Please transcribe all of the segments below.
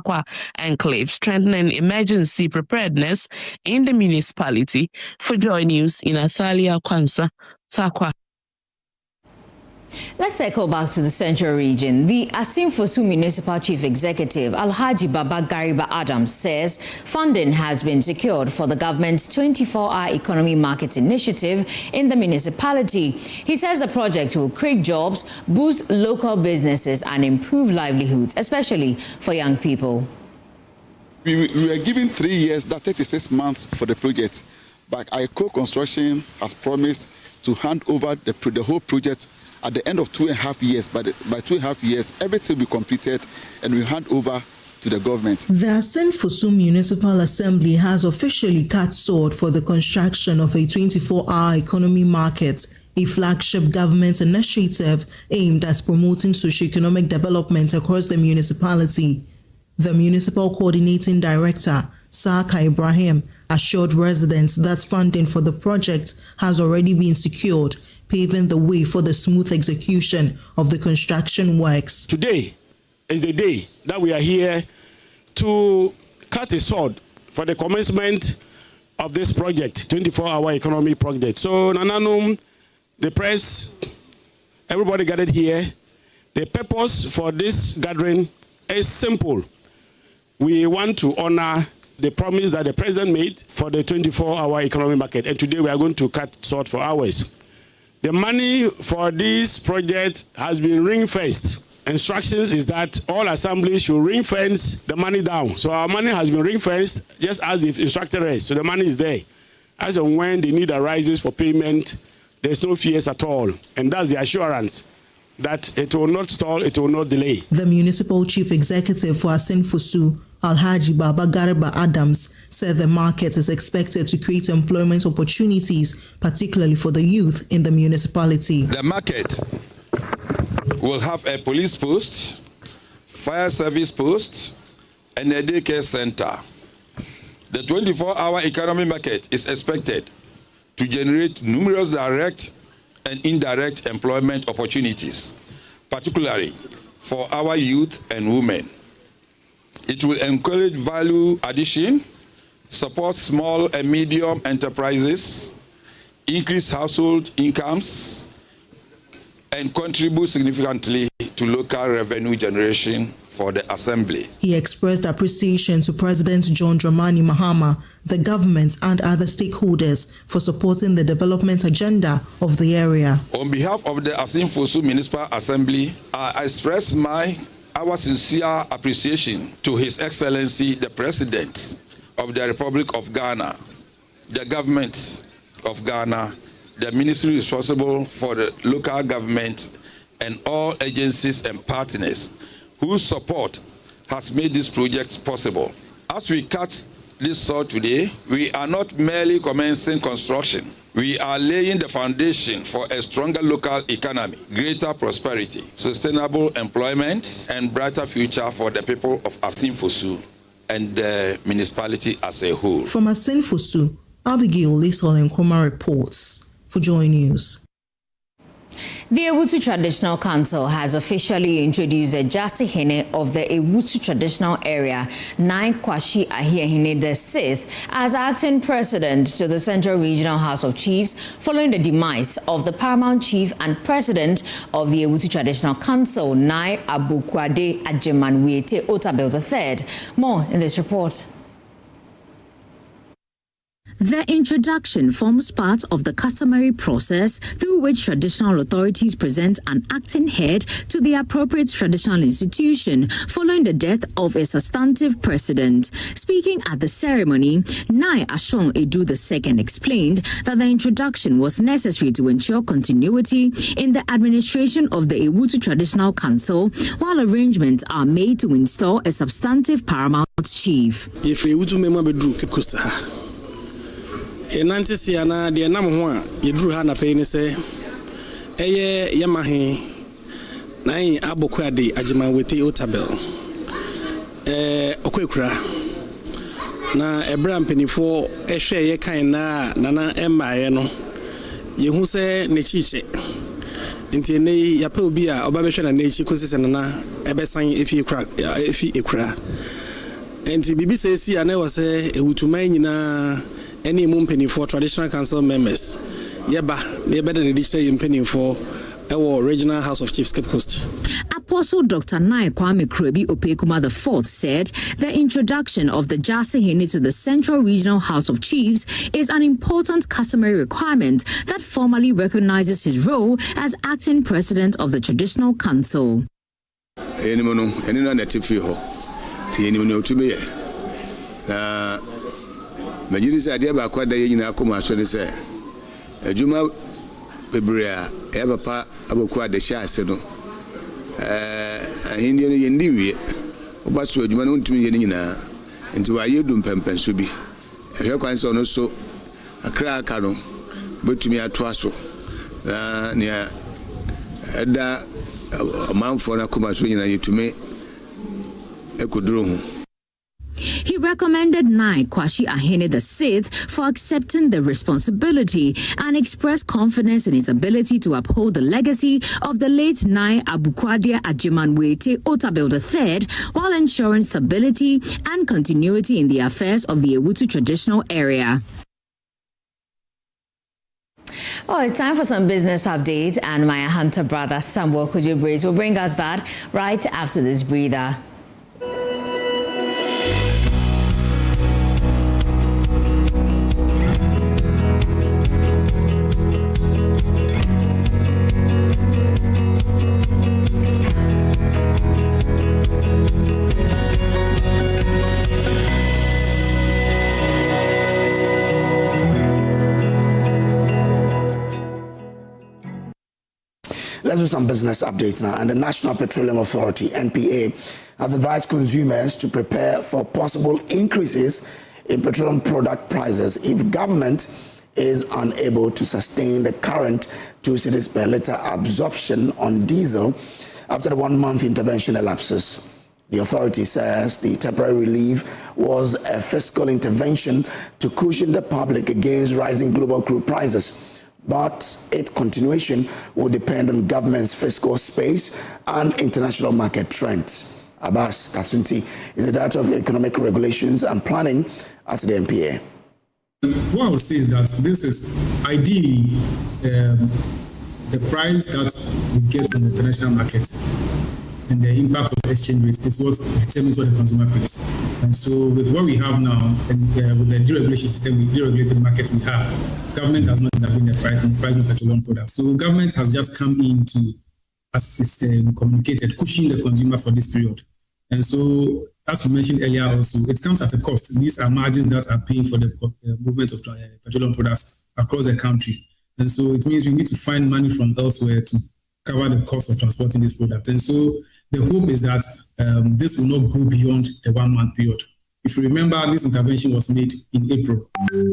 Takwa Enclave, strengthening emergency preparedness in the municipality. For Joy News, in Athalia Kwanza, Takwa. Let's circle back to the Central Region. The Asin-Fosu Municipal Chief Executive Alhaji Baba Gariba Adams says funding has been secured for the government's 24-hour economy market initiative in the municipality. He says the project will create jobs, boost local businesses and improve livelihoods, especially for young people. We were given 3 years, that's 36 months for the project, but ICO Construction has promised to hand over the whole project at the end of 2.5 years. By 2.5 years, everything will be completed and we hand over to the government. The Asin-Fosu Municipal Assembly has officially cut sword for the construction of a 24-hour economy market, a flagship government initiative aimed at promoting socio-economic development across the municipality. The Municipal Coordinating Director, Saka Ibrahim, assured residents that funding for the project has already been secured, paving the way for the smooth execution of the construction works. Today is the day that we are here to cut a sword for the commencement of this project, 24-hour economy project. So, Nananum, the press, everybody gathered here. The purpose for this gathering is simple. We want to honor the promise that the president made for the 24-hour economy market, and today we are going to cut sword for hours. The money for this project has been ring-fenced. Instructions is that all assemblies should ring-fence the money down. So our money has been ring-fenced, just as the instructor is. So the money is there. As and when the need arises for payment, there's no fears at all. And that's the assurance that it will not stall, it will not delay. The Municipal Chief Executive for Asin-Fosu, Alhaji Baba Gariba Adams, said the market is expected to create employment opportunities, particularly for the youth in the municipality. The market will have a police post, fire service post, and a daycare center. The 24-hour economy market is expected to generate numerous direct and indirect employment opportunities, particularly for our youth and women. It will encourage value addition, support small and medium enterprises, increase household incomes, and contribute significantly to local revenue generation for the Assembly. He expressed appreciation to President John Dramani Mahama, the government, and other stakeholders for supporting the development agenda of the area. On behalf of the Asin-Fosu Municipal Assembly, I express our sincere appreciation to His Excellency, the President of the Republic of Ghana, the government of Ghana, the ministry responsible for the local government, and all agencies and partners whose support has made this project possible. As we cut this sword today, we are not merely commencing construction. We are laying the foundation for a stronger local economy, greater prosperity, sustainable employment, and brighter future for the people of Asin-Fosu and the municipality as a whole. From Asin-Fosu, Abigail Lisol and Nkrumah reports for Joy News. The Ewutu Traditional Council has officially introduced a Jasi Hene of the Ewutu Traditional Area, Nai Kwashi Ahiehene VI, as acting president to the Central Regional House of Chiefs, following the demise of the paramount chief and president of the Ewutu Traditional Council, Nai Abukwade Ajemanwete Otabel III. More in this report. The introduction forms part of the customary process through which traditional authorities present an acting head to the appropriate traditional institution following the death of a substantive president. Speaking at the ceremony, Nai Ashong Edu II explained that the introduction was necessary to ensure continuity in the administration of the Ewutu Traditional Council, while arrangements are made to install a substantive paramount chief. Nantisiyana de namwa yedru ha na pe ni se eye yamahe nai Abukwade Ajemanwete Otabel okwekura na ebra mpenifo ehwe ye kan na nana embaye no yehu se ne chiche nti ne yape obi a obabehwe na ne chi kosise nana ebesan efi ekura enti bibi say ane was say ewutuma nyina any mumpeni for traditional council members yeba ne better the district impeni for our regional House of Chiefs Cape Coast. Apostle Dr. Nai Kwame Krebi Opekuma IV said the introduction of the Jase Hene to the Central Regional House of Chiefs is an important customary requirement that formally recognizes his role as acting president of the Traditional Council. February, Papa Akufo-Addo shase no ahindi no yendi wie obaso adwuma no ntumi ye nyina nti wa yedum pempen so bi ehwe kwan se ono so akra aka no betumi ato aso na ne eda amanfo na koma so nyina yetumi ekoduro hu. He recommended Nai Kwashi Ahene VI for accepting the responsibility and expressed confidence in his ability to uphold the legacy of the late Nai Abukwade Ajimanwete Otabel III while ensuring stability and continuity in the affairs of the Ewutu traditional area. Oh, it's time for some business updates, and my Hunter brother Samuel Kujibrace will bring us that right after this breather. Let's do some business updates now. And the National Petroleum Authority, NPA, has advised consumers to prepare for possible increases in petroleum product prices if government is unable to sustain the current 2 cedis per litre absorption on diesel after the 1-month intervention elapses. The authority says the temporary relief was a fiscal intervention to cushion the public against rising global crude prices. But its continuation will depend on government's fiscal space and international market trends. Abbas Kasunti is the Director of Economic Regulations and Planning at the NPA. What I would say is that this is ideally the price that we get from the international markets and the impact of the exchange rate is what determines what the consumer pays. And so with what we have now, and with the deregulation system, with deregulated market we have, government has not intervened in the price of petroleum products. So government has just come in to, as it's communicated, cushion the consumer for this period. And so, as we mentioned earlier also, it comes at a cost. These are margins that are paying for the movement of petroleum products across the country. And so it means we need to find money from elsewhere to cover the cost of transporting this product. And so the hope is that this will not go beyond the 1-month period. If you remember, this intervention was made in April,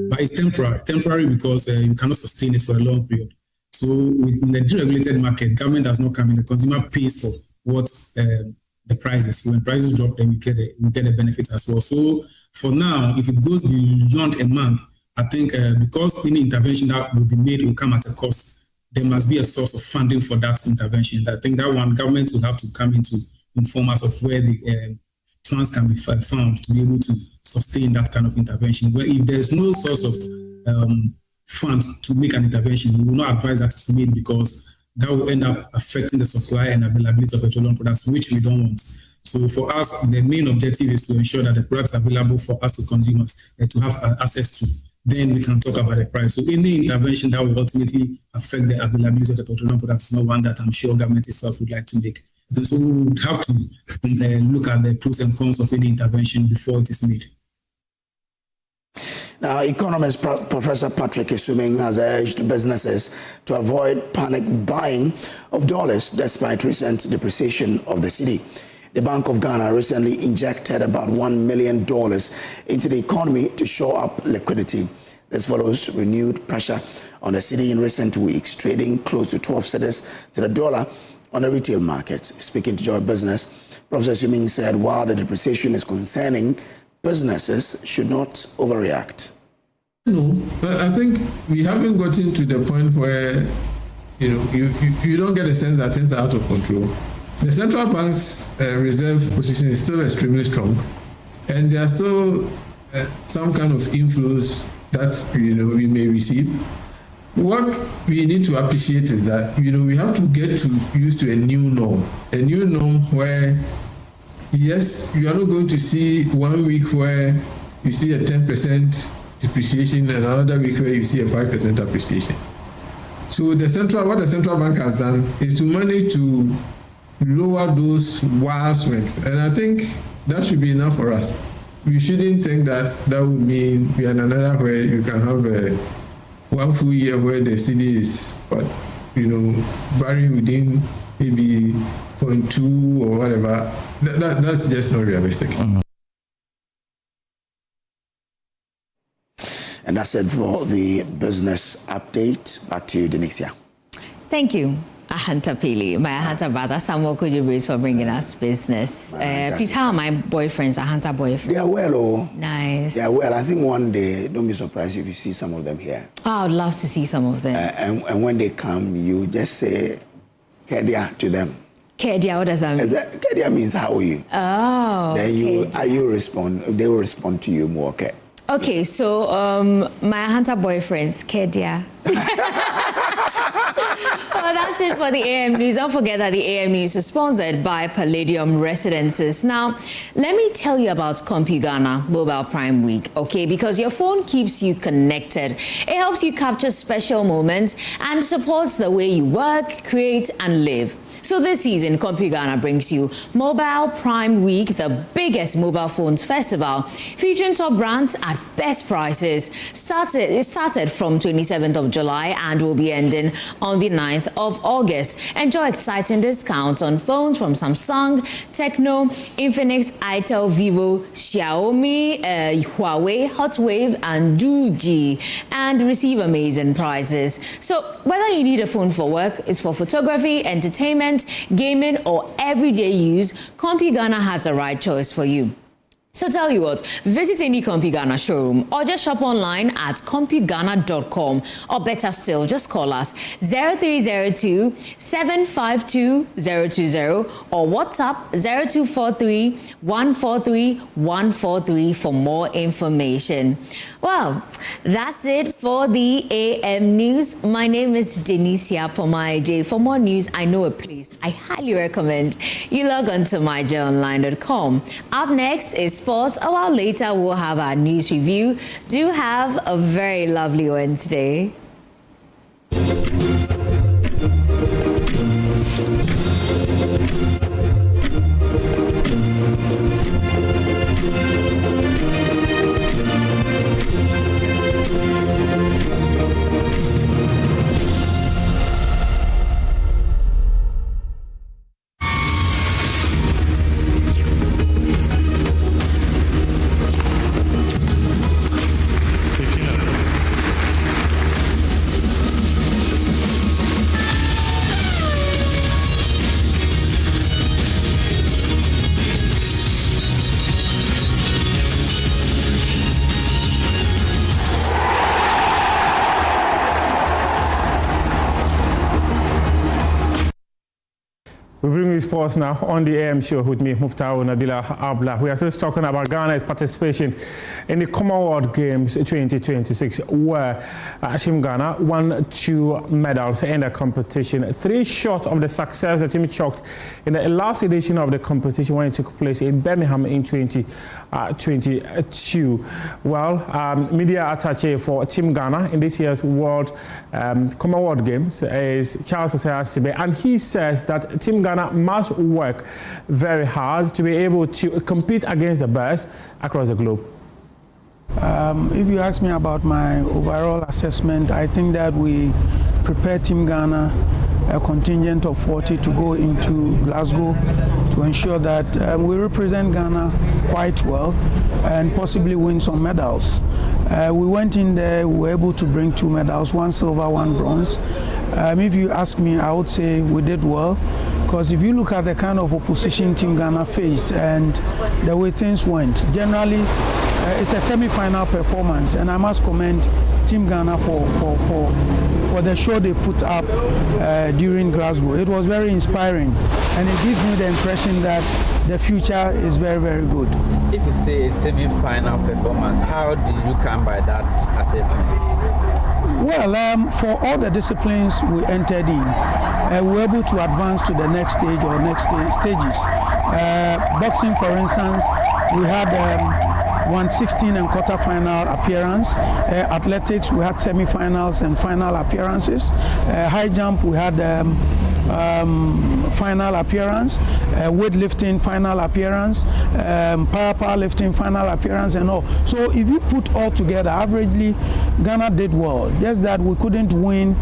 but it's temporary because you cannot sustain it for a long period. So in the deregulated market, government does not come in, the consumer pays for what the prices. When prices drop, then we get a benefit as well. So for now, if it goes beyond a month, I think because any intervention that will be made will come at a cost, there must be a source of funding for that intervention. I think that one government will have to come in to inform us of where the funds can be found to be able to sustain that kind of intervention. Where if there's no source of funds to make an intervention, we will not advise that it's made because that will end up affecting the supply and availability of petroleum products, which we don't want. So for us, the main objective is to ensure that the products are available for us to consumers to have access to. Then we can talk about the price. So any intervention that will ultimately affect the availability of the petroleum products is not one that I'm sure government itself would like to make. And so we would have to look at the pros and cons of any intervention before it is made. Now, economist Professor Patrick Isuming has urged businesses to avoid panic buying of dollars despite recent depreciation of the cedi. The Bank of Ghana recently injected about $1 million into the economy to shore up liquidity. This follows renewed pressure on the cedi in recent weeks, trading close to 12 cedis to the dollar on the retail market. Speaking to Joy Business, Professor Isuming said while the depreciation is concerning, businesses should not overreact. No, I think we haven't gotten to the point where you don't get a sense that things are out of control. The central bank's reserve position is still extremely strong. and there are still some kind of inflows that we may receive. What we need to appreciate is that we have to get used to a new norm where, yes, you are not going to see 1 week where you see a 10% depreciation and another week where you see a 5% appreciation. So what the central bank has done is to manage to lower those wild swings, and I think that should be enough for us. We shouldn't think that would mean we are in another where you can have one full year where the cedi is, varying within maybe 0.2 or whatever. That's just not realistic. Mm-hmm. And that's it for the business update. Back to you, Denicia. Thank you, Ahanta Pili. My Ahanta brother, Samuel Kujibrace, for bringing us business. Please, how are my boyfriends, Ahanta boyfriends? They are well, oh. Nice. They are well. I think one day, don't be surprised if you see some of them here. Oh, I would love to see some of them. And when they come, you just say, Kedia to them. Kedia, what does that mean? Kedia means, how are you? Oh. Then you respond, they will respond to you more, okay? Okay, so my Ahanta boyfriends, Kedia. Well, that's it for the AM News. Don't forget that the AM News is sponsored by Palladium Residences. Now, let me tell you about CompuGhana Mobile Prime Week, okay? Because your phone keeps you connected. It helps you capture special moments and supports the way you work, create, and live. So this season, CompuGhana brings you Mobile Prime Week, the biggest mobile phones festival, featuring top brands at best prices. It started from 27th of July and will be ending on the 9th of August. Enjoy exciting discounts on phones from Samsung, Tecno, Infinix, Itel, Vivo, Xiaomi, Huawei, Hotwave, and Doogee, and receive amazing prizes. So whether you need a phone for work, it's for photography, entertainment, gaming, or everyday use, CompuGhana has the right choice for you. So tell you what, visit any CompuGhana showroom or just shop online at CompuGhana.com, or better still, just call us 0302-752-020 or WhatsApp 0243-143-143 for more information. Well, that's it for the AM News. My name is Denicia Aboagye. For more news, I know a place I highly recommend you log on to myjoyonline.com. Up next is sports. A while later, we'll have our news review. Do have a very lovely Wednesday. We bring you sports now on the AM show with me, Muftau Nabila Abla. We are still talking about Ghana's participation in the Commonwealth Games 2026, where Team Ghana won 2 medals in the competition, 3 short of the success the team chalked in the last edition of the competition when it took place in Birmingham in 2022. Well, media attaché for Team Ghana in this year's Commonwealth Games is Charles Osei-Asibe, and he says that Team Ghana must work very hard to be able to compete against the best across the globe. If you ask me about my overall assessment, I think that we prepared Team Ghana a contingent of 40 to go into Glasgow to ensure that we represent Ghana quite well and possibly win some medals. We went in there, we were able to bring 2 medals, 1 silver, 1 bronze. If you ask me, I would say we did well, because if you look at the kind of opposition Team Ghana faced and the way things went, generally it's a semi-final performance, and I must commend Team Ghana for the show they put up during Glasgow. It was very inspiring, and it gives me the impression that the future is very, very good. If you say a semi-final performance, how do you come by that assessment? Well, for all the disciplines we entered in, we were able to advance to the next stage or next stages. Boxing, for instance, we had 116 and quarter-final appearance. Athletics, we had semi-finals and final appearances. High jump, we had final appearance. Weightlifting, final appearance. Powerlifting, final appearance, and all. So if you put all together, averagely, Ghana did well. Just that we couldn't win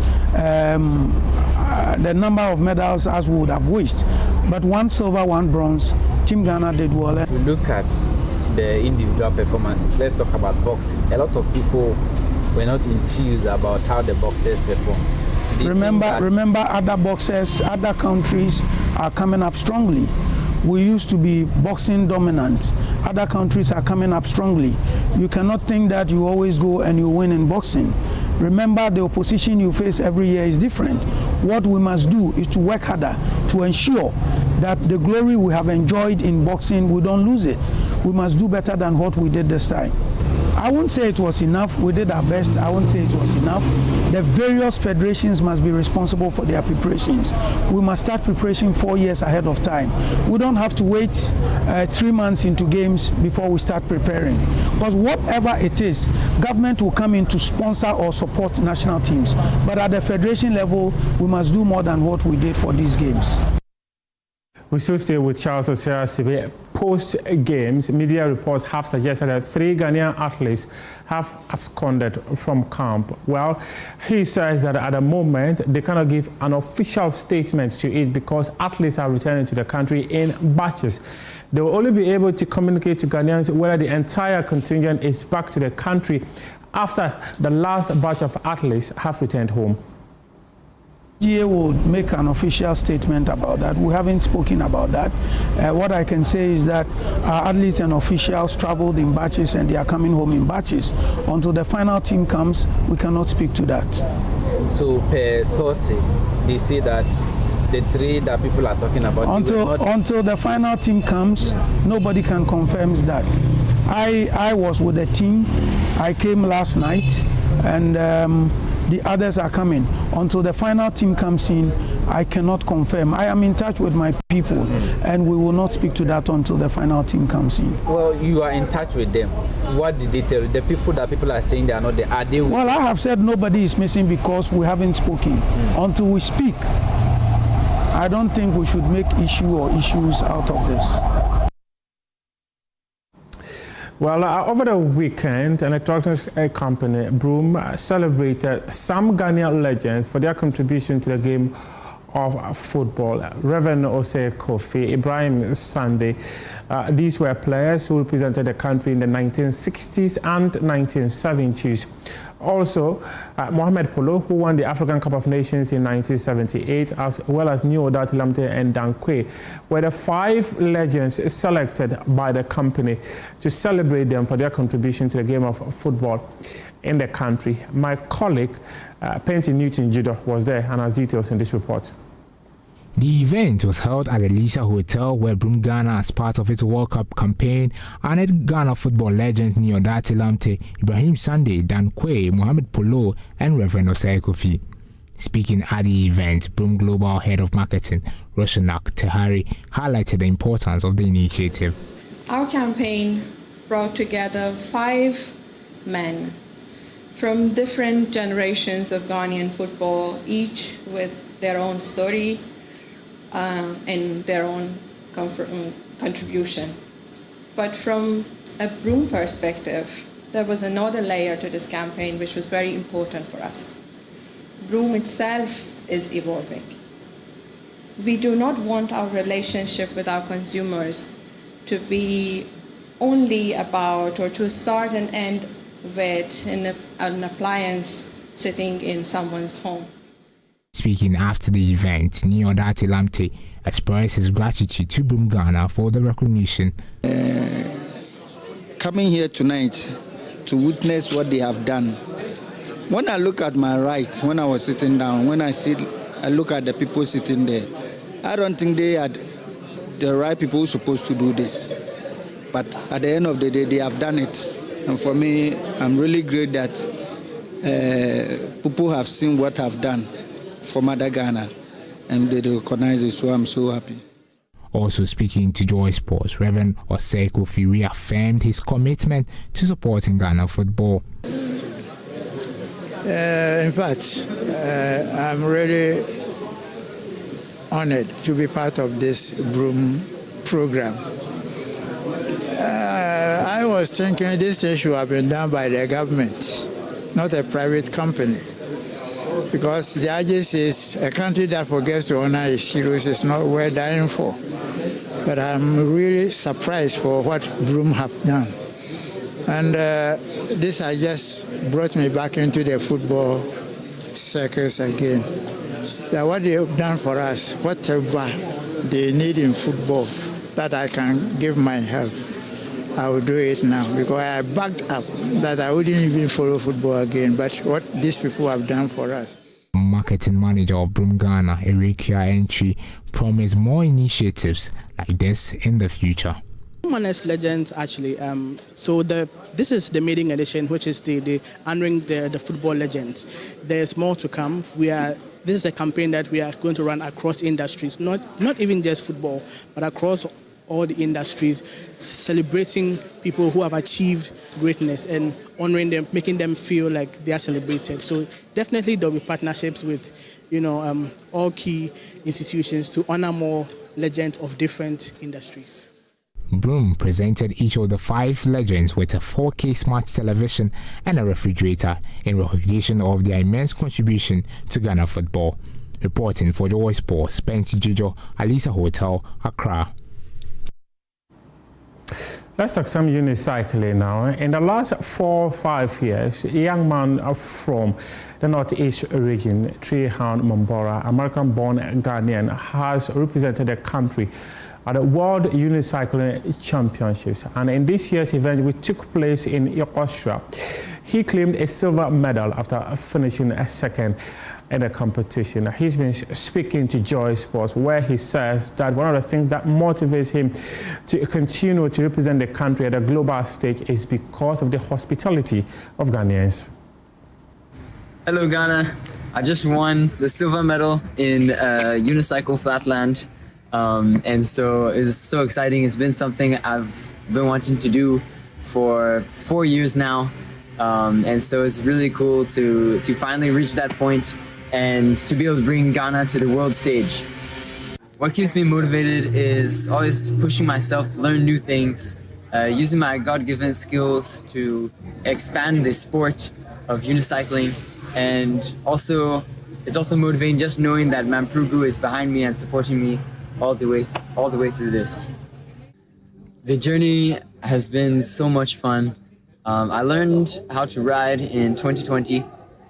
the number of medals as we would have wished. But 1 silver, 1 bronze, Team Ghana did well. If we look at the individual performances, let's talk about boxing. A lot of people were not enthused about how the boxers performed. Remember, other boxers, other countries are coming up strongly. We used to be boxing dominant. Other countries are coming up strongly. You cannot think that you always go and you win in boxing. Remember, the opposition you face every year is different. What we must do is to work harder to ensure that the glory we have enjoyed in boxing, we don't lose it. We must do better than what we did this time. I won't say it was enough. We did our best. I won't say it was enough. The various federations must be responsible for their preparations. We must start preparation 4 years ahead of time. We don't have to wait 3 months into games before we start preparing. Because whatever it is, government will come in to sponsor or support national teams. But at the federation level, we must do more than what we did for these games. We still stay with Charles Osira-Sibe. Post-games, media reports have suggested that 3 Ghanaian athletes have absconded from camp. Well, he says that at the moment, they cannot give an official statement to it because athletes are returning to the country in batches. They will only be able to communicate to Ghanaians whether the entire contingent is back to the country after the last batch of athletes have returned home. GA will make an official statement about that. We haven't spoken about that. What I can say is that our athletes and officials traveled in batches and they are coming home in batches. Until the final team comes, we cannot speak to that. So per sources, they say that the 3 that people are talking about... Until the final team comes, nobody can confirm that. I was with the team. I came last night and the others are coming. Until the final team comes in, I cannot confirm. I am in touch with my people, and we will not speak to that until the final team comes in. Well, you are in touch with them. What did they tell you? The people that people are saying they are not there, are they? Well, I have said nobody is missing because we haven't spoken. Until we speak, I don't think we should make issue or issues out of this. Well, over the weekend, an electronics company, Broom, celebrated some Ghanaian legends for their contribution to the game of football. Reverend Osei Kofi, Ibrahim Sunday. These were players who represented the country in the 1960s and 1970s. Also, Mohamed Polo, who won the African Cup of Nations in 1978, as well as Nioda Tilamte and Dankwe, were the 5 legends selected by the company to celebrate them for their contribution to the game of football in the country. My colleague, Penty Newton-Judo, was there and has details in this report. The event was held at the Lisa Hotel, where Broom Ghana, as part of its World Cup campaign, honored Ghana football legends Nioda Tilamte, Ibrahim Sunday, Dankwe, Mohamed Polo, and Reverend Osei Kofi. Speaking at the event, Broom Global Head of Marketing, Roshanak Tehari, highlighted the importance of the initiative. Our campaign brought together 5 men from different generations of Ghanaian football, each with their own story and their own contribution. But from a Broom perspective, there was another layer to this campaign which was very important for us. Broom itself is evolving. We do not want our relationship with our consumers to be only about or to start and end with an appliance sitting in someone's home. Speaking after the event, Nioda Tilamte expressed his gratitude to Broom Ghana for the recognition. Coming here tonight to witness what they have done. When I look at my right, when I was sitting down, I look at the people sitting there, I don't think they had the right people who are supposed to do this. But at the end of the day, they have done it. And for me, I'm really great that people have seen what I've done for Mother Ghana, and they recognize it, so I'm so happy. Also speaking to Joy Sports, Reverend Osei Kofi reaffirmed his commitment to supporting Ghana football. In fact, I'm really honored to be part of this Broom program. I was thinking this thing should have been done by the government, not a private company, because the Adage says a country that forgets to honor its heroes is not worth dying for. But I'm really surprised for what Broom have done. And this has just brought me back into the football circles again. That what they have done for us, whatever they need in football, that I can give my help, I will do it now, because I backed up that I wouldn't even follow football again. But what these people have done for us. Marketing manager of Broom Ghana, Erikia Entry, promised more initiatives like this in the future. Honest Legends, actually. This is the maiden edition, which is the honoring the football legends. There's more to come. This is a campaign that we are going to run across industries, not even just football, but across all the industries, celebrating people who have achieved greatness and honoring them, making them feel like they are celebrated. So definitely there will be partnerships with, all key institutions to honor more legends of different industries. Broom presented each of the 5 legends with a 4K smart television and a refrigerator in recognition of their immense contribution to Ghana football. Reporting for Joy Sports, Benty Jijo, Alisa Hotel, Accra. Let's talk some unicycling now. In the last 4 or 5 years, a young man from the Northeast region, Trehan Mambora, American-born Ghanaian, has represented the country at the World Unicycling Championships. And in this year's event, which took place in Austria, he claimed a silver medal after finishing second in the competition. He's been speaking to Joy Sports, where he says that one of the things that motivates him to continue to represent the country at a global stage is because of the hospitality of Ghanaians. Hello Ghana, I just won the silver medal in unicycle flatland, and so it's so exciting. It's been something I've been wanting to do for 4 years now, and so it's really cool to finally reach that point and to be able to bring Ghana to the world stage. What keeps me motivated is always pushing myself to learn new things, using my God-given skills to expand the sport of unicycling, and it's also motivating just knowing that Mamprugu is behind me and supporting me all the way through this. The journey has been so much fun. I learned how to ride in 2020.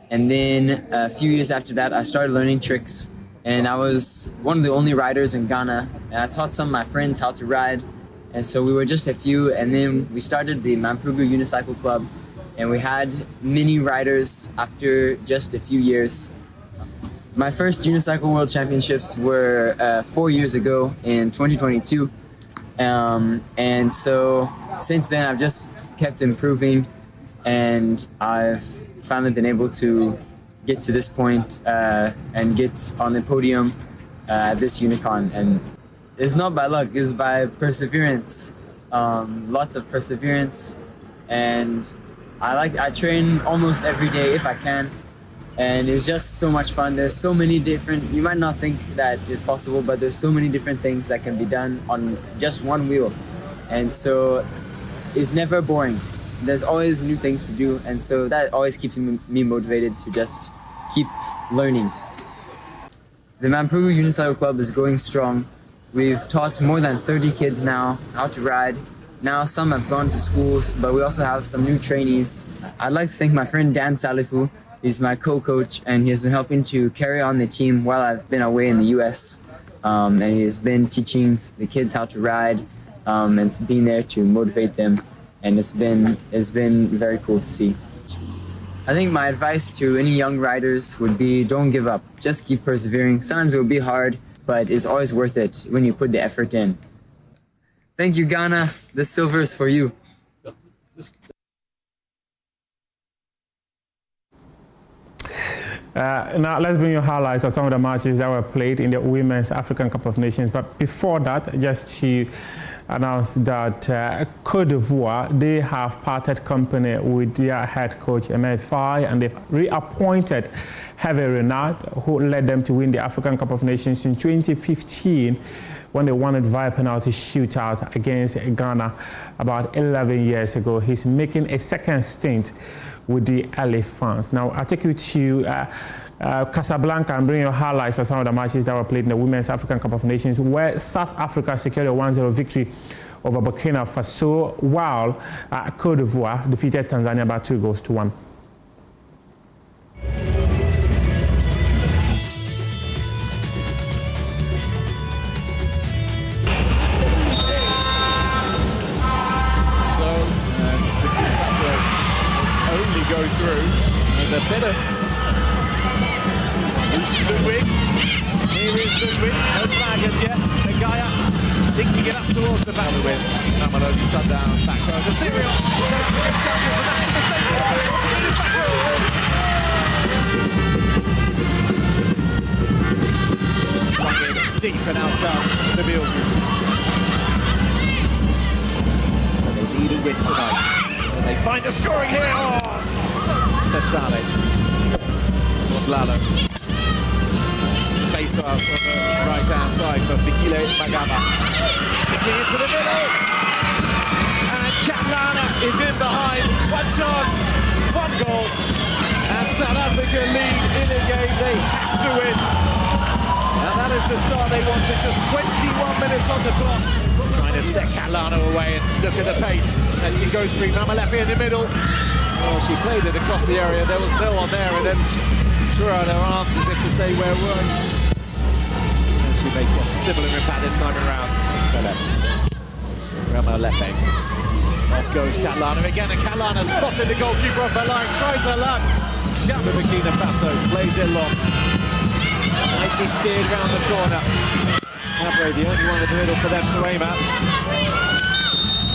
And then a few years after that, I started learning tricks. And I was one of the only riders in Ghana. And I taught some of my friends how to ride. And so we were just a few. And then we started the Mamprugu Unicycle Club. And we had many riders after just a few years. My first Unicycle World Championships were 4 years ago in 2022. And so since then, I've just kept improving. And I've finally been able to get to this point and get on the podium at this Unicon. And it's not by luck, it's by perseverance. Lots of perseverance. And I train almost every day if I can. And it's just so much fun. There's so many different, you might not think that is possible, but there's so many different things that can be done on just one wheel. And so it's never boring. There's always new things to do, and so that always keeps me motivated to just keep learning. The Mamprugu Unicycle Club is going strong. We've taught more than 30 kids now how to ride. Now some have gone to schools, but we also have some new trainees. I'd like to thank my friend Dan Salifu. He's my co-coach, and he has been helping to carry on the team while I've been away in the US. And he's been teaching the kids how to ride and being there to motivate them. And it's been very cool to see. I think my advice to any young riders would be don't give up. Just keep persevering. Sometimes it will be hard, but it's always worth it when you put the effort in. Thank you, Ghana. The silver is for you. Now, let's bring you highlights of some of the matches that were played in the Women's African Cup of Nations. But before that, just to announce that Côte d'Ivoire, they have parted company with their head coach, Ahmed Faye, and they've reappointed Hervé Renard, who led them to win the African Cup of Nations in 2015 when they won it via penalty shootout against Ghana about 11 years ago. He's making a second stint with the Elephants. Now, I'll take you to Casablanca and bring you highlights of some of the matches that were played in the Women's African Cup of Nations, where South Africa secured a 1-0 victory over Burkina Faso, while Côte d'Ivoire defeated Tanzania by 2-1. Go through. There's a bit of Ludwig. Here is Ludwig. No flag as yet. Begaya dinking it up towards the back with Mamelodi Sundowns back row. The Syria champions and that's to the stadium. Swung in deep and out comes the Bill Group. They need a win tonight. And they find the scoring here. Oh! Cesare. Lalo. Space out on the right-hand side for Fikile Magama. Kicking into the middle. And Katlana is in behind. One chance, one goal. And South Africa lead in a game they have to win. And that is the start they wanted. Just 21 minutes on the clock. Trying to set Katlana away and look at the pace as she goes through Mamalepe in the middle. Oh, she played it across the area. There was no one there, and then threw out her arms as if to say, where were you? And she made a similar impact this time around. Mamalepe. Off goes Katlana again, and Katlana spotted the goalkeeper off her line, tries her luck. Shouts to Burkina Faso, plays it long. Nicely steered round the corner. Cabre, the only one in the middle for them to aim at.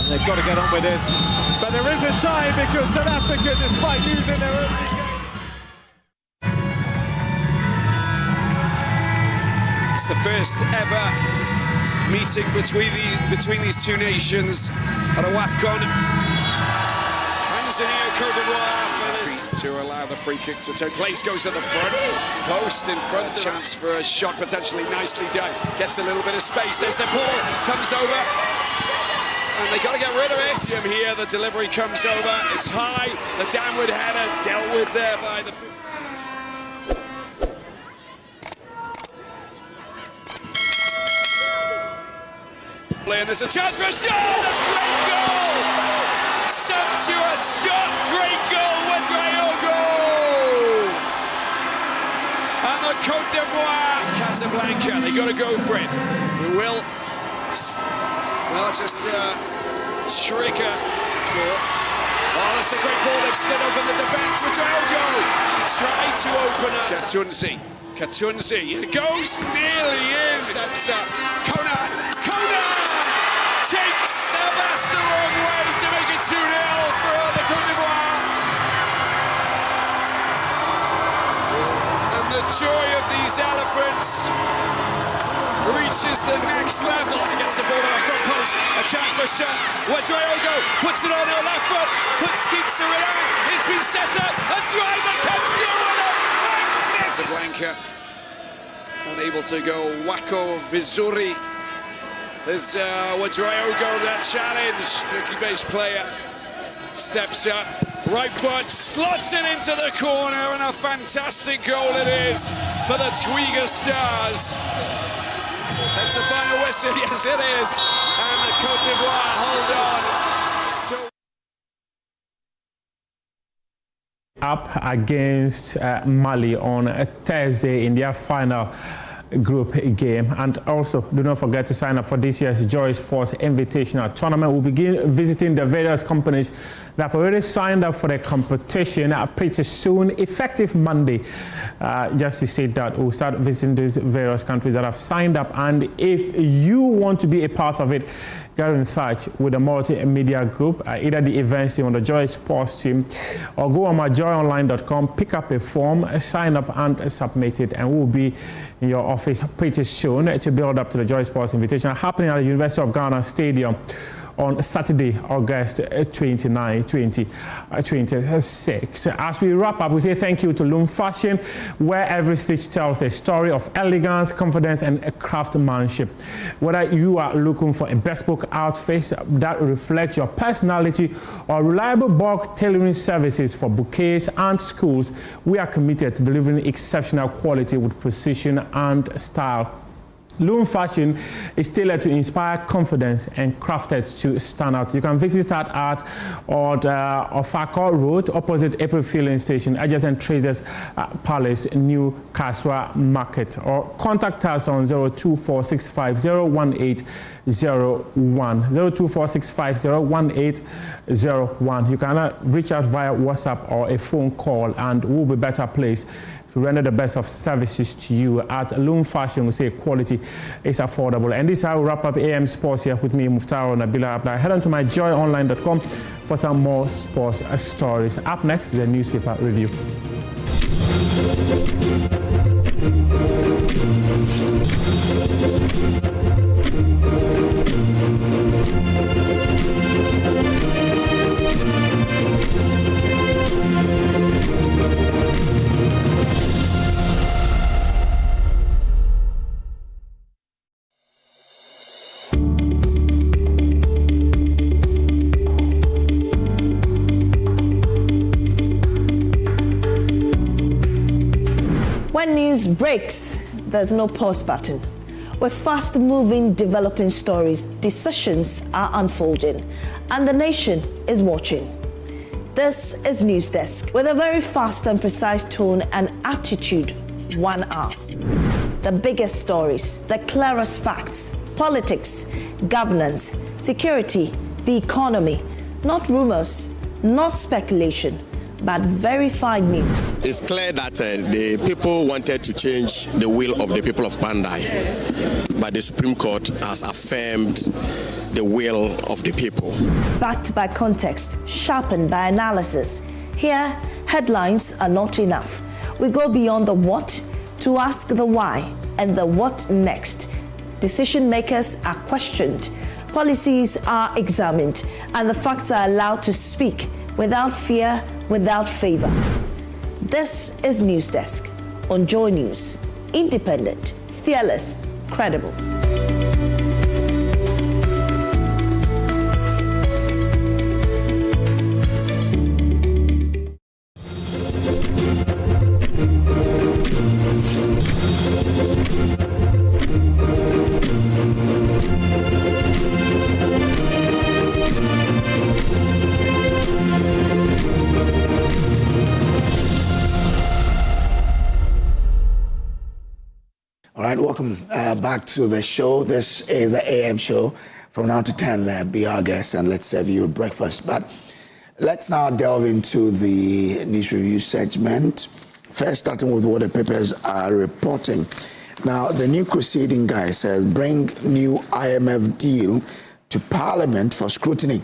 And they've got to get on with this. But there is a tie because South Africa, despite losing their opening game. It's the first ever meeting between these two nations at a WAFCON. Tanzania, Côte d'Ivoire for this to allow the free kick to take place. Goes to the front post in front. Chance for a shot, potentially nicely done. Gets a little bit of space. There's the ball, comes over. And they got to get rid of it. Here, the delivery comes over. It's high. The downward header dealt with there by the. And there's a chance for a shot. A great goal. Sumptuous shot. Great goal. Ouedraogo. And the Côte d'Ivoire, Casablanca. They got to go for it. We will. Well, just Shrika. Oh, that's a great ball. They've split open the defence with Ouedraogo. She tried to open up. Katunzi. It goes, nearly in. Steps up. Conan takes Abbas the wrong way to make it 2-0 for the Côte d'Ivoire. And the joy of these elephants reaches the next level. Gets the ball on the front post. A chance for a shot. Ouedraogo puts it on her left foot. Keeps her in hand. It's been set up. A driver comes through and a magnificent. Casablanca unable to go. Wako Vizuri. There's Ouedraogo, that challenge. Turkey-based player steps up. Right foot, slots it into the corner, and a fantastic goal it is for the Twiga Stars. That's the final whistle, yes it is. And the Côte d'Ivoire hold on. Up against Mali on Thursday in their final group game. And also, do not forget to sign up for this year's Joy Sports Invitational Tournament. We'll begin visiting the various companies that have already signed up for the competition pretty soon, effective Monday. Just to say that we'll start visiting those various countries that have signed up. And if you want to be a part of it, get in touch with the multimedia group, either the events team or the Joy Sports team, or go on myjoyonline.com, pick up a form, sign up and submit it, and we'll be in your office pretty soon to build up to the Joy Sports Invitation happening at the University of Ghana Stadium on Saturday, August 29, 2026. As we wrap up, we say thank you to Loom Fashion, where every stitch tells a story of elegance, confidence, and craftsmanship. Whether you are looking for a bespoke outfit that reflects your personality or reliable bulk tailoring services for bouquets and schools, we are committed to delivering exceptional quality with precision and style. Loom Fashion is tailored to inspire confidence and crafted to stand out. You can visit that at Ofako Road, opposite April Filling Station, adjacent Traders Palace, New Kaswa Market, or contact us on 02465018001. 02465018001. You can reach out via WhatsApp or a phone call, and we'll be better placed to render the best of services to you. At Loom Fashion, we say quality is affordable. And this is how we wrap up AM Sports here with me, Muftaro Nabila Abdullah. Head on to myjoyonline.com for some more sports stories. Up next, the newspaper review. When news breaks, there's no pause button. With fast-moving, developing stories, decisions are unfolding, and the nation is watching. This is News Desk, with a very fast and precise tone and attitude, 1 hour. The biggest stories, the clearest facts, politics, governance, security, the economy, not rumors, not speculation, but verified news. It's clear that the people wanted to change the will of the people of Bandai, but the Supreme Court has affirmed the will of the people. Backed by context, sharpened by analysis. Here, headlines are not enough. We go beyond the what to ask the why and the what next. Decision makers are questioned, policies are examined, and the facts are allowed to speak without fear, without favor. This is News Desk on Joy News. Independent, fearless, credible. All right, welcome back to the show. This is the AM show from now to 10. Be our guest and let's serve you breakfast. But let's now delve into the news review segment. First, starting with what the papers are reporting. Now, the New Crusading Guy says, bring new IMF deal to Parliament for scrutiny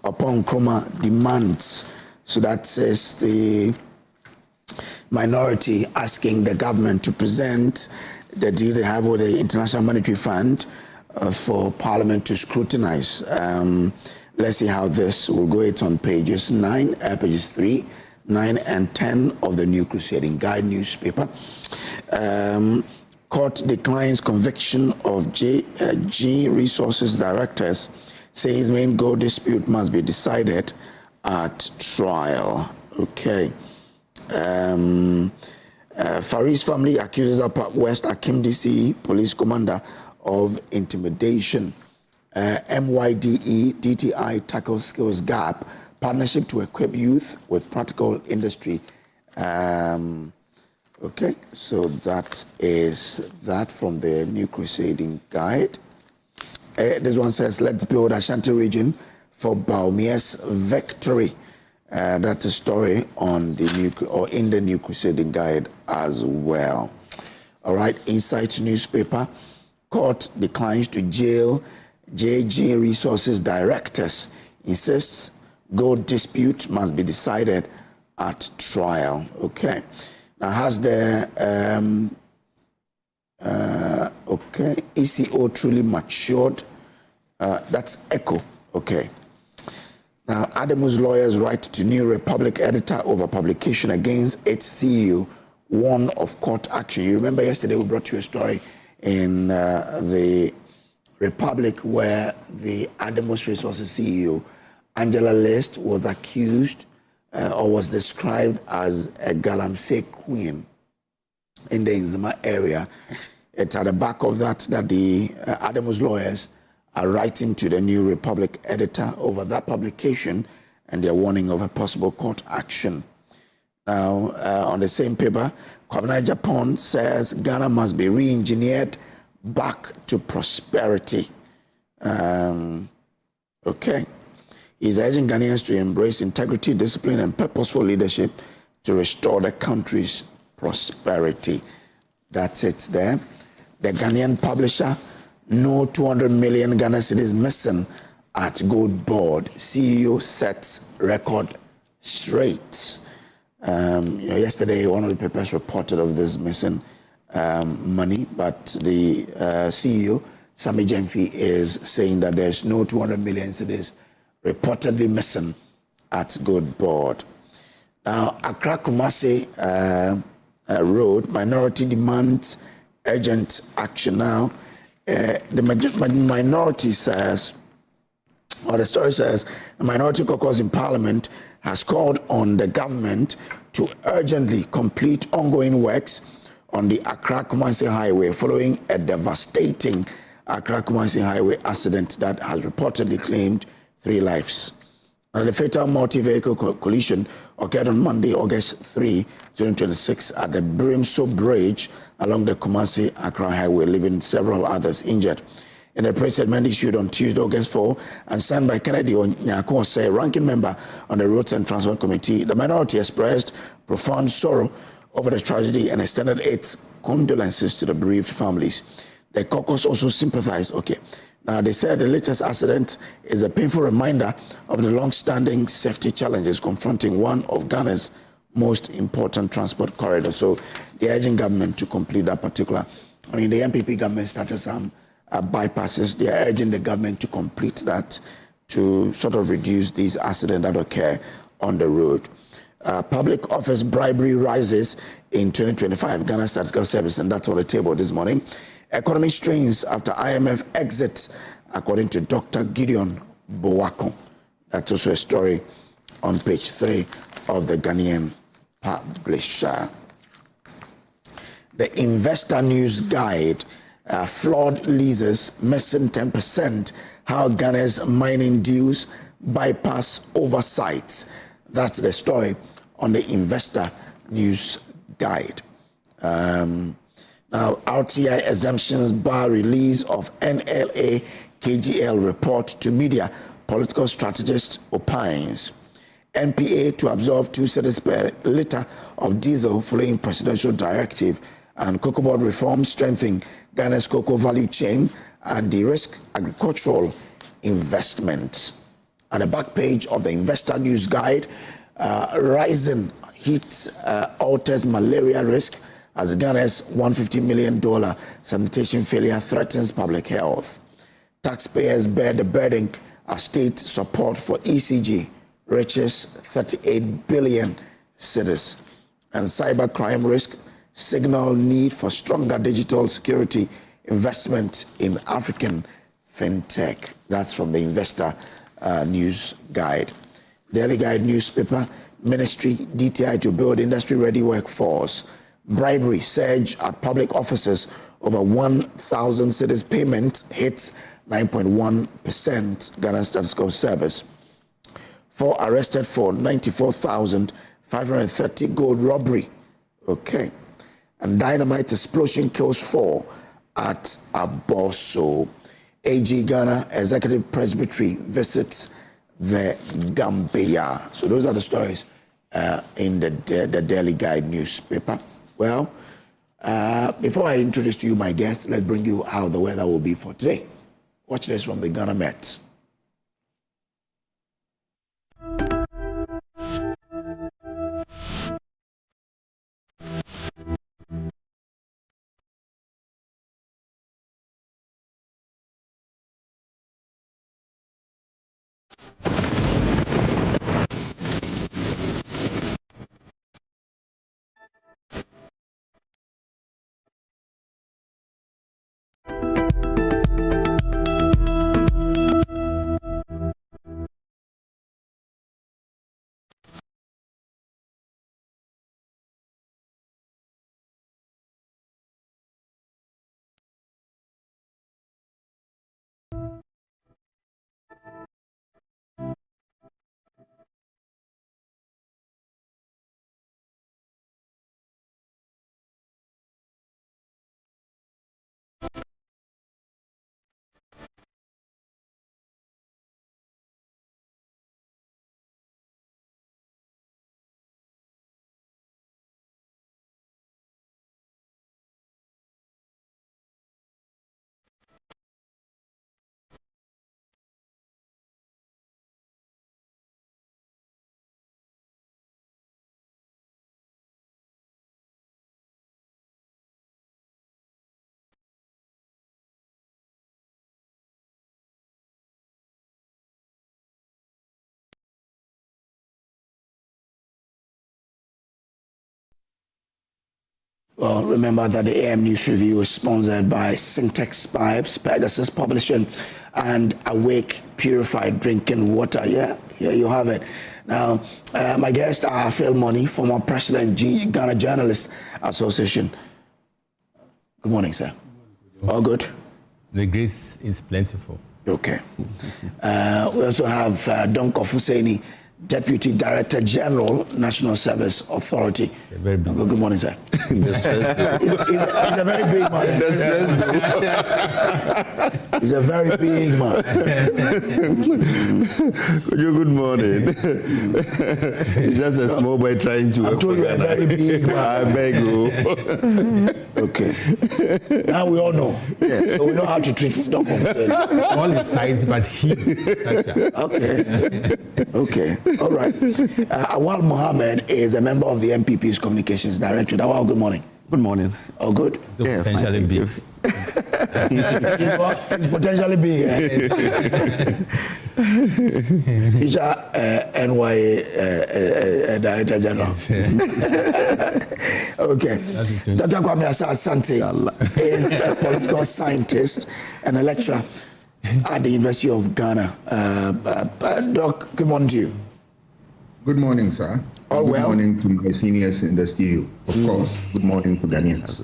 upon Nkrumah demands. So that says the minority asking the government to present the deal they have with the International Monetary Fund for Parliament to scrutinize. Let's see how this will go. It's on pages 3, 9, and 10 of the New Crusading Guide newspaper. Court declines conviction of G Resources directors, says main gold dispute must be decided at trial. Okay. Faris family accuses Upper West Akim DC police commander of intimidation. MYDE DTI tackles skills gap, partnership to equip youth with practical industry. Okay, so that is that from the New Crusading Guide. This one says, let's build Ashanti region for Baumia's victory. That's a story on the in the New Crusading Guide as well. All right, Insight newspaper. Court declines to jail JG Resources directors insists gold dispute must be decided at trial. Okay. Now, has the ECO truly matured? That's ECHO. Okay. Now, Adamu's lawyers write to New Republic editor over publication against its CEO, warn of court action. You remember yesterday we brought you a story in the Republic where the Adamus Resources CEO, Angela List, was accused or was described as a Galamsey queen in the Nzima area. It's at the back of that the Adamus lawyers are writing to the New Republic editor over that publication, and they're warning of a possible court action. Now, on the same paper, Kwabena Japan says Ghana must be re-engineered back to prosperity. Okay. He's urging Ghanaians to embrace integrity, discipline, and purposeful leadership to restore the country's prosperity. That's it there. The Ghanaian publisher, no 200 million Ghana cedis missing at gold board. CEO sets record straight. Yesterday, one of the papers reported of this missing money, but the CEO, Sami Jemfi, is saying that there's no 200 million cedis reportedly missing at gold board. Now, Accra Kumasi Road, minority demands urgent action. Now, the minority says, or the story says, the minority caucus in Parliament has called on the government to urgently complete ongoing works on the Accra-Kumasi Highway following a devastating Accra-Kumasi Highway accident that has reportedly claimed 3 lives. And the fatal multi-vehicle collision occurred on Monday, August 3, 2026 at the Brimso Bridge along the Kumasi-Accra Highway, leaving several others injured. In a press statement issued on Tuesday, August 4, and signed by Kennedy Onyako, ranking member on the Roads and Transport Committee, the minority expressed profound sorrow over the tragedy and extended its condolences to the bereaved families. The caucus also sympathized. Okay. Now, they said the latest accident is a painful reminder of the long-standing safety challenges confronting one of Ghana's most important transport corridors. So they're urging government to complete that particular. The MPP government started some bypasses. They are urging the government to complete that to sort of reduce these accidents that occur on the road. Public office bribery rises in 2025. Ghana Statistical Service, and that's on the table this morning. Economy strains after IMF exits, according to Dr. Gideon Boako. That's also a story on page 3 of the Ghanaian publisher. The Investor News Guide, flawed leases missing 10%, how Ghana's mining deals bypass oversight. That's the story on the Investor News Guide. Now, RTI exemptions bar release of NLA KGL report to media, political strategist opines. NPA to absorb 2 cedis per litre of diesel following presidential directive, and cocoa board reform strengthening Ghana's cocoa value chain and de-risk agricultural investments. At the back page of the Investor News Guide, rising heat alters malaria risk as Ghana's $150 million sanitation failure threatens public health. Taxpayers bear the burden as state support for ECG reaches 38 billion cedis. And cybercrime risk signal need for stronger digital security investment in African fintech. That's from the Investor News Guide. Daily Guide newspaper, Ministry DTI to build industry-ready workforce. Bribery surge at public offices over 1,000 cedis payment hits 9.1%, Ghana Statistical Service. 4 arrested for 94,530 gold robbery. Okay. And dynamite explosion kills 4 at Aboso. AG Ghana Executive Presbytery visits the Gambia. So those are the stories in the Daily Guide newspaper. Well, before I introduce to you my guests, let's bring you how the weather will be for today. Watch this from the Ghana Met. Well, remember that the AM News Review is sponsored by Syntex Pipes, Pegasus Publishing, and Awake Purified Drinking Water. Yeah, here you have it. Now, my guest are Phil Money, former president, Ghana Journalists Association. Good morning, sir. All good? The grace is plentiful. Okay. We also have Don Kofu-Seni, Deputy Director General, National Service Authority. Very big. Good morning, sir. The stress He's a very big man. The stress He's a very big man. Good morning. He's just a small boy trying to work for Ghana. Very big man. I beg you. Okay. Now we all know. Yeah. So we know how to treat Don Kofu-Seni. Small in size, but he. Okay. Okay. All right. Awal Mohammed is a member of the MPP's Communications Directorate. Awal, good morning. Good morning. Oh, good. Yeah, potentially big. It's potentially big. Future NYA Director General. Okay. Dr. Kwame Asante is a political scientist and a lecturer at the University of Ghana. Doc, good morning to you. Good morning, sir. Oh, good well. morning to my seniors in the studio. Of course, good morning to Ghanaians.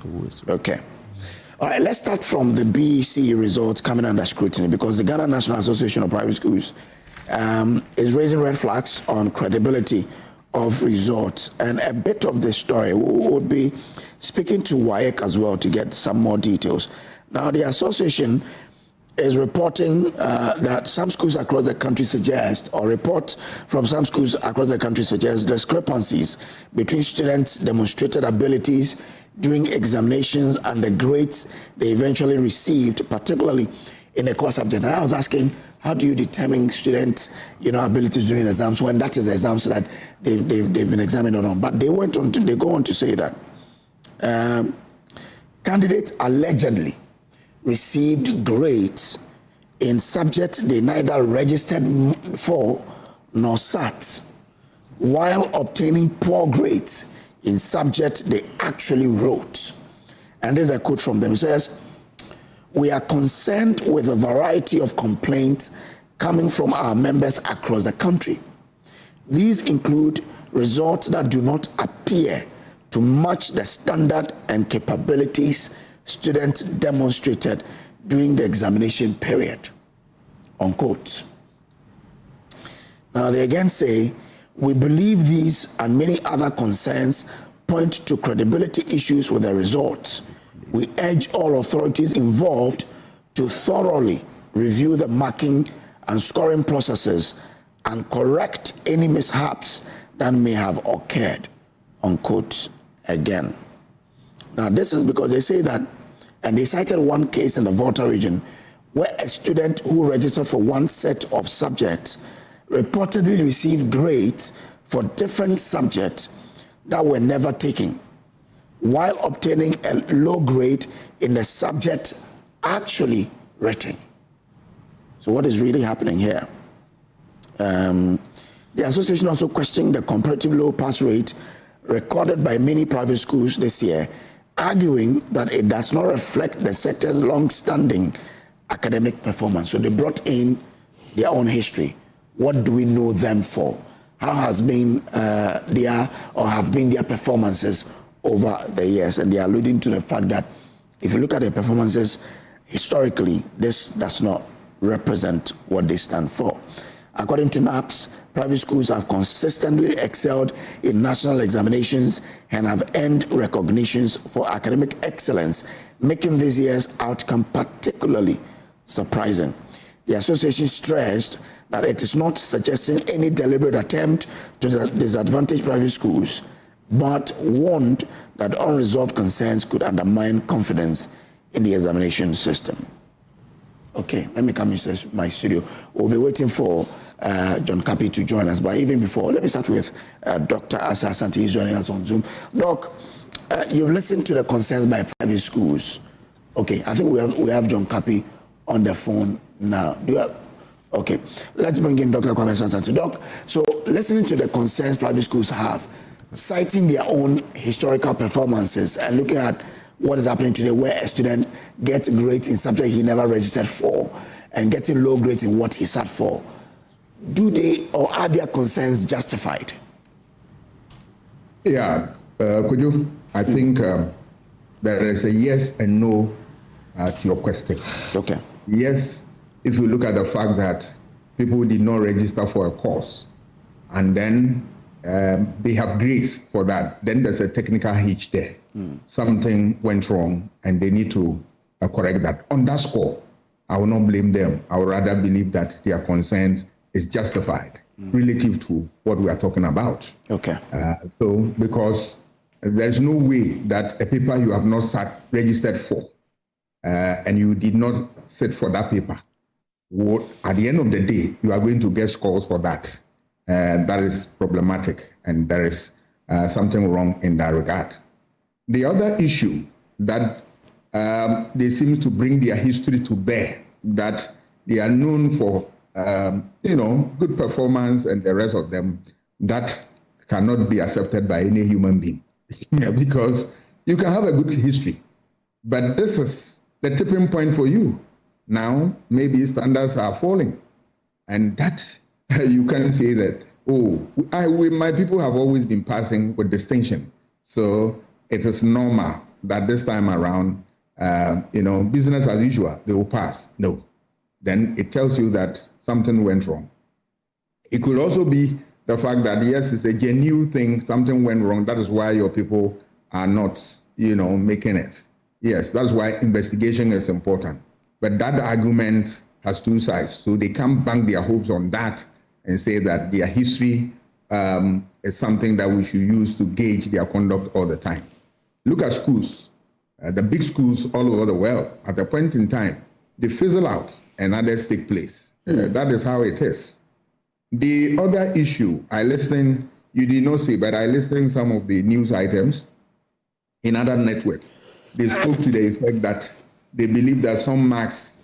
Okay. All right, let's start from the BEC results coming under scrutiny, because the Ghana National Association of Private Schools is raising red flags on credibility of results. And a bit of the story would be speaking to WAEC as well to get some more details. Now, the association is reporting that some schools across the country suggest, or reports from some schools across the country suggest, discrepancies between students' demonstrated abilities during examinations and the grades they eventually received, particularly in the core subject. And I was asking, how do you determine students' abilities during exams when that is the exams that they've been examined on? But they go on to say that candidates allegedly received grades in subjects they neither registered for nor sat, while obtaining poor grades in subjects they actually wrote. And there's a quote from them. It says, "We are concerned with a variety of complaints coming from our members across the country. These include results that do not appear to match the standard and capabilities students demonstrated during the examination period," unquote. Now they again say, "We believe these and many other concerns point to credibility issues with the results. We urge all authorities involved to thoroughly review the marking and scoring processes and correct any mishaps that may have occurred," unquote again. Now this is because they say that, and they cited one case in the Volta region where a student who registered for one set of subjects reportedly received grades for different subjects that were never taken, while obtaining a low grade in the subject actually written. So what is really happening here? The association also questioned the comparative low pass rate recorded by many private schools this year, arguing that it does not reflect the sector's long-standing academic performance. So they brought in their own history. What do we know them for? How has been have been their performances over the years? And they are alluding to the fact that if you look at their performances historically, this does not represent what they stand for. According to NAPS, private schools have consistently excelled in national examinations and have earned recognitions for academic excellence, making this year's outcome particularly surprising. The association stressed that it is not suggesting any deliberate attempt to disadvantage private schools, but warned that unresolved concerns could undermine confidence in the examination system. Okay, let me come into my studio. We'll be waiting for John Kapi to join us, but even before, let me start with Dr. Asa Asante. He's joining us on Zoom. Doc, you've listened to the concerns by private schools. Okay, I think we have John Kapi on the phone now. Do you have? Okay, let's bring in Dr. Kwame Asante. Doc, so listening to the concerns private schools have, citing their own historical performances and looking at what is happening today, where a student gets grades in subject he never registered for and getting low grades in what he sat for, do they or are their concerns justified? Yeah, could you? I think there is a yes and no to your question. Okay. Yes, if you look at the fact that people did not register for a course and then they have grades for that, then there's a technical hitch there. Something went wrong and they need to correct that. On that score, I will not blame them. I would rather believe that their concern is justified relative to what we are talking about. Okay. So because there's no way that a paper you have not registered for and you did not sit for that paper, at the end of the day, you are going to get scores for that. That is problematic, and there is something wrong in that regard. The other issue that they seem to bring their history to bear, that they are known for, good performance and the rest of them, that cannot be accepted by any human being. Because you can have a good history, but this is the tipping point for you. Now, maybe standards are falling, and that you can say that, my people have always been passing with distinction. So it is normal that this time around, business as usual, they will pass. No. Then it tells you that something went wrong. It could also be the fact that, yes, it's a genuine thing, something went wrong. That is why your people are not, making it. Yes, that's why investigation is important. But that argument has two sides. So they can't bank their hopes on that and say that their history is something that we should use to gauge their conduct all the time. Look at schools, the big schools all over the world. At a point in time, they fizzle out and others take place. That is how it is. The other issue, you did not say, but I listened some of the news items in other networks. They spoke to the effect that they believe that some marks,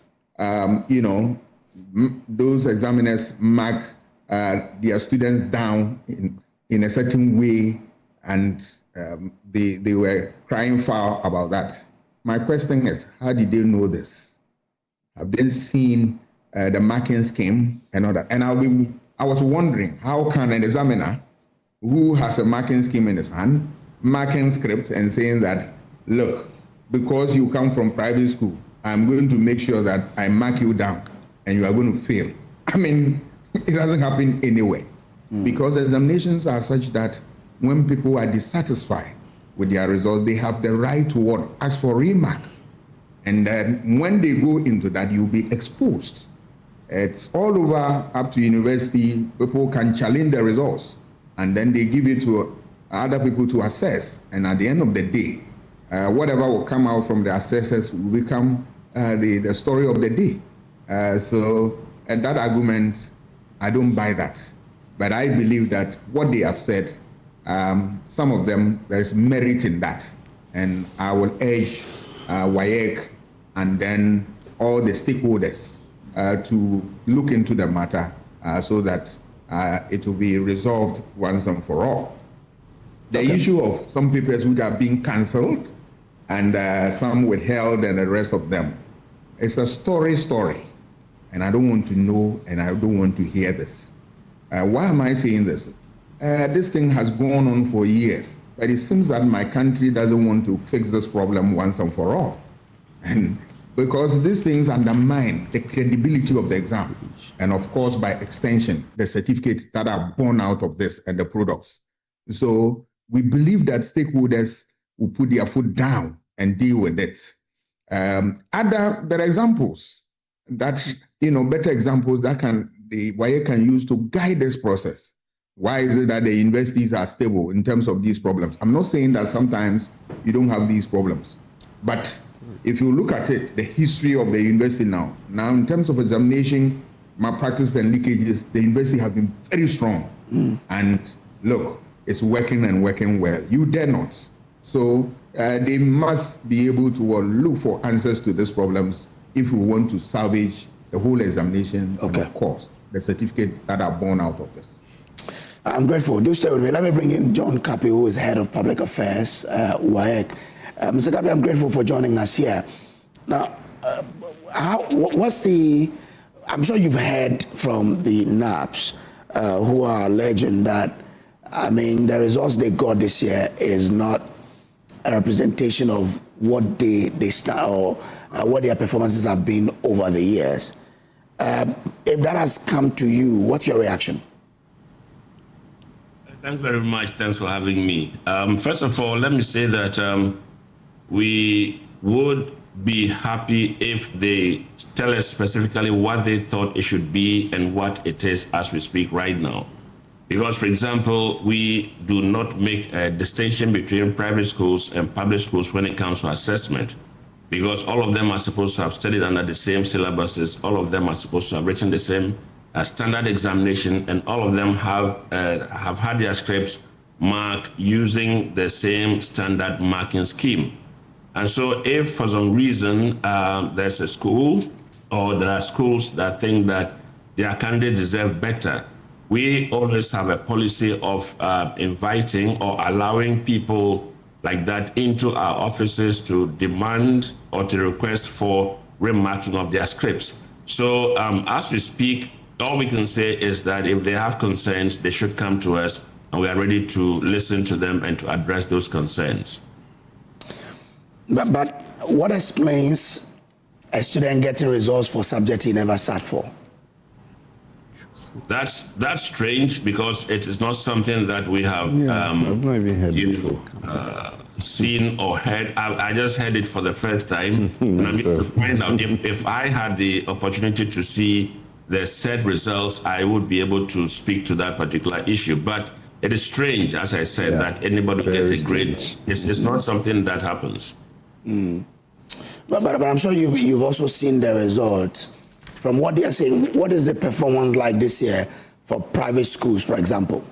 those examiners mark their students down in a certain way, and they were crying foul about that. My question is, how did they know this? Have they seen the marking scheme and all that? And I was wondering, how can an examiner who has a marking scheme in his hand, marking script and saying that, look, because you come from private school, I'm going to make sure that I mark you down and you are going to fail. I mean, it doesn't happen anyway. Because examinations are such that when people are dissatisfied with their results, they have the right to ask for remark. And then when they go into that, you'll be exposed. It's all over up to university. People can challenge the results, and then they give it to other people to assess. And at the end of the day, whatever will come out from the assessors will become the story of the day. And that argument, I don't buy that. But I believe that what they have said, some of them, there's merit in that. And I will urge WAEC and then all the stakeholders to look into the matter so that it will be resolved once and for all. The issue of some papers which are being cancelled and some withheld and the rest of them, it's a story. And I don't want to know and I don't want to hear this. Why am I saying this? This thing has gone on for years, but it seems that my country doesn't want to fix this problem once and for all. And because these things undermine the credibility of the exam, and of course, by extension, the certificates that are born out of this and the products. So we believe that stakeholders will put their foot down and deal with it. There are examples that, better examples that the WAEC can use to guide this process. Why is it that the universities are stable in terms of these problems? I'm not saying that sometimes you don't have these problems, but if you look at it, the history of the university now in terms of examination, malpractice and leakages, the university has been very strong. And look, it's working and working well. You dare not. So they must be able to look for answers to these problems if we want to salvage the whole examination and, of course, the certificate that are born out of this. I'm grateful. Do stay with me. Let me bring in John Kapi, who is Head of Public Affairs, WAEC. Mr. Kapi, I'm grateful for joining us here. Now, I'm sure you've heard from the NAPs who are alleging that, the results they got this year is not a representation of what they stand or what their performances have been over the years. If that has come to you, what's your reaction? Thanks very much. Thanks for having me. First of all, let me say that we would be happy if they tell us specifically what they thought it should be and what it is as we speak right now. Because, for example, we do not make a distinction between private schools and public schools when it comes to assessment, because all of them are supposed to have studied under the same syllabuses, all of them are supposed to have written the same standard examination, and all of them have had their scripts marked using the same standard marking scheme. And so if for some reason there's a school or there are schools that think that their candidates deserve better, we always have a policy of inviting or allowing people like that into our offices to demand or to request for remarking of their scripts. So as we speak, all we can say is that if they have concerns, they should come to us, and we are ready to listen to them and to address those concerns. But what explains a student getting results for subject he never sat for? That's strange, because it is not something that we have I've not even heard seen or heard. I just heard it for the first time. And I need to find out if I had the opportunity to see the said results, I would be able to speak to that particular issue. But it is strange, as I said, that anybody gets a grade. It's not something that happens. But I'm sure you've also seen the results. From what they are saying, what is the performance like this year for private schools, for example?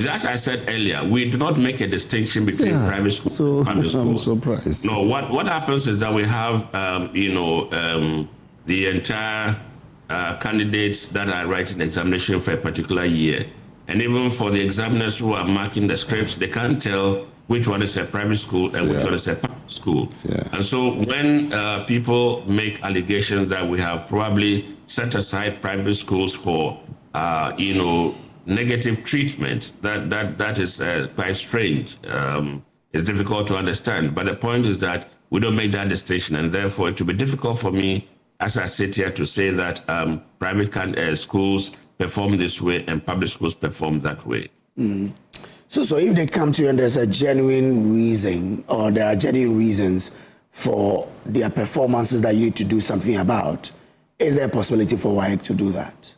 As I said earlier, we do not make a distinction between private schools and public schools. I'm surprised. No, what happens is that we have, the entire candidates that are writing the examination for a particular year. And even for the examiners who are marking the scripts, they can't tell which one is a private school and which one is a public school. And so when people make allegations that we have probably set aside private schools for, negative treatment, that is quite strange. It's difficult to understand. But the point is that we don't make that distinction, and therefore it will be difficult for me as I sit here to say that private schools perform this way and public schools perform that way. So if they come to you and there's a genuine reason, or there are genuine reasons for their performances that you need to do something about, is there a possibility for WAEC to do that?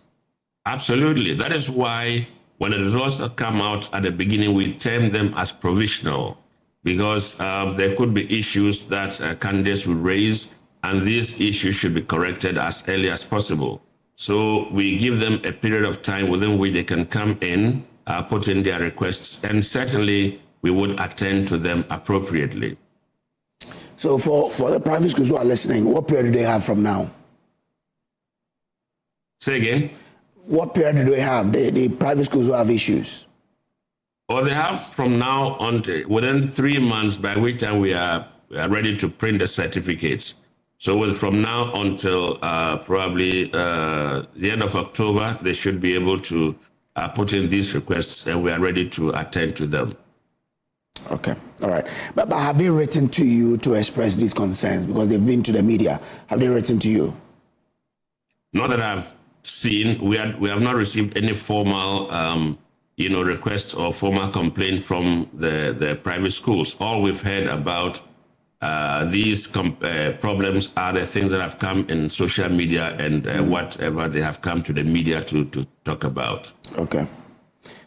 Absolutely. That is why when the results come out at the beginning, we term them as provisional, because there could be issues that candidates will raise, and these issues should be corrected as early as possible. So we give them a period of time within which they can come in, put in their requests, and certainly we would attend to them appropriately. So for the private schools who are listening, what period do they have from now? Say again? What period do they have, the private schools who have issues? Or they have from now on to, within 3 months, by which time we are ready to print the certificates. So from now until probably the end of October, they should be able to put in these requests, and we are ready to attend to them. Okay, all right. But have they written to you to express these concerns? Because they've been to the media. Have they written to you? Not that I've seen. We have not received any formal request or formal complaint from the private schools. All we've heard about these problems are the things that have come in social media and whatever they have come to the media to talk about. Okay.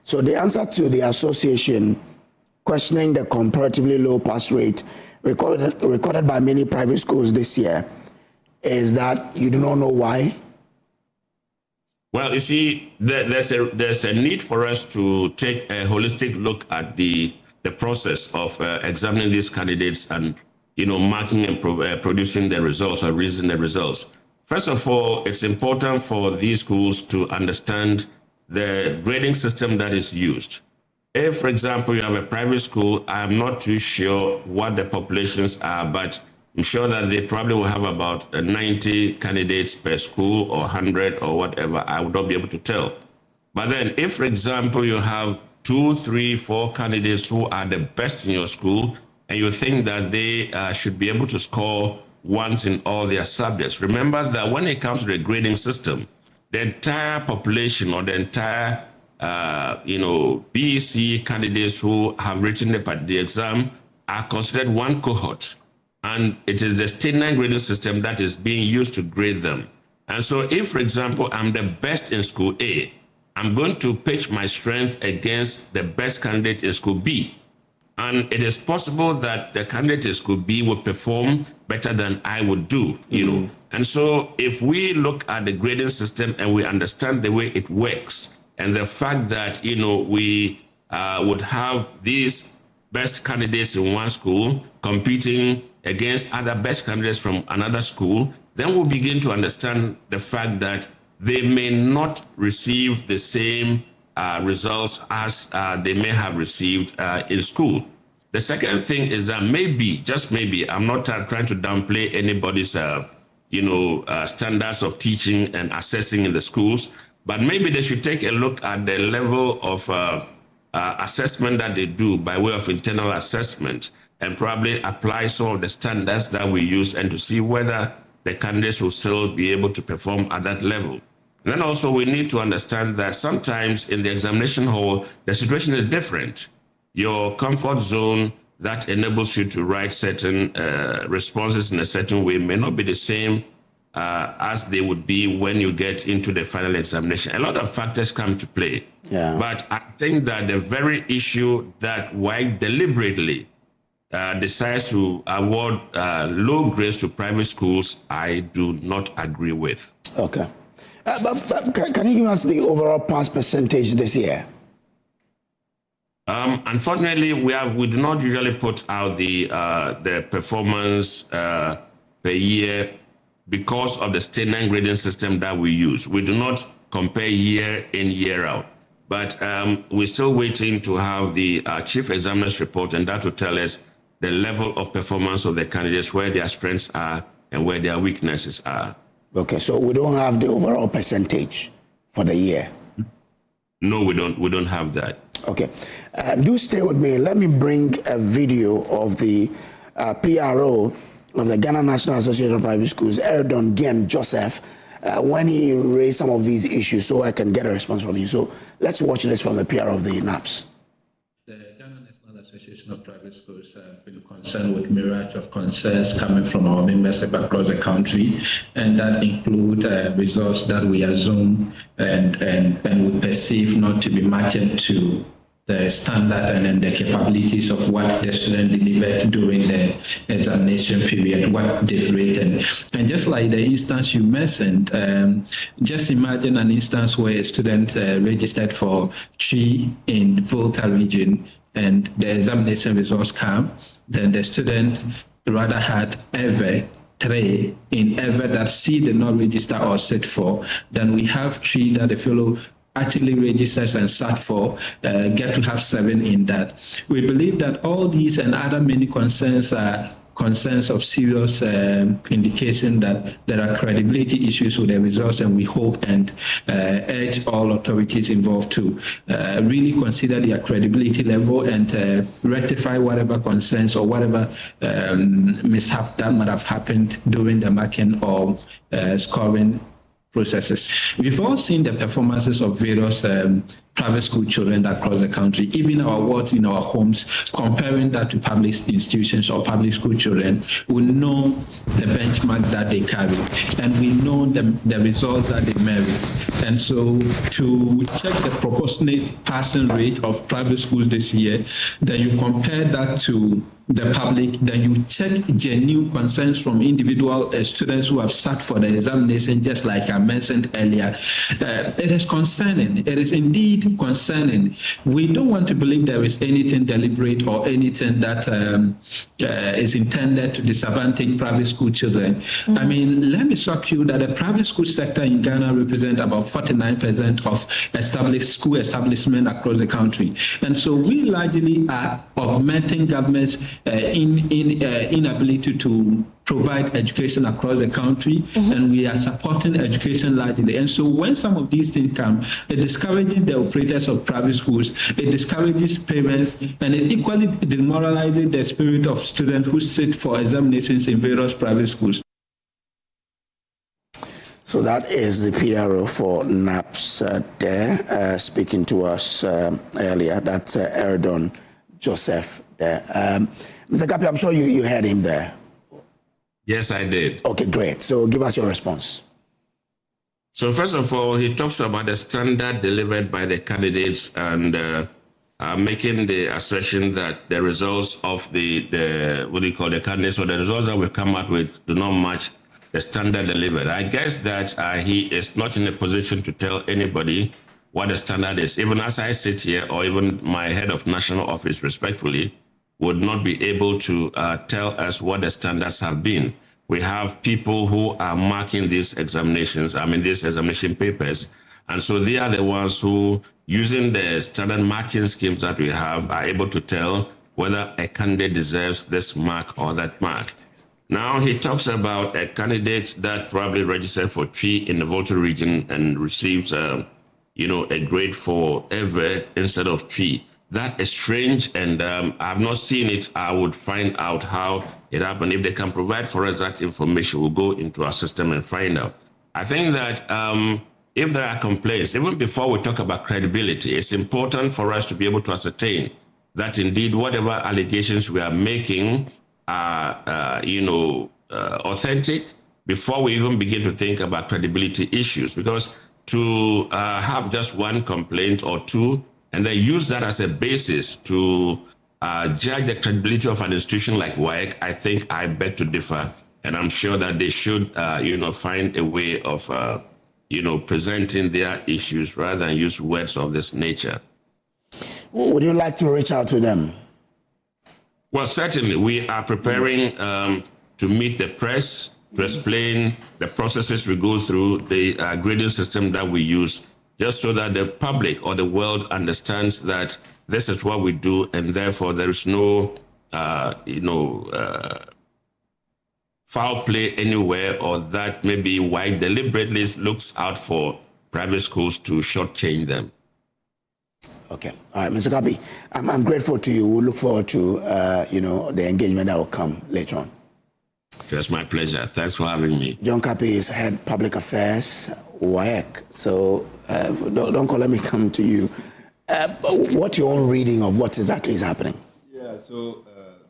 So the answer to the association questioning the comparatively low pass rate recorded by many private schools this year is that you do not know why? Well, you see, there's a need for us to take a holistic look at the process of examining these candidates and marking and producing the results or releasing the results. First of all, it's important for these schools to understand the grading system that is used. If, for example, you have a private school, I'm not too sure what the populations are, but I'm sure that they probably will have about 90 candidates per school or 100 or whatever. I would not be able to tell. But then if, for example, you have 2, 3, 4 candidates who are the best in your school, and you think that they should be able to score ones in all their subjects, remember that when it comes to the grading system, the entire population or the entire BEC candidates who have written the exam are considered one cohort. And it is the state 9 grading system that is being used to grade them. And so if, for example, I'm the best in school A, I'm going to pitch my strength against the best candidate in school B. And it is possible that the candidate in school B will perform better than I would do, know. And so if we look at the grading system and we understand the way it works and the fact that, we would have these best candidates in one school competing against other best candidates from another school, then we'll begin to understand the fact that they may not receive the same results as they may have received in school. The second thing is that maybe, just maybe, I'm not trying to downplay anybody's, standards of teaching and assessing in the schools, but maybe they should take a look at the level of assessment that they do by way of internal assessment and probably apply some of the standards that we use and to see whether the candidates will still be able to perform at that level. And then also we need to understand that sometimes in the examination hall, the situation is different. Your comfort zone that enables you to write certain responses in a certain way may not be the same as they would be when you get into the final examination. A lot of factors come to play. Yeah. But I think that the very issue that WAEC deliberately decides to award low grades to private schools, I do not agree with. Okay. But can you give us the overall pass percentage this year? Unfortunately, we do not usually put out the performance per year because of the state 9 grading system that we use. We do not compare year in, year out. But we're still waiting to have the chief examiner's report, and that will tell us the level of performance of the candidates, where their strengths are and where their weaknesses are. Okay, so we don't have the overall percentage for the year? No, we don't have that. Okay. Do stay with me. Let me bring a video of the PRO of the Ghana National Association of Private Schools, Eredon Gian Joseph, when he raised some of these issues so I can get a response from you. So let's watch this from the PRO of the NAPS. The Ghana National Association of Private Schools have been concerned with myriad of concerns coming from our members across the country, and that include results that we assume and we perceive not to be matching to the standard and then the capabilities of what the student delivered during the examination period, what they've rated. And just like the instance you mentioned, just imagine an instance where a student registered for 3 in Volta region and the examination results come, then the student rather had ever 3 in ever that C did not register or sit for, then we have 3 that the fellow actually registers and sat for, get to have 7 in that. We believe that all these and other many concerns are concerns of serious indication that there are credibility issues with the results, and we hope and urge all authorities involved to really consider their credibility level and rectify whatever concerns or whatever mishap that might have happened during the marking or scoring processes. We've all seen the performances of various private school children across the country, even our wards in our homes, comparing that to public institutions or public school children. We know the benchmark that they carry, and we know the results that they merit. And so to check the proportionate passing rate of private schools this year, then you compare that to the public, then you check genuine concerns from individual students who have sat for the examination, just like I mentioned earlier. It is concerning. It is indeed concerning. We don't want to believe there is anything deliberate or anything that is intended to disadvantage private school children. I mean, let me shock you that the private school sector in Ghana represents about 49% of established school establishment across the country. And so we largely are augmenting government's inability to provide education across the country, and we are supporting education largely. And so when some of these things come, it discourages the operators of private schools, it discourages parents, and it equally demoralizes the spirit of students who sit for examinations in various private schools. So that is the PRO for NAPS there, speaking to us earlier. That's Eridon Joseph there. Mr. Kapi, I'm sure you heard him there. Yes, I did. Okay, great. So give us your response. So first of all, he talks about the standard delivered by the candidates and making the assertion that the results of the what do you call the candidates, or the results that we come out with do not match the standard delivered. I guess that he is not in a position to tell anybody what the standard is. Even as I sit here, or even my head of national office, respectfully, would not be able to tell us what the standards have been. We have people who are marking these examinations, these examination papers. And so they are the ones who, using the standard marking schemes that we have, are able to tell whether a candidate deserves this mark or that mark. Now he talks about a candidate that probably registered for 3 in the Volta region and receives, a grade 4 ever instead of 3. That is strange, and I've not seen it. I would find out how it happened. If they can provide for us that information, we'll go into our system and find out. I think that if there are complaints, even before we talk about credibility, it's important for us to be able to ascertain that indeed whatever allegations we are making are, authentic before we even begin to think about credibility issues. Because to have just one complaint or 2, and then use that as a basis to judge the credibility of an institution like WAEC, I beg to differ. And I'm sure that they should, find a way of, presenting their issues rather than use words of this nature. Would you like to reach out to them? Well, certainly. We are preparing to meet the press, to explain the processes we go through, the grading system that we use, just so that the public or the world understands that this is what we do, and therefore there is no, foul play anywhere, or that maybe WAEC deliberately looks out for private schools to shortchange them. Okay. All right, Mr. Kapi, I'm grateful to you. We'll look forward to, the engagement that will come later on. It's my pleasure. Thanks for having me. John Kapi is Head Public Affairs, WAEC. So don't let me come to you. What's your own reading of what exactly is happening? Yeah, so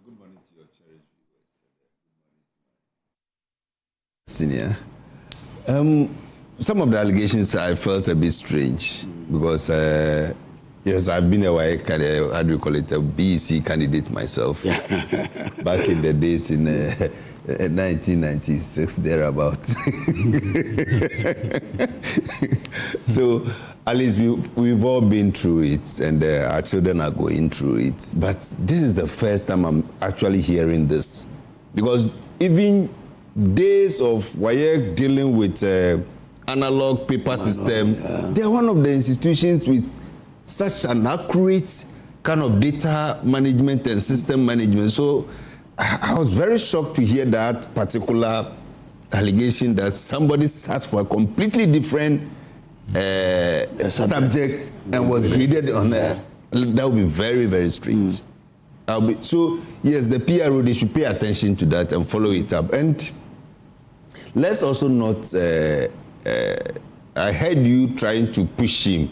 good morning to your cherished viewers. Senior. Some of the allegations I felt a bit strange because Yes, I've been a how do you call it, a BEC candidate myself. Back in the days in 1996, thereabout. So, at least we've all been through it, and our children are going through it. But this is the first time I'm actually hearing this. Because even days of WAEC dealing with analog paper system, they're one of the institutions with such an accurate kind of data management and system management. So I was very shocked to hear that particular allegation that somebody sat for a completely different subject and was graded on that would be very, very strange. So yes, the PRO, they should pay attention to that and follow it up. And let's also not, I heard you trying to push him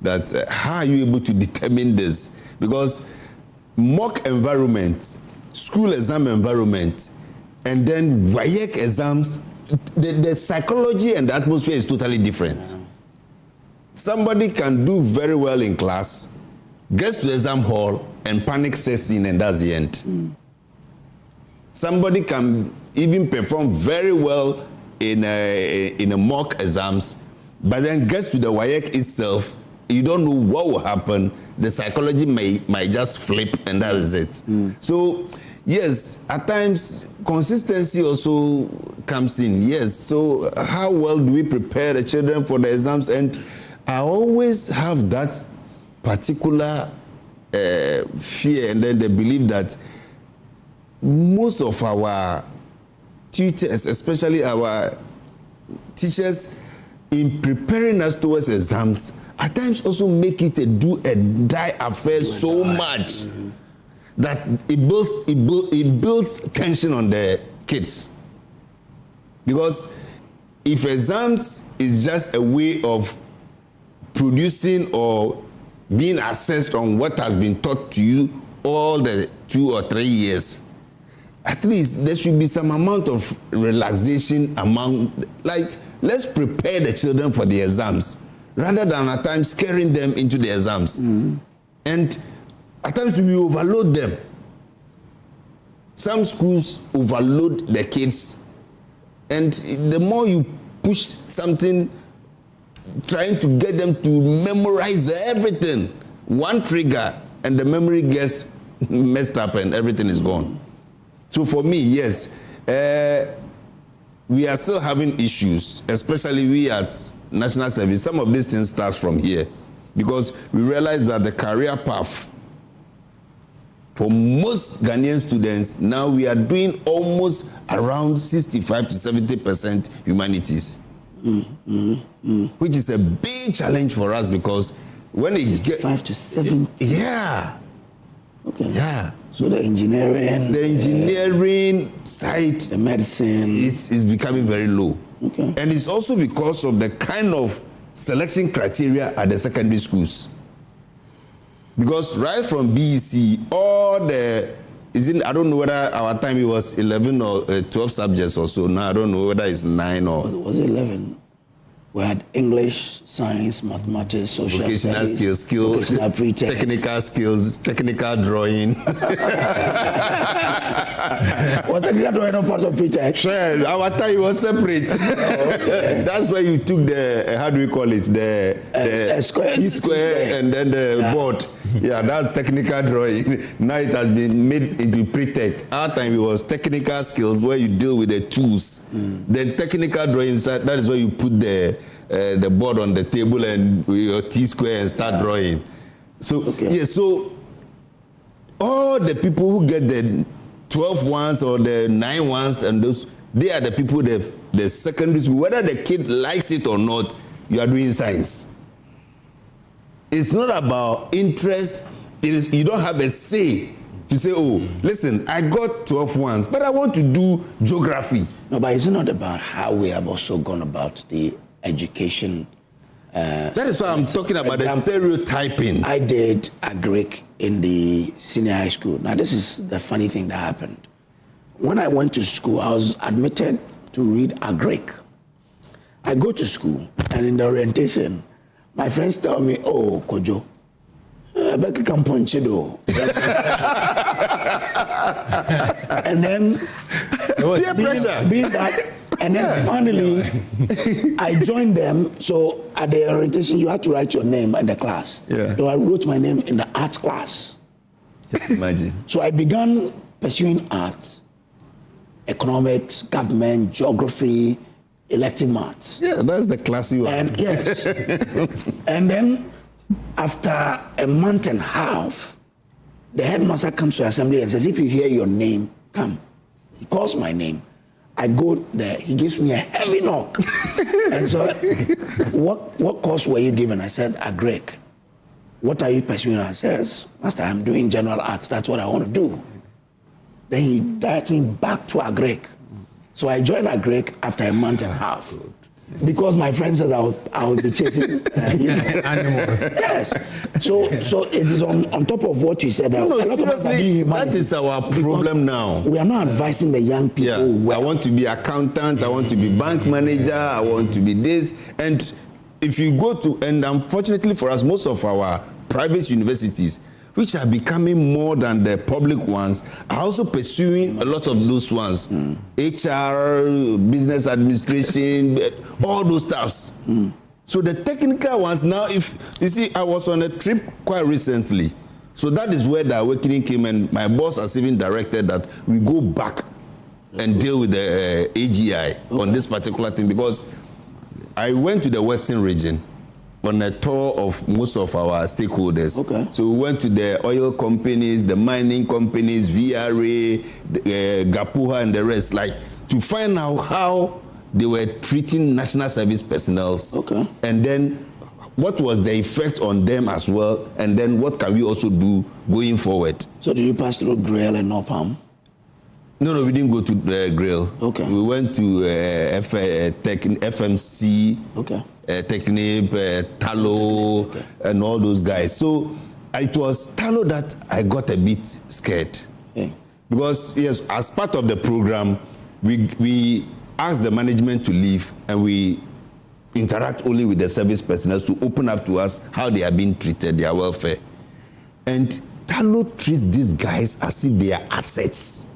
that how are you able to determine this? Because mock environment, school exam environment, and then WAEC exams, the psychology and the atmosphere is totally different. Somebody can do very well in class, gets to exam hall, and panic sets in, and that's the end. Somebody can even perform very well in a mock exams, but then gets to the WAEC itself, you don't know what will happen. The psychology might just flip, and that is it. So, yes, at times, consistency also comes in. Yes, so how well do we prepare the children for the exams? And I always have that particular fear, and then the belief that most of our tutors, especially our teachers, in preparing us towards exams, at times also make it a do or die affair so much that it builds tension on the kids. Because if exams is just a way of producing or being assessed on what has been taught to you all the 2 or 3 years, at least there should be some amount of relaxation among, like, let's prepare the children for the exams rather than at times scaring them into the exams. And at times we overload them. Some schools overload the kids, and the more you push something, trying to get them to memorize everything, one trigger, and the memory gets messed up and everything is gone. So for me, yes, we are still having issues, especially we at National Service. Some of these things start from here, because we realize that the career path for most Ghanaian students, now we are doing almost around 65 to 70% humanities, which is a big challenge for us, because when it gets 65 to 70. Yeah. Okay. Yeah. So the engineering side, the medicine is becoming very low. Okay. And it's also because of the kind of selection criteria at the secondary schools. Because right from BEC, all the, I don't know whether our time it was 11 or 12 subjects or so. Now I don't know whether it's 9 or... Was it 11? We had English, science, mathematics, social vocational studies, skills, pre-tech, technical skills, technical drawing. Was technical drawing not part of pre-tech? Sure, our time was separate. Okay. That's why you took the, how do we call it, the T-square and then the board. Yeah, that's technical drawing. Now it has been made into pre-tech. Our time it was technical skills where you deal with the tools. Then technical drawing, that is where you put the board on the table and your T-square and start drawing. So, yeah, so all the people who get the 12 ones or the 9 ones, and those, they are the people that the secondary school, whether the kid likes it or not, you are doing science. It's not about interest. You don't have a say to say, oh, listen, I got 12 ones, but I want to do geography. No, but it's not about how we have also gone about the education. That is why I'm talking about the stereotyping. I did agric in the senior high school. Now, this is the funny thing that happened. When I went to school, I was admitted to read agric. I go to school, and in the orientation, my friends tell me, oh, Kojo, Becca Camponchedo. And then peer pressure. Being that, and then finally I joined them. So at the orientation, you had to write your name in the class. Yeah. So I wrote my name in the arts class. Just imagine. So I began pursuing arts, economics, government, geography, elective maths. Yeah, that's the classy one. And yes. And then after a month and a half, the headmaster comes to assembly and says, if you hear your name, come. He calls my name. I go there. He gives me a heavy knock. And so, what course were you given? I said, Agrek. What are you pursuing? I says, Master, I'm doing general arts. That's what I want to do. Then he directed me back to Agrek. So I joined Agrek after a month and a half. Because my friend says I would be chasing animals. Yes. So it is on top of what you said. No, seriously, that is our problem now. We are not advising the young people. Yeah. I want to be accountant. I want to be bank manager. I want to be this. And if you go to, and unfortunately for us, most of our private universities, which are becoming more than the public ones, are also pursuing a lot of those ones. HR, business administration, all those stuffs. So the technical ones now, if you see, I was on a trip quite recently. So that is where the awakening came, and my boss has even directed that we go back and deal with the AGI on this particular thing, because I went to the Western region on a tour of most of our stakeholders. Okay. So we went to the oil companies, the mining companies, VRA, Gapuha, and the rest, like to find out how they were treating national service personnel. Okay. And then what was the effect on them as well, and then what can we also do going forward. So did you pass through Grail and Nopam? No, we didn't go to Grail. Okay. We went to FMC. Okay. Technip, Talo, and all those guys. So it was Talo that I got a bit scared. Because, yes, as part of the program, we asked the management to leave, and we interact only with the service personnel to open up to us how they are being treated, their welfare. And Talo treats these guys as if they are assets.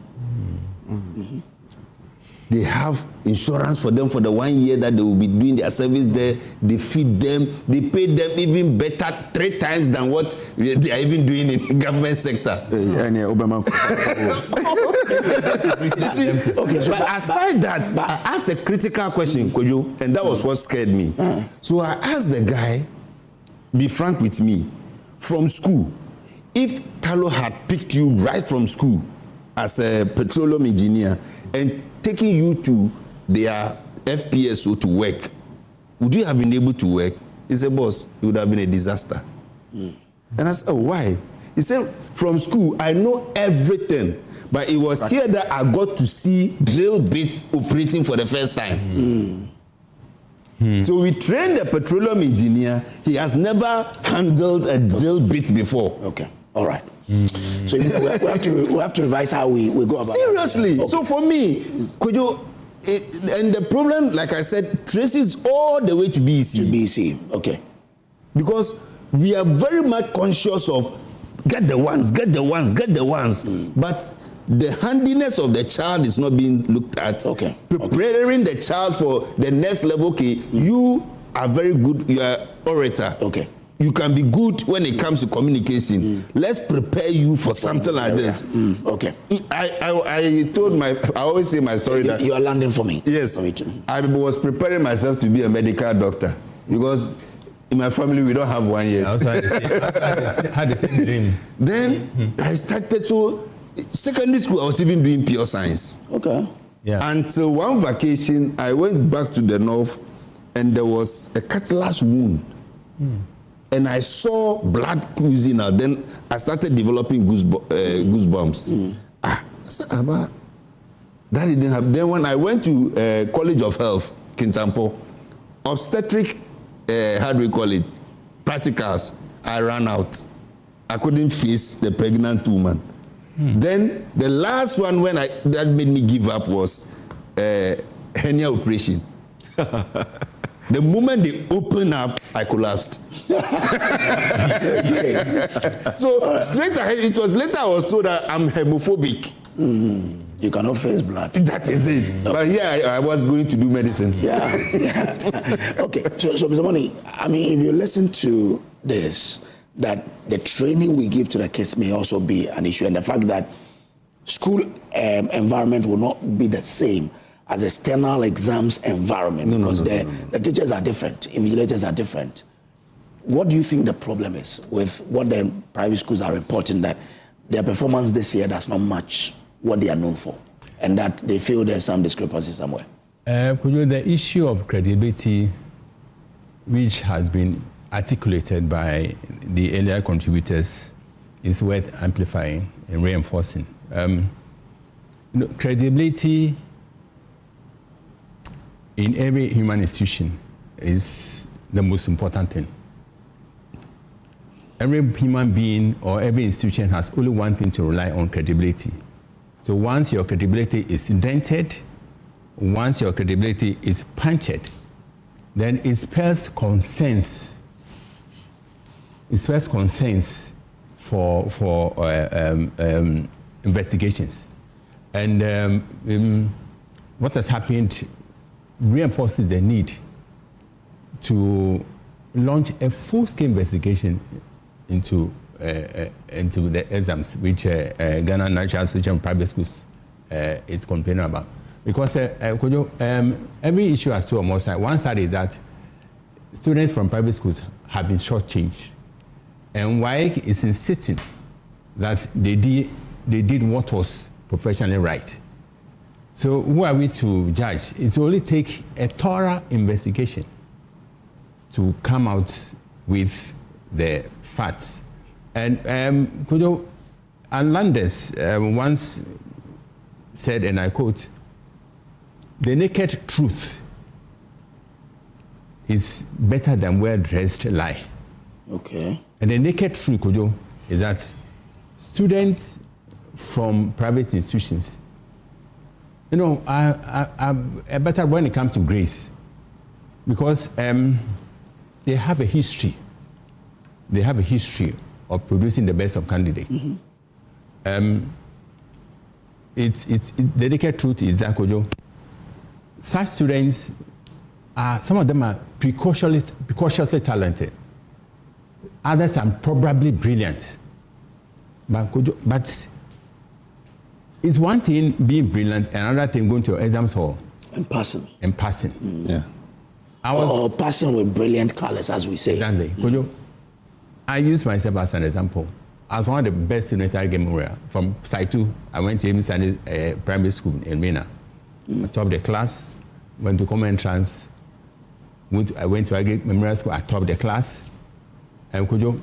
They have insurance for them for the 1 year that they will be doing their service there. They feed them. They pay them even better 3 times than what they are even doing in the government sector. But aside that, I asked a critical question, Kojo, and that was what scared me. So I asked the guy, be frank with me, from school, if Talo had picked you right from school as a petroleum engineer and taking you to their FPSO to work, would you have been able to work? He said, boss, it would have been a disaster. And I said, oh, why? He said, from school, I know everything, but it was here that I got to see drill bits operating for the first time. So we trained a petroleum engineer. He has never handled a drill bit before. Okay, all right. So we have to revise how we go about it. Seriously. Okay. So for me, could you, and the problem, like I said, traces all the way to BEC. To BEC, okay. Because we are very much conscious of get the ones. But the handiness of the child is not being looked at. Okay. Preparing the child for the next level. Okay, you are very good. You are orator. Okay. You can be good when it comes to communication. Let's prepare you for something like this. Okay. I always say my story that you are landing for me. Yes. I was preparing myself to be a medical doctor because in my family we don't have 1 year. I also had the same dream. Then I started secondary school. I was even doing pure science. Okay. Yeah. Until one vacation, I went back to the north, and there was a cutlass wound. And I saw blood oozing out. Then I started developing goosebumps. I said, that didn't happen. Then when I went to College of Health, Kintampo, obstetric, how do we call it, practicals, I ran out. I couldn't face the pregnant woman. Then the last one that made me give up was hernia operation. The moment they opened up, I collapsed. So straight ahead, it was later I was told that I'm homophobic. You cannot face blood. That is it. No. But here I was going to do medicine. Yeah. Okay, so Mr. Money, I mean, if you listen to this, that the training we give to the kids may also be an issue, and the fact that school environment will not be the same as external exams environment, because the teachers are different, invigilators are different. What do you think the problem is with what the private schools are reporting, that their performance this year does not match what they are known for, and that they feel there's some discrepancy somewhere? The issue of credibility, which has been articulated by the earlier contributors, is worth amplifying and reinforcing. Credibility in every human institution is the most important thing. Every human being or every institution has only one thing to rely on: credibility. So once your credibility is dented, once your credibility is punctured, then it spells consent. It spells consent for investigations. And what has happened reinforces the need to launch a full-scale investigation into the exams, which Ghana National Association of Private Schools is complaining about. Because every issue has two or more sides. One side is that students from private schools have been shortchanged, and WAEC is insisting that they did what was professionally right. So who are we to judge? It will only take a thorough investigation to come out with the facts. And Landers once said, and I quote, "The naked truth is better than well-dressed lie." Okay. And the naked truth, Kojo, is that students from private institutions, are better when it comes to grades, because they have a history. They have a history of producing the best of candidates. The naked truth is that, Kojo, such students some of them are precociously talented. Others are probably brilliant. But it's one thing being brilliant, and another thing going to an exams hall. And passing. Yeah. Or passing with brilliant colors, as we say. Exactly. Kojo, I use myself as an example. I was one of the best students at Gemura. From Site 2, I went to Evans Mensah primary school in Mena. I topped the class, went to common entrance. I went to Agri Memorial School, I topped the class. And Kojo,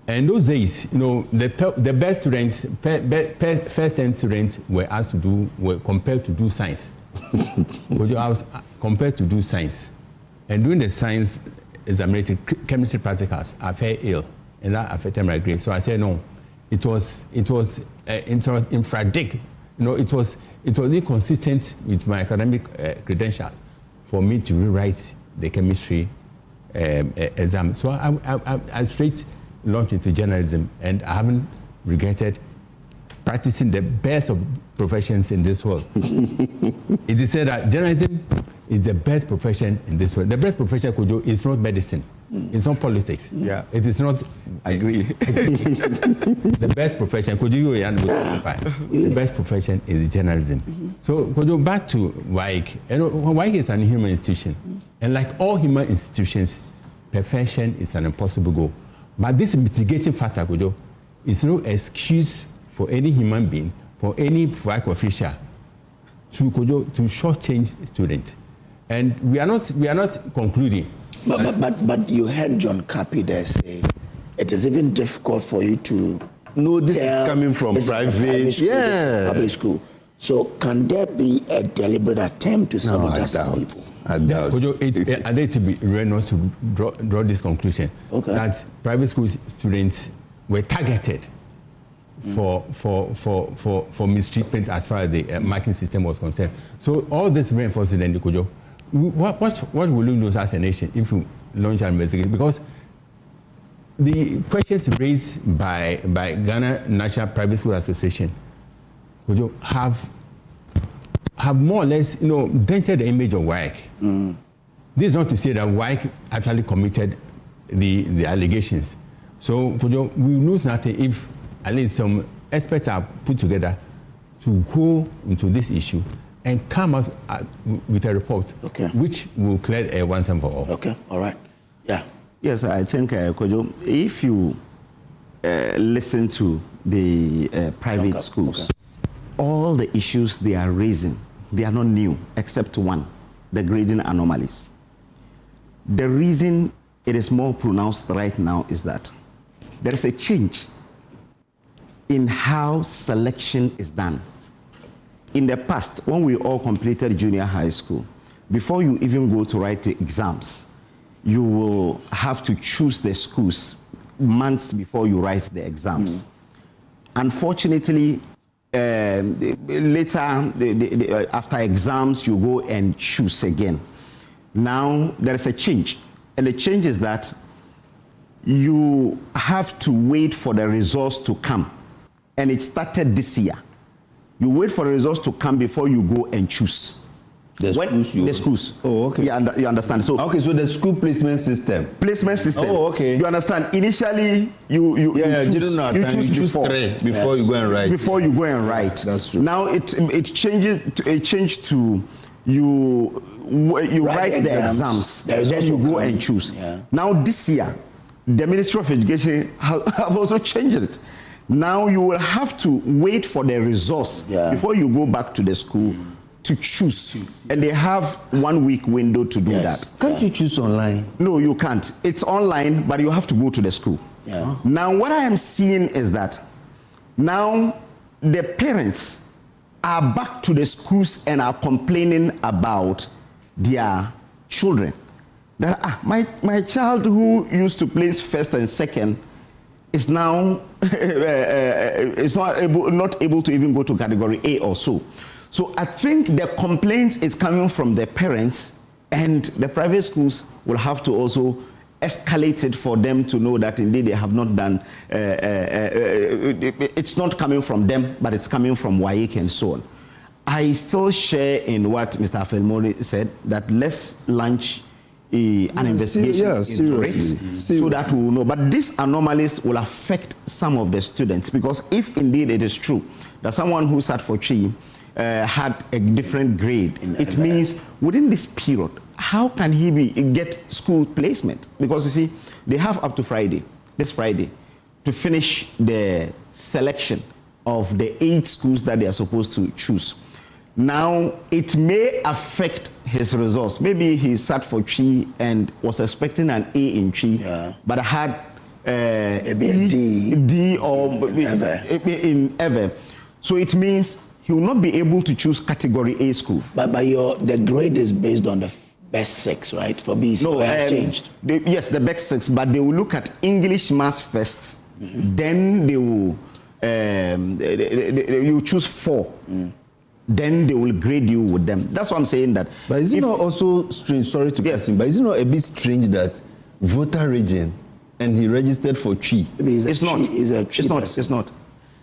and those days, the best students, first 10 students were compelled to do science. Kojo, I was compelled to do science. And during the science examination, chemistry practicals, I fell ill, and that affected my grades. So I said no. It was infradig. It was inconsistent with my academic credentials for me to rewrite the chemistry exam. So I straight launched into journalism, and I haven't regretted practicing the best of professions in this world. It is said that journalism is the best profession in this world. The best profession, Kojo, is not medicine. It's not politics. Yeah. It is not. I agree. The best profession, Kojo, you will testify. The best profession is journalism. So, Kojo, back to WAEC. WAEC is an human institution. And like all human institutions, perfection is an impossible goal. But this mitigating factor, Kojo, is no excuse for any human being, for any WAEC official to shortchange students. And we are not concluding. But you heard John Kapi there say it is even difficult for you to know this is coming from private school, public school. So can there be a deliberate attempt to sabotage people? I doubt. I think to be relentless to draw this conclusion that private school students were targeted for mistreatment as far as the marking system was concerned. So all this reinforces then, Kojo, what will you lose as a nation if you launch an investigation? Because the questions raised by Ghana National Private School Association would you have more or less, dented the image of WAEC. This is not to say that WAEC actually committed the allegations. So we lose nothing if at least some experts are put together to go into this issue and come out with a report, which will clear once and for all. Okay, all right. Yeah. Yes, I think, Kojo, if you listen to the private schools, all the issues they are raising, they are not new, except one, the grading anomalies. The reason it is more pronounced right now is that there is a change in how selection is done. In the past, when we all completed junior high school, before you even go to write the exams, you will have to choose the schools months before you write the exams. Unfortunately, later, after exams, you go and choose again. Now, there is a change. And the change is that you have to wait for the results to come. And it started this year. You wait for the results to come before you go and choose. The schools. Oh, okay. Yeah, you understand. So okay, so the school placement system. Oh, okay. You understand. Initially, you choose three before you go and write. Before you go and write. That's true. Now it changed to you write the exams, then you go and choose. Yeah. Now this year, the Ministry of Education have also changed it. Now you will have to wait for the results before you go back to the school to choose. And they have 1 week window to do that. Can't you choose online? No, you can't. It's online, but you have to go to the school. Yeah. Now what I am seeing is that now the parents are back to the schools and are complaining about their children. That my child who used to place first and second is now is not able to even go to category A or so. So I think the complaints is coming from the parents, and the private schools will have to also escalate it for them to know that indeed they have not done, it's not coming from them, but it's coming from WAEC and so on. I still share in what Mr. Afelmori said, that let's launch an investigation so that we will know. But these anomalies will affect some of the students, because if indeed it is true that someone who sat for Chi had a different grade, it means within this period, how can he get school placement? Because you see, they have up to this Friday, to finish the selection of the 8 schools that they are supposed to choose. Now, it may affect his results. Maybe he sat for Chi and was expecting an A in Chi, but had a D or in Ever. So it means he will not be able to choose category A school. But the grade is based on the best 6, right? For BC, no, it has changed. Yes, the best 6, but they will look at English, Maths first. Then they will you choose 4. Then they will grade you with them. That's what I'm saying. That. But is it not also strange? Sorry to cut him, but is it not a bit strange that voter region and he registered for Chi? It's not.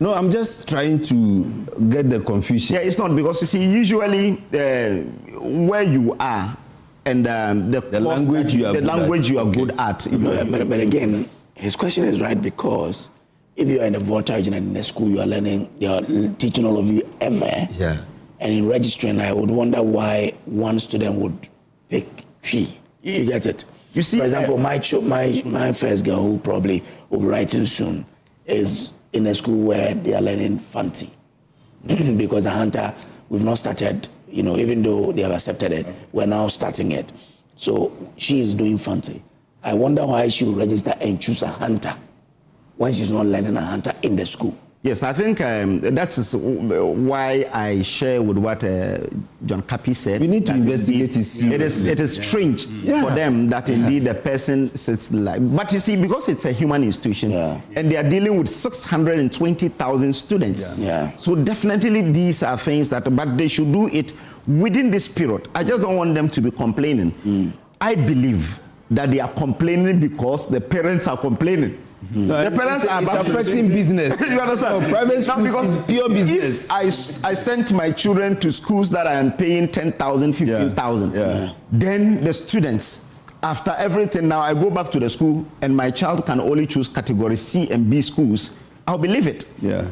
No, I'm just trying to get the confusion. Yeah, it's not, because you see, usually where you are and the language you are good at. But again, his question is right, because if you are in a voter region and in a school, you are learning, they are teaching all of you ever. Yeah. And in registering, I would wonder why one student would pick Chi. You get it? You see, for example, my first girl, who probably will be writing soon, is in a school where they are learning Fanti. Because the Hunter, we've not started, even though they have accepted it, we're now starting it. So she is doing Fanti. I wonder why she will register and choose a Hunter when she's not learning a Hunter in the school. Yes, I think that is why I share with what John Kapi said. We need to investigate it seriously. It is strange for them that indeed the person sits like. But you see, because it's a human institution, and they are dealing with 620,000 students. So definitely these are things that, but they should do it within this period, I just don't want them to be complaining. I believe that they are complaining because the parents are complaining. The parents are affecting business. You understand? Private schools is pure business. If I sent my children to schools that I am paying 10,000, 15,000, then the students, after everything, now I go back to the school and my child can only choose category C and B schools, I'll believe it.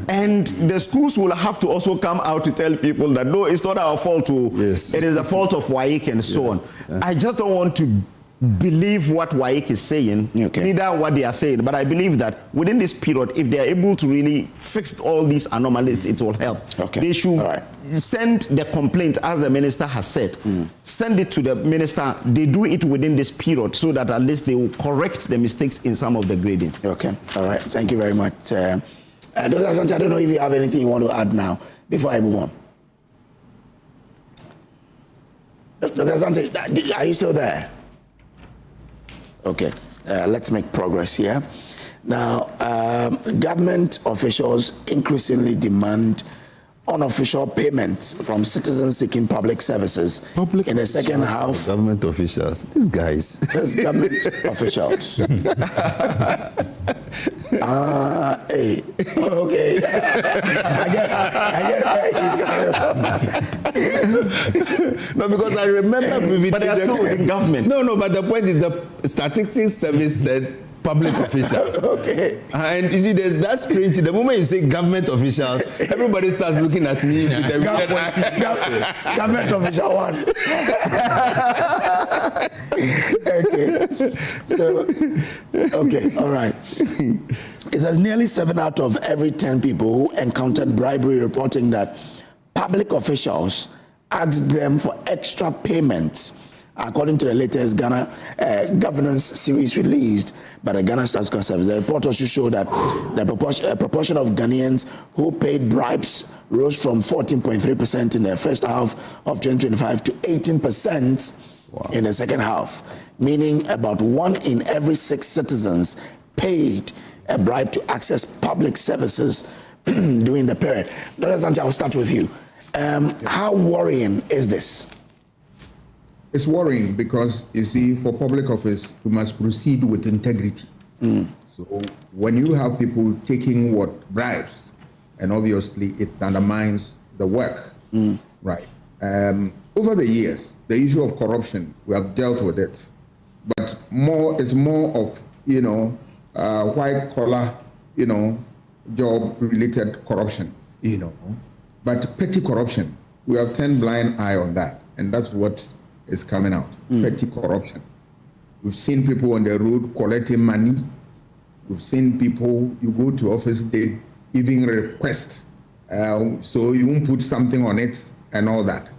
And the schools will have to also come out to tell people that no, it's not our fault. It is the fault of WAEC and so on. I just don't want to believe what WAEC is saying, neither what they are saying. But I believe that within this period, if they are able to really fix all these anomalies, it will help. They should send the complaint, as the minister has said, send it to the minister. They do it within this period so that at least they will correct the mistakes in some of the gradings. Okay, all right. Thank you very much. Dr. Asante, I don't know if you have anything you want to add now before I move on. Dr. Asante, are you still there? Okay, let's make progress here. Now, government officials increasingly demand unofficial payments from citizens seeking public services in the second half. Government officials, these guys. Just government officials. Hey, okay. I get No, because I remember vividly. But they are still in government. No, but the point is the statistics service said public officials. And you see, there's that strange thing. The moment you say government officials, everybody starts looking at me with the government official one. Okay, all right. It says nearly 7 out of every 10 people who encountered bribery reporting that public officials asked them for extra payments, according to the latest Ghana governance series released by the Ghana Statistical Service. The report also showed that the proportion of Ghanaians who paid bribes rose from 14.3% in the first half of 2025 to 18% in the second half, meaning about 1 in every 6 citizens paid a bribe to access public services during the period. Dr. Asante, I'll start with you. How worrying is this? It's worrying because, you see, for public office, you must proceed with integrity. So when you have people taking bribes, and obviously it undermines the work, right? Over the years, the issue of corruption, we have dealt with it, but it's more of, white collar, job-related corruption, But petty corruption, we have turned blind eye on that, and that's what is coming out. Petty corruption. We've seen people on the road collecting money. We've seen people, you go to office, they even request, so you won't put something on it and all that.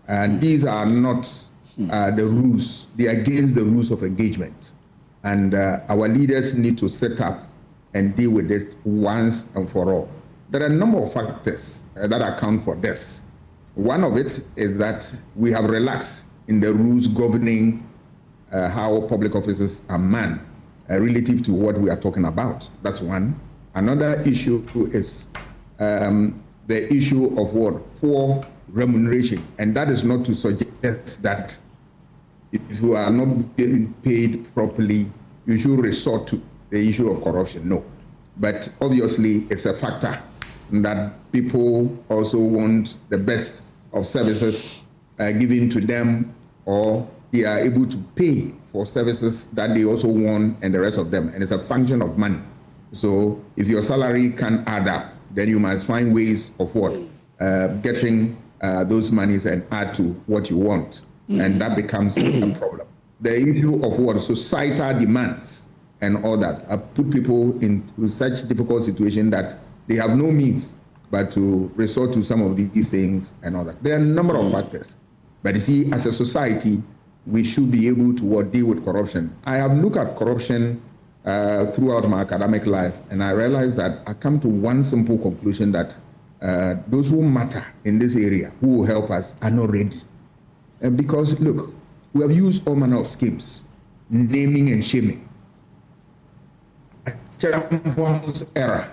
And these are not the rules. They are against the rules of engagement. And our leaders need to set up and deal with this once and for all. There are a number of factors that account for this. One of it is that we have relaxed in the rules governing how public offices are manned relative to what we are talking about. That's one. Another issue is the issue of poor remuneration. And that is not to suggest that if you are not being paid properly, you should resort to the issue of corruption. No. But obviously, it's a factor that people also want the best of services given to them, or they are able to pay for services that they also want and the rest of them. And it's a function of money. So if your salary can add up, then you must find ways of getting those monies and add to what you want. And that becomes a problem. The issue of societal demands and all that have put people into such difficult situation that they have no means but to resort to some of these things and all that. There are a number of factors. But you see, as a society, we should be able to deal with corruption. I have looked at corruption throughout my academic life, and I realized that I come to one simple conclusion that those who matter in this area, who will help us, are not ready. Because, look, we have used all manner of schemes, naming and shaming. Champion's era,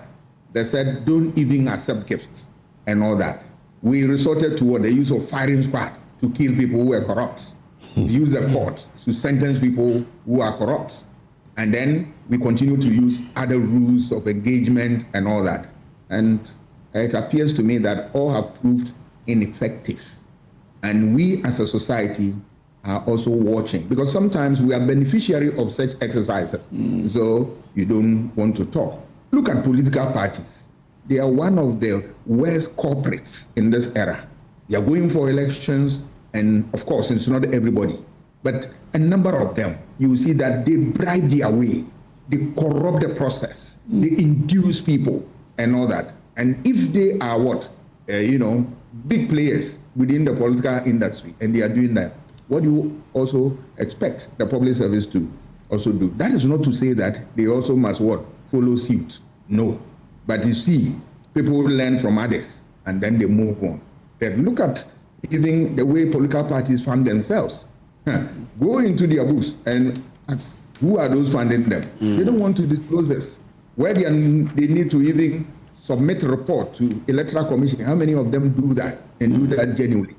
they said, don't even accept gifts and all that. We resorted to the use of firing squad. to kill people who are corrupt. We use the court to sentence people who are corrupt. And then we continue to use other rules of engagement and all that. And it appears to me that all have proved ineffective. And we as a society are also watching, because sometimes we are beneficiary of such exercises. So you don't want to talk. Look at political parties. They are one of the worst culprits in this era. They are going for elections, and of course, it's not everybody, but a number of them, you will see that they bribe their way, they corrupt the process, they induce people and all that. And if they are big players within the political industry, and they are doing that, what do you also expect the public service to also do? That is not to say that they also must follow suit. No. But you see, people learn from others and then they move on. Then look at even the way political parties fund themselves. Go into their books and ask who are those funding them. They don't want to disclose this. Where they need to even submit a report to Electoral Commission. How many of them do that and do that genuinely?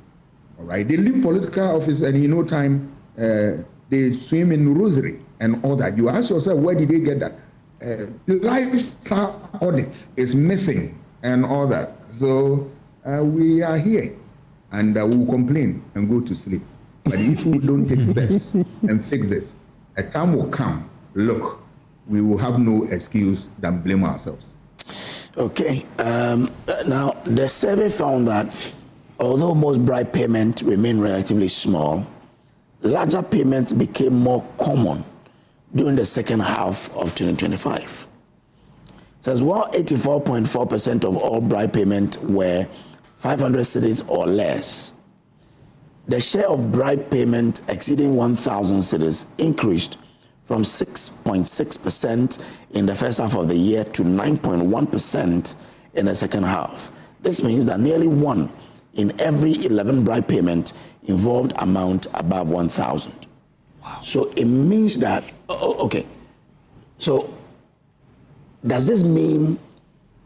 All right. They leave political office and in no time they swim in rosary and all that. You ask yourself, where did they get that? Lifestyle audit is missing and all that. So we are here and we'll complain and go to sleep. But if we don't take steps and fix this, a time will come, look, we will have no excuse than blame ourselves. Okay. Now, the survey found that although most bribe payments remain relatively small, larger payments became more common during the second half of 2025. It says while 84.4% of all bribe payments were 500 cedis or less, the share of bribe payment exceeding 1,000 cedis increased from 6.6% in the first half of the year to 9.1% in the second half. This means that nearly 1 in every 11 bribe payment involved amount above 1,000. Wow. So it means that, okay, so does this mean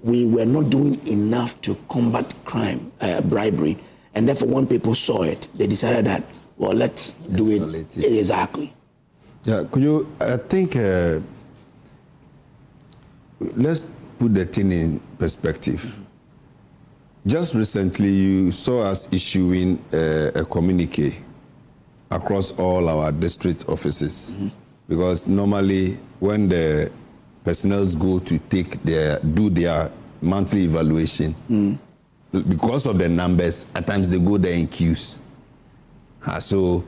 we were not doing enough to combat crime, bribery, and therefore when people saw it, they decided that, well, let's do it. Exactly. Yeah, could you, I think, let's put the thing in perspective. Just recently, you saw us issuing a communique across all our district offices, because normally when the personnel go to do their monthly evaluation, because of the numbers, at times they go there in queues. So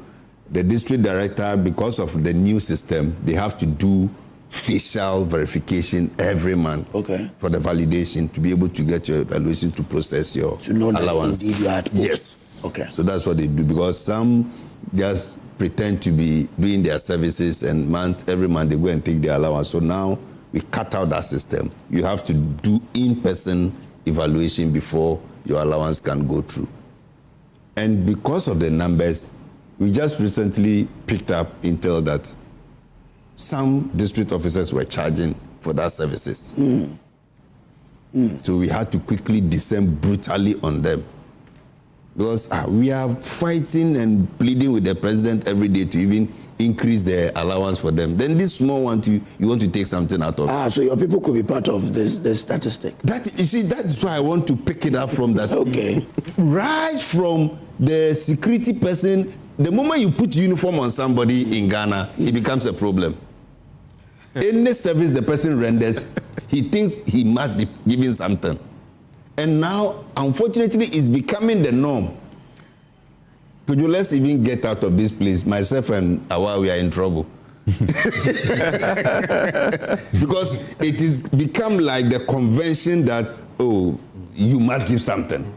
the district director, because of the new system, they have to do facial verification every month for the validation to be able to get your evaluation to process your allowance. Indeed you had yes. Okay. So that's what they do, because some just pretend to be doing their services and every month they go and take their allowance. So now we cut out that system. You have to do in-person evaluation before your allowance can go through. And because of the numbers, we just recently picked up intel that some district officers were charging for that services. So we had to quickly descend brutally on them. Because we are fighting and pleading with the president every day to even increase the allowance for them. Then this small one, you want to take something out of. So your people could be part of this statistic. You see, that's why I want to pick it up from that. Okay. Right from the security person, the moment you put uniform on somebody in Ghana, it becomes a problem. Any service the person renders, he thinks he must be giving something. And now, unfortunately, it's becoming the norm. Could you let's even get out of this place? Myself and Awa, we are in trouble. Because it is become like the convention that, you must give something.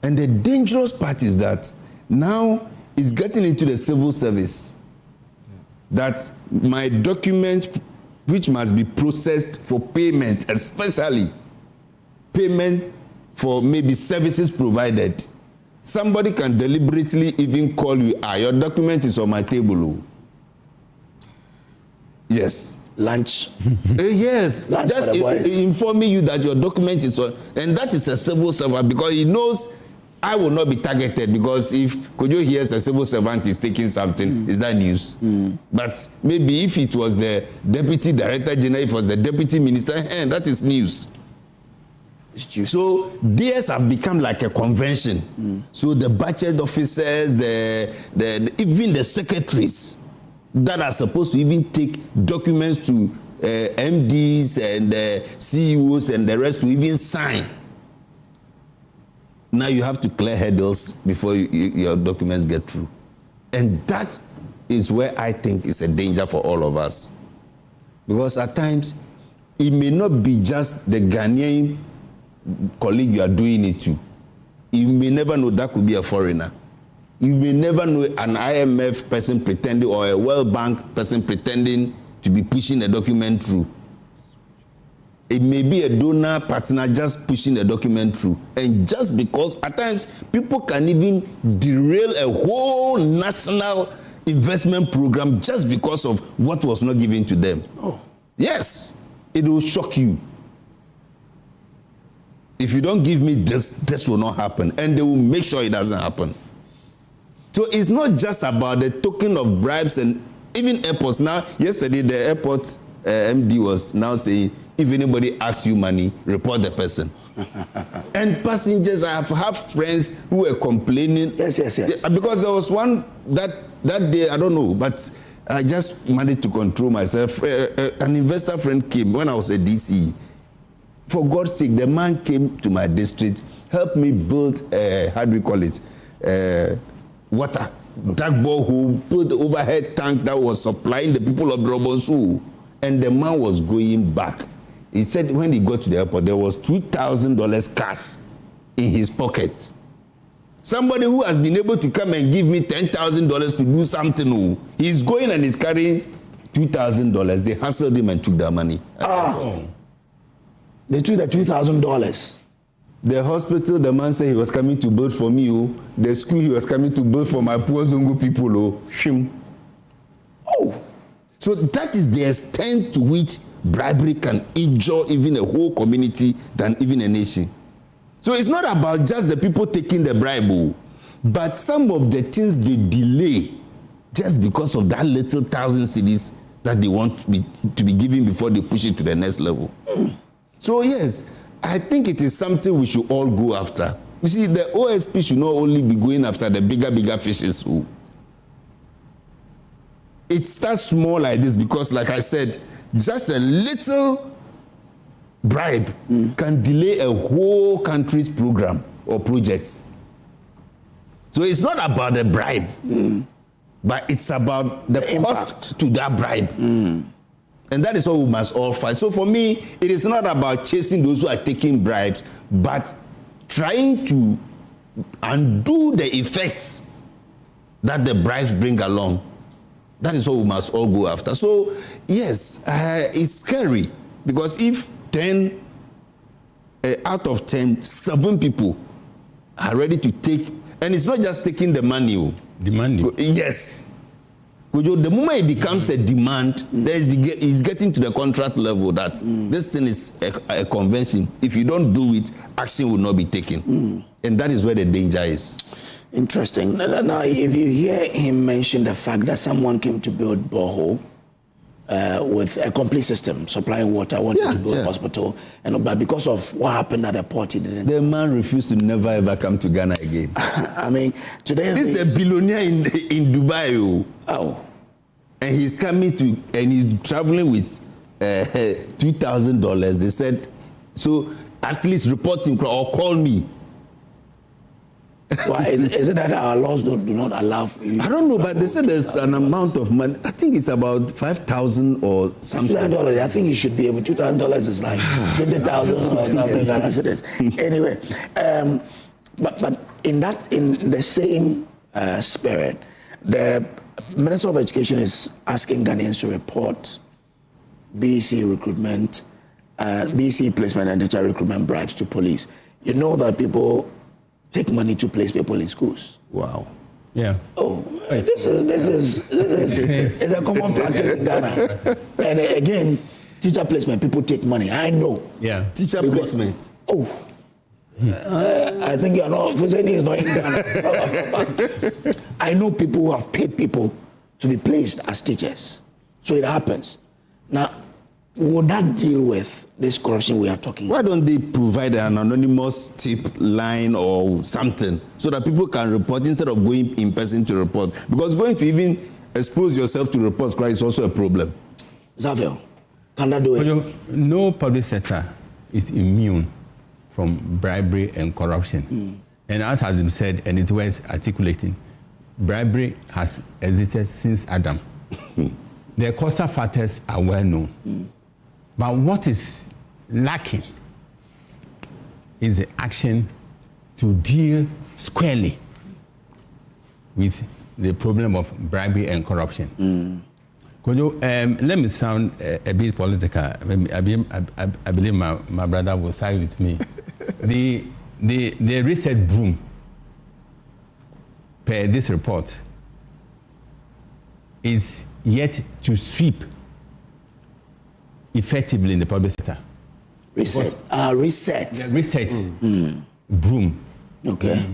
And the dangerous part is that now it's getting into the civil service. That my document, which must be processed for payment, especially payment for maybe services provided, somebody can deliberately even call you, your document is on my table. Yes. Lunch. Yes. Lunch just informing you that your document is on, and that is a civil servant, because he knows I will not be targeted because if Kojo hears a civil servant is taking something, is that news? But maybe if it was the deputy director general, if it was the deputy minister, and that is news. So theirs have become like a convention. So the budget officers, even the secretaries that are supposed to even take documents to MDs and CEOs and the rest to even sign. Now you have to clear hurdles before your documents get through. And that is where I think is a danger for all of us. Because at times, it may not be just the Ghanaian colleague you are doing it to. You may never know that could be a foreigner. You may never know an IMF person pretending or a World Bank person pretending to be pushing a document through. It may be a donor partner just pushing a document through. And just because at times people can even derail a whole national investment program just because of what was not given to them. Oh. Yes, it will shock you. If you don't give me this, this will not happen. And they will make sure it doesn't happen. So it's not just about the token of bribes and even airports. Now, yesterday the airport MD was now saying, if anybody asks you money, report the person. And passengers, I have friends who were complaining. Yes. Because there was one that day, I don't know, but I just managed to control myself. An investor friend came when I was at DC. For God's sake, the man came to my district, helped me build, how do we call it, water. Dug borehole, built the overhead tank that was supplying the people of Drobonsu. And the man was going back. He said when he got to the airport, there was $2,000 cash in his pocket. Somebody who has been able to come and give me $10,000 to do something, he's going and he's carrying $2,000. They hustled him and took their money. They took the $2,000. The hospital, the man said he was coming to build for me. The school, he was coming to build for my poor Zongo people. So that is the extent to which bribery can injure even a whole community than even a nation. So it's not about just the people taking the bribe, but some of the things they delay just because of that little 1,000 cedis that they want to be given before they push it to the next level. So yes, I think it is something we should all go after. You see, the OSP should not only be going after the bigger fishes. It starts small like this because, like I said, just a little bribe can delay a whole country's program or projects. So it's not about the bribe, but it's about the cost to that bribe. And that is what we must all fight. So for me, it is not about chasing those who are taking bribes, but trying to undo the effects that the bribes bring along. That is what we must all go after. So, yes, it's scary because if 10 out of 10, 7 people are ready to take, and it's not just taking the money. The money? Yes. The moment it becomes a demand, it's getting to the contract level that this thing is a convention. If you don't do it, action will not be taken. And that is where the danger is. Interesting. Now, if you hear him mention the fact that someone came to build borehole with a complete system, supplying water, wanted to build a hospital, but because of what happened at the port, he didn't. The man refused to never ever come to Ghana again. I mean, today this is a billionaire in Dubai. And he's coming to, and he's traveling with $2,000. They said, so at least report him or call me. Why is it that our laws do not allow you? I don't know, but they said there's an amount of money. I think it's about $5,000 or something. $2,000. I think you should be able. $2,000 is like $50,000 or something. As it is. Anyway, but in the same spirit, the Minister of Education is asking Ghanaians to report BEC recruitment, BEC placement and teacher recruitment bribes to police. You know that people take money to place people in schools. Wow. Yeah. Oh, this is a common practice in Ghana. And again, teacher placement, people take money. I know. Yeah. Teacher placement. Oh. I think you're not. Fuseni is not in Ghana. I know people who have paid people to be placed as teachers. So it happens. Now, would that deal with this corruption we are talking about? Why don't they provide an anonymous tip line or something so that people can report instead of going in person to report? Because going to even expose yourself to report is also a problem. Xavier, can that do it? No public sector is immune from bribery and corruption. And as has been said, and it was articulating, bribery has existed since Adam. The causal factors are well known. But what is lacking is the action to deal squarely with the problem of bribery and corruption. Let me sound a bit political. I believe my brother will side with me. The reset broom, per this report, is yet to sweep effectively in the public sector. Reset. Reset. The reset broom. Okay.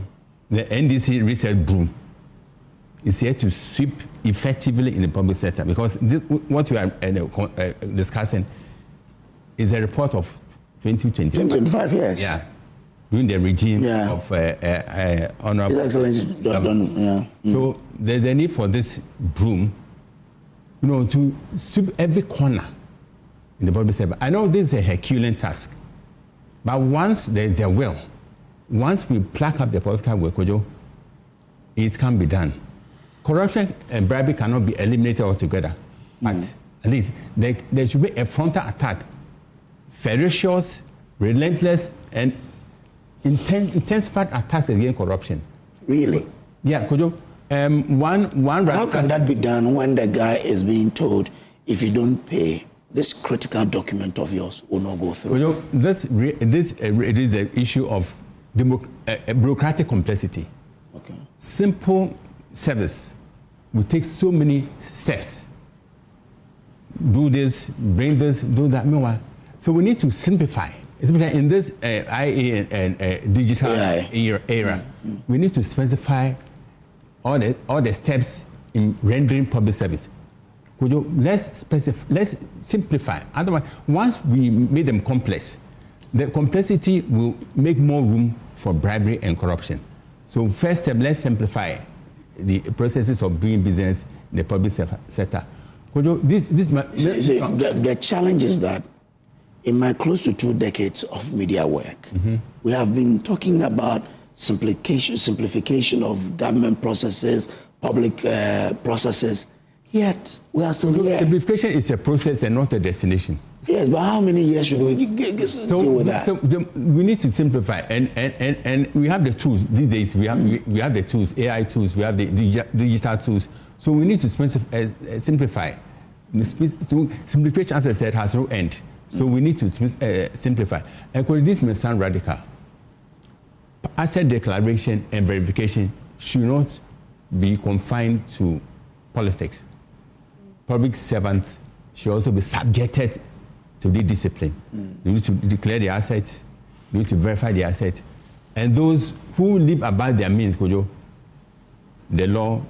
The NDC reset broom is here to sweep effectively in the public sector, because this, what we are discussing is a report of 2025. 2025, yes. Yeah. During the regime of Honorable His Excellency. So there's a need for this broom, to sweep every corner in the public sector. I know this is a Herculean task, but once there's the will, once we pluck up the political will, it can be done. Corruption and bribery cannot be eliminated altogether, but at least there should be a frontal attack, ferocious, relentless, and intensified attacks against corruption. Really? Yeah, Kojo. How can that be done when the guy is being told, if you don't pay, this critical document of yours will not go through? Kojo, it is the issue of bureaucratic complexity. Okay. Simple service will take so many steps. Do this, bring this, do that. Meanwhile, so we need to simplify. Especially in this IA and digital era, we need to specify all the steps in rendering public service. Let's simplify. Otherwise, once we make them complex, the complexity will make more room for bribery and corruption. So first step, let's simplify the processes of doing business in the public sector. The challenge is that in my close to 2 decades of media work, we have been talking about simplification of government processes, public processes, yet we are still here. Simplification is a process and not a destination. Yes, but how many years should we deal with that? So we need to simplify, and we have the tools these days. We have the tools, AI tools. We have the digital tools. So we need to simplify. Simplification, as I said, has no end. So we need to simplify. And this may sound radical. Asset declaration and verification should not be confined to politics. Public servants should also be subjected to the discipline. You need to declare the assets, you need to verify the assets. And those who live above their means, Kojo, the law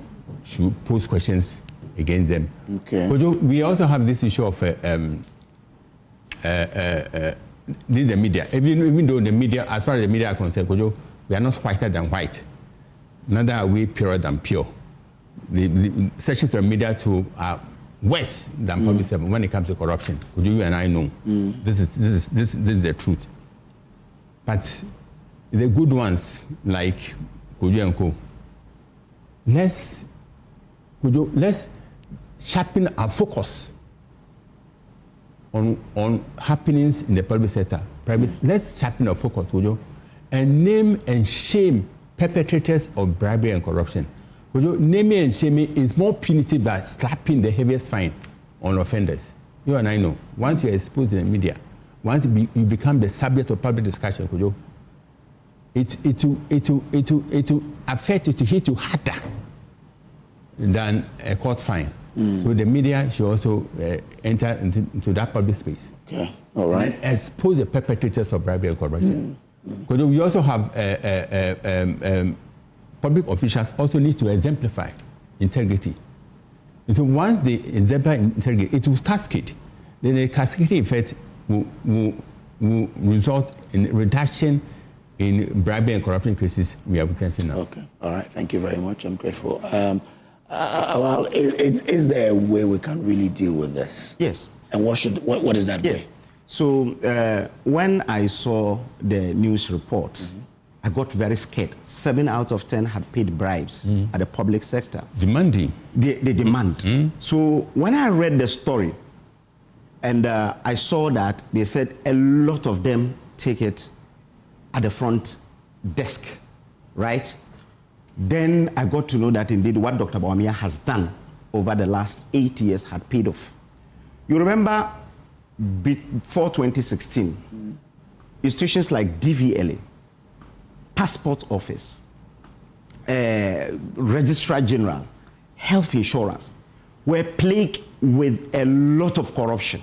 should pose questions against them. Okay. Kojo, we also have this issue of this is the media. Even though the media, as far as the media are concerned, Kojo, we are not whiter than white. Neither are we purer than pure. The sections of media too are worse than public servants when it comes to corruption. You and I know this is the truth. But the good ones like Kojo and Co. Let's sharpen our focus on happenings in the public sector. Let's sharpen our focus, Kojo, and name and shame perpetrators of bribery and corruption. Naming and shaming is more punitive than slapping the heaviest fine on offenders. You and I know. Once you're exposed in the media, once you become the subject of public discussion, Kojo, it will affect you, to hit you harder than a court fine. So the media should also enter into that public space. Okay, all right. And expose the perpetrators of bribery and corruption. Because we also have public officials also need to exemplify integrity. And so once they exemplify integrity, it will cascade. Then the cascading effect will result in reduction in bribery and corruption cases we are witnessing now. Okay, all right, thank you very much. I'm grateful. Well, is there a way we can really deal with this? Yes. And what is that way? So when I saw the news report, I got very scared. 7 out of 10 had paid bribes at the public sector. Demanding. They demand. So when I read the story, and I saw that they said a lot of them take it at the front desk, right? Then I got to know that indeed what Dr. Aboagye has done over the last 8 years had paid off. You remember before 2016, institutions like DVLA, Passport Office, Registrar General, Health Insurance were plagued with a lot of corruption.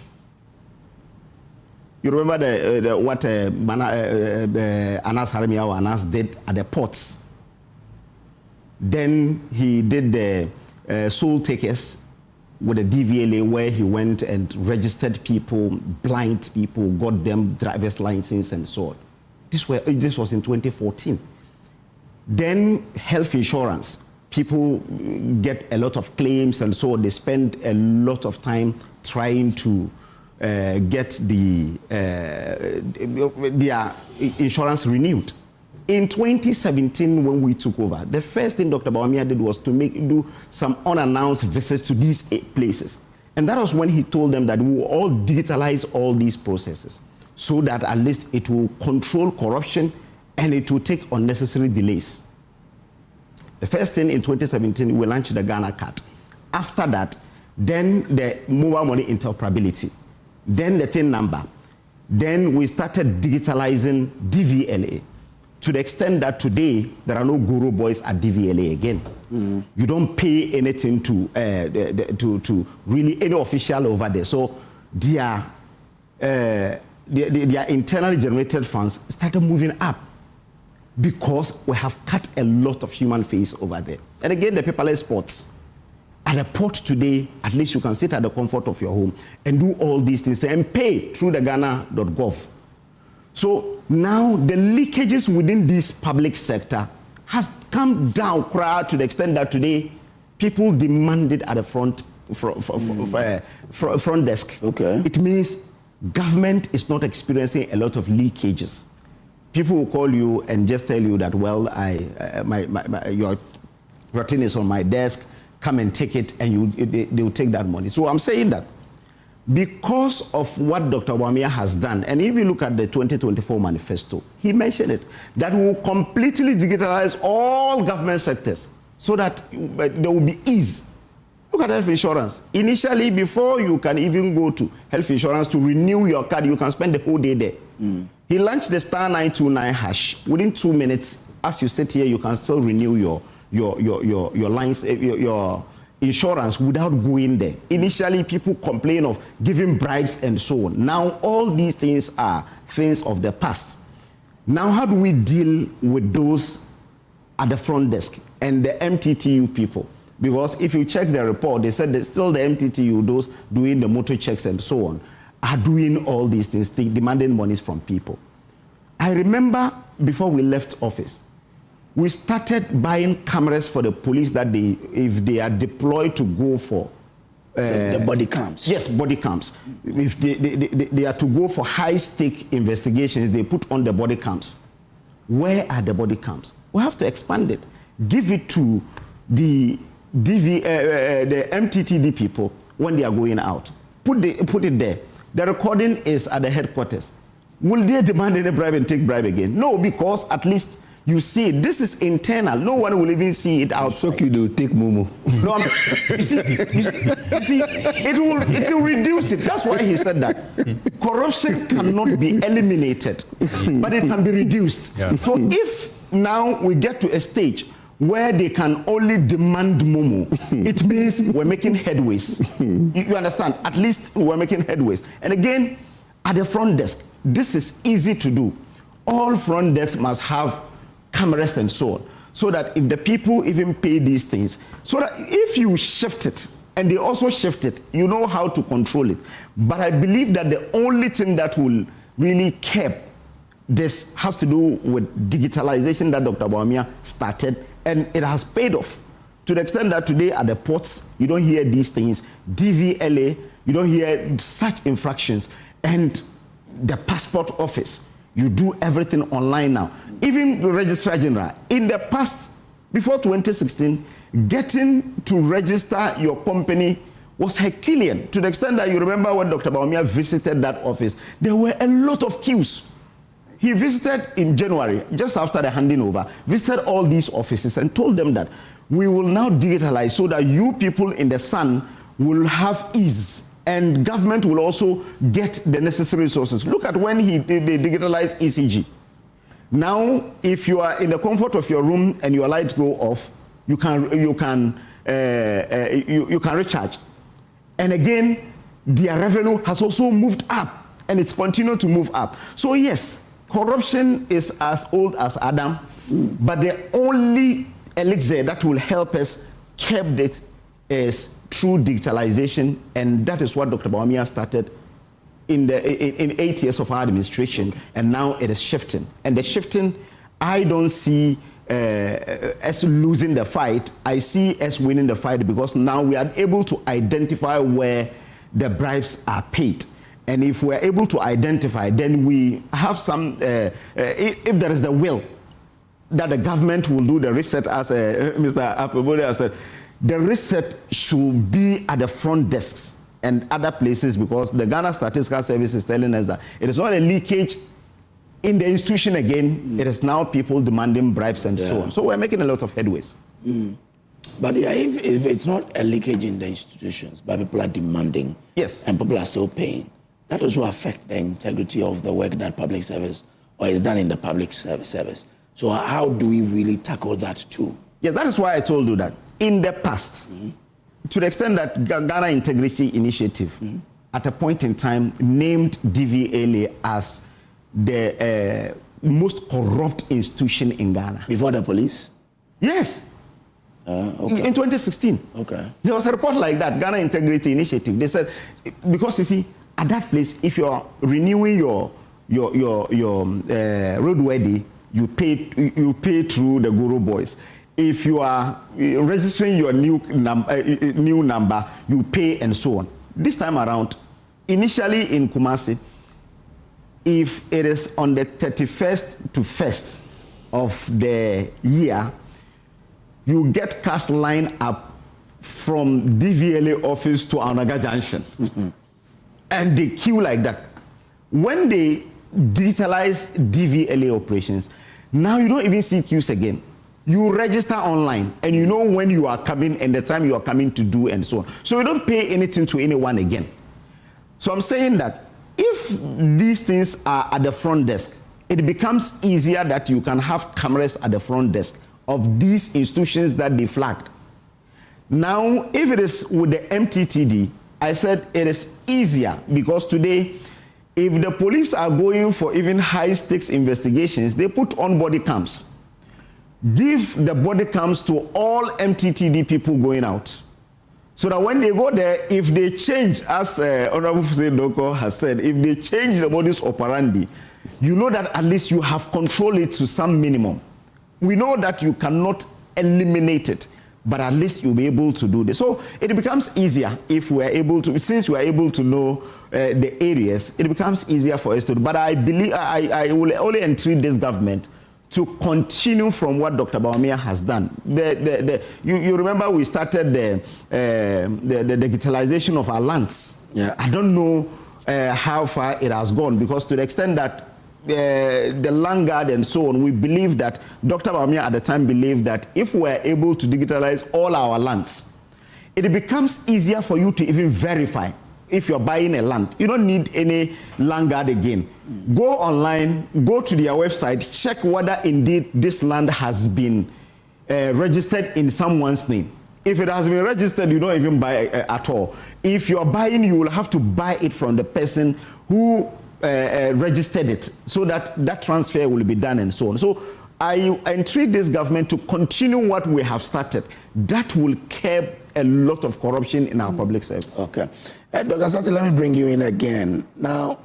You remember what Anas Haremiawo Anas did at the ports? Then he did the soul takers with the DVLA, where he went and registered people, blind people, got them driver's license and so on. This was in 2014. Then health insurance. People get a lot of claims and so on. They spend a lot of time trying to get their insurance renewed. In 2017, when we took over, the first thing Dr. Aboagye did was to do some unannounced visits to these 8 places. And that was when he told them that we will all digitalize all these processes so that at least it will control corruption and it will take unnecessary delays. The first thing in 2017, we launched the Ghana card. After that, then the mobile money interoperability, then the TIN number. Then we started digitalizing DVLA to the extent that today there are no guru boys at DVLA again. You don't pay anything to really any official over there. So their internally generated funds started moving up because we have cut a lot of human face over there. And again, the paperless ports. At a port today, at least you can sit at the comfort of your home and do all these things and pay through the Ghana.gov. So now the leakages within this public sector has come down to the extent that today people demand it at the front desk. Okay. It means government is not experiencing a lot of leakages. People will call you and just tell you that, well, your thing is on my desk. Come and take it, and they will take that money. So I'm saying that because of what Dr. Aboagye has done, and if you look at the 2024 manifesto, he mentioned it, that we will completely digitalize all government sectors so that there will be ease. Look at health insurance. Initially, before you can even go to health insurance to renew your card, you can spend the whole day there. He launched the star 929 hash. Within 2 minutes, as you sit here, you can still renew your lines, your insurance without going there. Initially, people complain of giving bribes and so on. Now, all these things are things of the past. Now, how do we deal with those at the front desk and the MTTU people? Because if you check the report, they said that still the MTTU, those doing the motor checks and so on, are doing all these things, demanding monies from people. I remember before we left office, we started buying cameras for the police that if they are deployed to go for the body cams. Yes, body cams. If they are to go for high-stake investigations, they put on the body cams. Where are the body cams? We have to expand it. Give it to the MTTD people when they are going out. Put it there. The recording is at the headquarters. Will they demand any bribe and take bribe again? No, because at least you see, this is internal. No one will even see it out. So you do take Momo. No, you see, it will reduce it. That's why he said that. Corruption cannot be eliminated, but it can be reduced. Yeah. So if now we get to a stage where they can only demand Momo, it means we're making headways. You understand? At least we're making headways. And again, at the front desk, this is easy to do. all front desks must have cameras and so on, so that if the people even pay these things, so that if you shift it, and they also shift it, you know how to control it. But I believe that the only thing that will really keep this has to do with digitalization that Dr. Bawumia started, and it has paid off to the extent that today at the ports, you don't hear these things, DVLA, you don't hear such infractions, and the passport office, you do everything online now. Even the Registrar General, in the past, before 2016, getting to register your company was Herculean, to the extent that you remember when Dr. Bawumia visited that office, there were a lot of queues. He visited in January, just after the handing over, visited all these offices and told them that we will now digitalize so that you people in the sun will have ease, and government will also get the necessary resources. Look at when they digitalized ECG. Now, if you are in the comfort of your room and your lights go off, you can recharge. And again, their revenue has also moved up, and it's continued to move up. So yes, corruption is as old as Adam, but the only elixir that will help us keep it is through digitalization, and that is what Dr. Bawumia started in 8 years of our administration, and now it is shifting. And the shifting, I don't see us losing the fight. I see us winning the fight, because now we are able to identify where the bribes are paid. And if we're able to identify, then we have some, if there is the will that the government will do the reset, as Mr. Akufo-Addo has said, the reset should be at the front desks and other places, because the Ghana Statistical Service is telling us that it is not a leakage in the institution again, it is now people demanding bribes and so on. So we're making a lot of headways. But yeah, if it's not a leakage in the institutions, but people are demanding, yes, and people are still paying, that also affects the integrity of the work that public service or is done in the public service. So how do we really tackle that too? Yeah, that is why I told you that in the past, to the extent that Ghana Integrity Initiative, at a point in time, named DVLA as the most corrupt institution in Ghana. Before the police? Yes. Okay. In 2016. Okay. There was a report like that, Ghana Integrity Initiative. They said, because you see, at that place, if you are renewing your roadworthy, you pay through the Guru Boys. If you are registering your new number, you pay and so on. This time around, initially in Kumasi, if it is on the 31st to 1st of the year, you get cars line up from DVLA office to Anaga Junction. And they queue like that. When they digitalize DVLA operations, now you don't even see queues again. You register online and you know when you are coming and the time you are coming to do and so on. So you don't pay anything to anyone again. So I'm saying that if these things are at the front desk, it becomes easier that you can have cameras at the front desk of these institutions that they flagged. Now, if it is with the MTTD, I said it is easier, because today, if the police are going for even high-stakes investigations, they put on body cams. Give the body cams to all MTTD people going out, so that when they go there, if they change, as Honorable Hussein Doko has said, if they change the modus operandi, you know that at least you have controlled it to some minimum. We know that you cannot eliminate it, but at least you'll be able to do this. So it becomes easier if we're able to, since we are able to know the areas, it becomes easier for us to do. But I believe I will only entreat this government to continue from what Dr. Bawumia has done. You remember we started the digitalization of our lands. Yeah. I don't know how far it has gone, because to the extent that the land guard and so on, we believe that Dr. Bawumia at the time believed that if we're able to digitalize all our lands, it becomes easier for you to even verify if you're buying a land. You don't need any land guard again. Go online, go to their website, check whether indeed this land has been registered in someone's name. If it has been registered, you don't even buy at all. If you're buying, you will have to buy it from the person who registered it so that that transfer will be done and so on. So I entreat this government to continue what we have started. That will curb a lot of corruption in our public service. Okay. Dr. Sati, let me bring you in again. Now,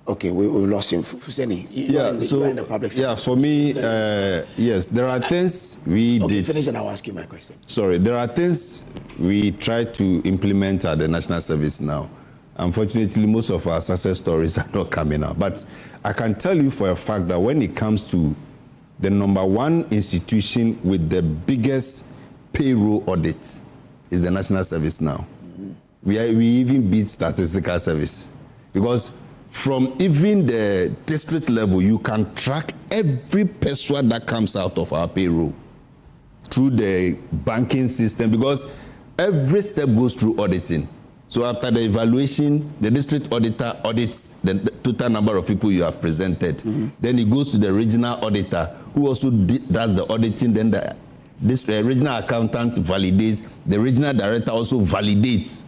okay, we lost him. Fuseni, you're in the public service. For me, yes, there are things we did. Finish and I'll ask you my question. Sorry, there are things we try to implement at the National Service now. Unfortunately, most of our success stories are not coming out. But I can tell you for a fact that when it comes to the #1 institution with the biggest payroll audit is the National Service now. We even beat Statistical Service. Because from even the district level, you can track every person that comes out of our payroll through the banking system, because every step goes through auditing. So after the evaluation, the district auditor audits the total number of people you have presented. Then it goes to the regional auditor, who also does the auditing. Then this regional accountant validates. The regional director also validates.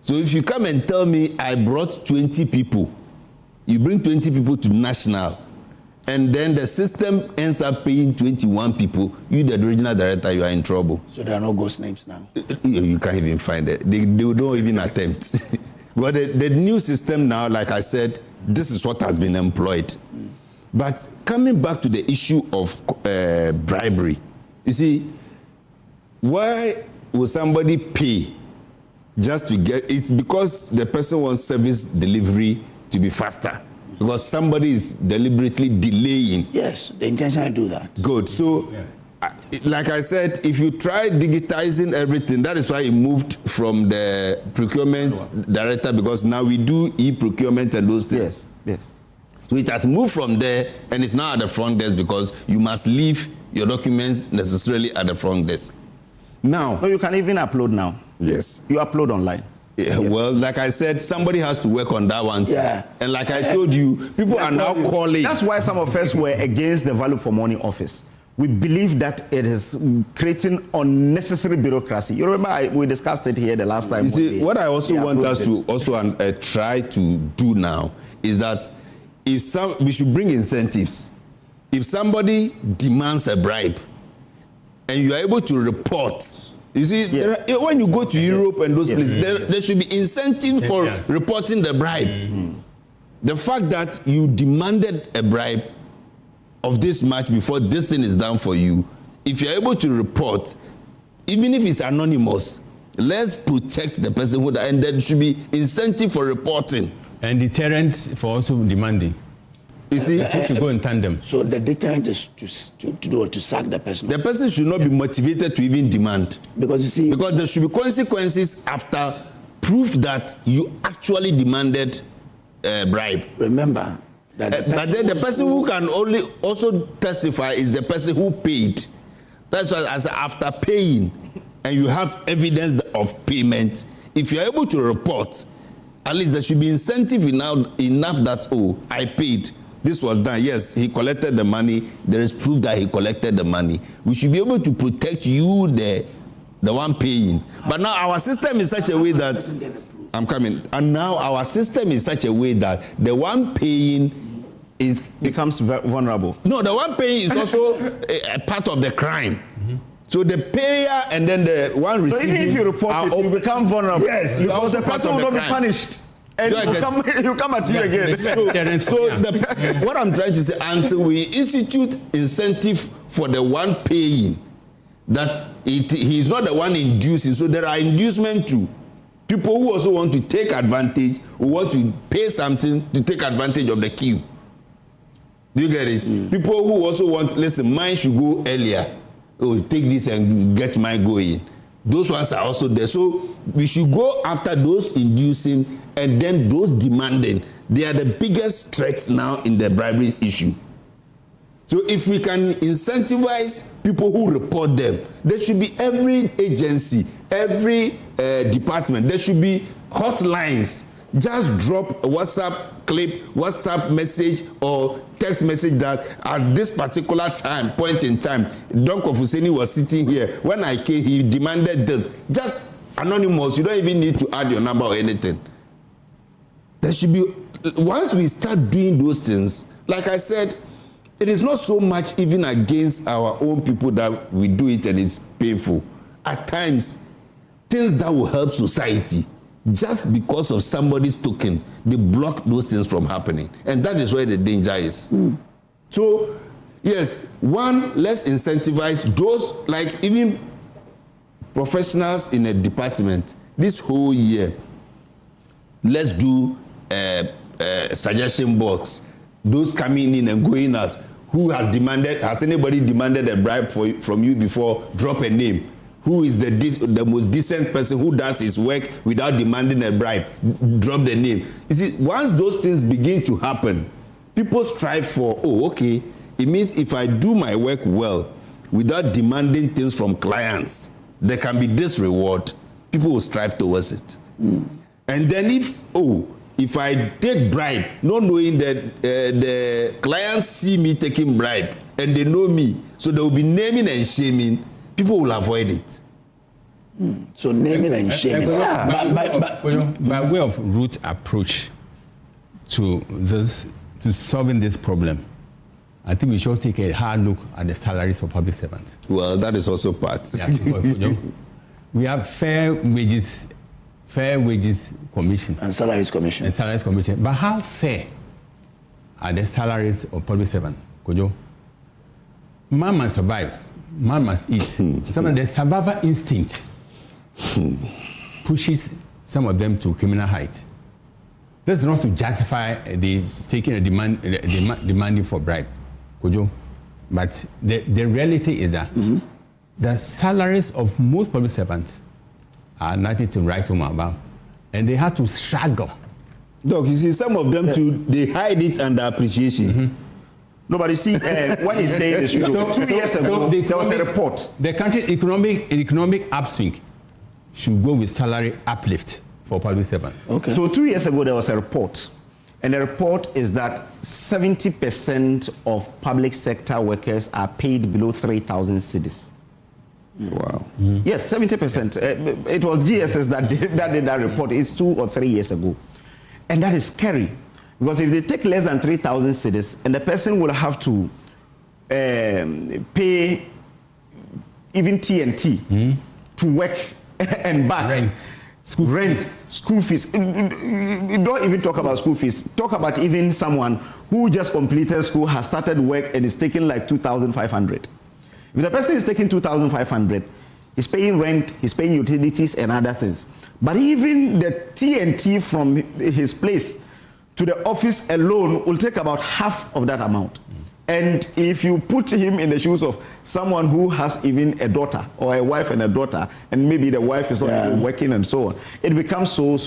So if you come and tell me I brought 20 people, you bring 20 people to national, and then the system ends up paying 21 people, you, the regional director, you are in trouble. So there are no ghost names now? You can't even find it. They don't even attempt. But the new system now, like I said, this is what has been employed. But coming back to the issue of bribery, you see, why will somebody pay just to get, it's because the person wants service delivery to be faster. Because somebody is deliberately delaying. Yes, they intentionally do that. Good. So, like I said, if you try digitizing everything, that is why it moved from the procurement director, because now we do e-procurement and those things. Yes, yes. So it has moved from there, and it's now at the front desk, because you must leave your documents necessarily at the front desk. Now, no, you can even upload now. Yes. You upload online. Yeah, well, like I said, somebody has to work on that one. Yeah. And like I told you, people are now calling. That's why some of us were against the value for money office. We believe that it is creating unnecessary bureaucracy. You remember we discussed it here the last time. You see, what I also want us to try to do now is that we should bring incentives. If somebody demands a bribe and you are able to report, you see, when you go to Europe and those places, there should be incentive for reporting the bribe. The fact that you demanded a bribe of this much before this thing is done for you, if you're able to report, even if it's anonymous, let's protect the person who, and there should be incentive for reporting. And deterrence for also demanding. You see, to go in tandem. So the deterrent is to sack the person. The person should not be motivated to even demand. Because you see, because there should be consequences after proof that you actually demanded a bribe. Remember that. But then the person who can only also testify is the person who paid. That's why, as after paying, and you have evidence of payment, if you're able to report, at least there should be incentive enough that, oh, I paid. This was done. Yes, he collected the money. There is proof that he collected the money. We should be able to protect you, the one paying. But now our system is such a way that I'm coming. And now our system is such a way that the one paying becomes vulnerable. No, the one paying is also a part of the crime. So the payer and then the one receiving. But even if you report it, you become vulnerable. Yes, you also the person will not be punished. And he'll come at you again. What I'm trying to say, until we institute incentive for the one paying, that he's not the one inducing. So there are inducement to people who also want to take advantage, who want to pay something to take advantage of the queue. Do you get it? People who also want, listen, mine should go earlier. Oh, take this and get mine going. Those ones are also there. So we should go after those inducing and then those demanding. They are the biggest threats now in the bribery issue. So if we can incentivize people who report them, there should be every agency, every department, there should be hotlines. Just drop a WhatsApp clip, WhatsApp message or text message that at this particular point in time, Don Kofuseni was sitting here. When I came, he demanded this. Just anonymous. You don't even need to add your number or anything. There should be, once we start doing those things, like I said, it is not so much even against our own people that we do it and it's painful. At times, things that will help society, just because of somebody's token, they block those things from happening. And that is where the danger is. So, yes, one, let's incentivize those, like even professionals in a department, this whole year, let's do a suggestion box. Those coming in and going out. Who has demanded, has anybody demanded a bribe from you before? Drop a name. Who is the most decent person who does his work without demanding a bribe? Drop the name. You see, once those things begin to happen, people strive for, oh, okay, it means if I do my work well without demanding things from clients, there can be this reward. People will strive towards it. And then if I take bribe, not knowing that the clients see me taking bribe and they know me, so they will be naming and shaming, people will avoid it. So naming and shaming. By way of root approach to solving this problem, I think we should take a hard look at the salaries of public servants. Well, that is also part. Yeah, we have fair wages commission and salaries commission. But how fair are the salaries of public servants, Kojo? Man must survive. Man must eat. Some of the survival instinct pushes some of them to criminal height. This is not to justify the taking a demanding for bribe, Kojo. But the reality is that the salaries of most public servants are nothing to write home about, and they have to struggle. Doc, you see, some of them too, they hide it under appreciation. No, but you see, when he's saying this, 2 years ago, there was a report. The country's economic upswing should go with salary uplift for public servants. Okay. So 2 years ago, there was a report, and the report is that 70% of public sector workers are paid below 3,000 cedis. Wow. Yes, 70%. It was GSS that did that report. It's 2 or 3 years ago. And that is scary. Because if they take less than 3,000 cedis, and the person will have to pay even TNT to work and back. School fees. Don't even talk about school fees. Talk about even someone who just completed school, has started work, and is taking like 2,500. If the person is taking 2,500, he's paying rent, he's paying utilities and other things. But even the TNT from his place to the office alone will take about half of that amount. And if you put him in the shoes of someone who has even a daughter or a wife and a daughter, and maybe the wife is not working and so on, it becomes so.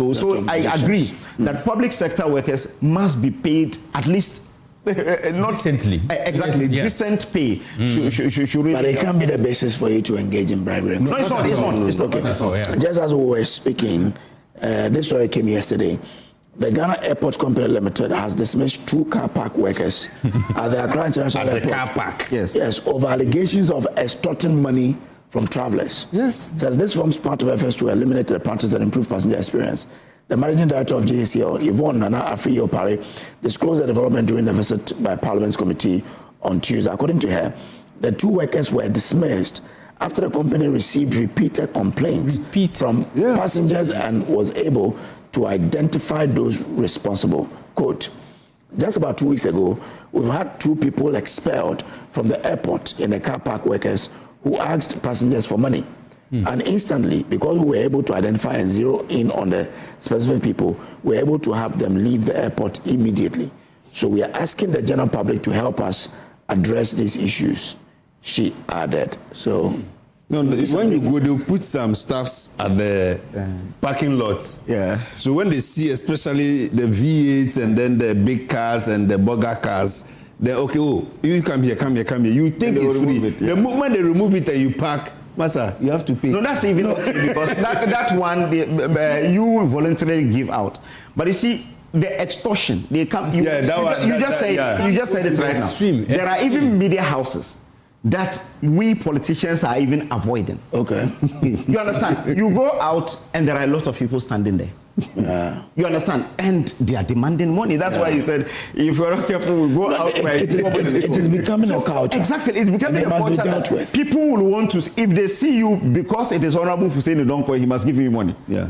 I agree that public sector workers must be paid at least not decently. Exactly, decent pay. Should but it can't be the basis for you to engage in bribery. No, it's not. Okay. Just as we were speaking, this story came yesterday. The Ghana Airport Company Limited has dismissed 2 car park workers at the Accra International Airport. Car park. Yes, over allegations of extorting money from travelers. Yes. Says this forms part of efforts to eliminate the practice and improve passenger experience. The managing director of GACL, Yvonne Nana Afri-Opare, disclosed the development during the visit by Parliament's committee on Tuesday. According to her, the 2 workers were dismissed after the company received repeated complaints from passengers and was able to identify those responsible. Quote, just about 2 weeks ago, we've had 2 people expelled from the airport in the car park workers who asked passengers for money. And instantly, because we were able to identify and zero in on the specific people, we were able to have them leave the airport immediately. So we are asking the general public to help us address these issues, she added. So, no, when you go, they'll put some stuffs at the parking lots. Yeah. So when they see, especially the V8s and then the big cars and the bugger cars, they're okay. Oh, you come here. You think it's free. The moment they remove it and you park, Massa, you have to pay. No, that's even okay because that one you voluntarily give out. But you see, the extortion, they come. You just said it right now. There are even media houses that we politicians are even avoiding. Okay. You understand? You go out and there are a lot of people standing there. You understand? And they are demanding money. That's why he said, if we're not careful, we'll go out. It is becoming a culture. Exactly. It's becoming a culture that people will want to, if they see you, because it is honorable for saying don't call, he must give you money. Yeah.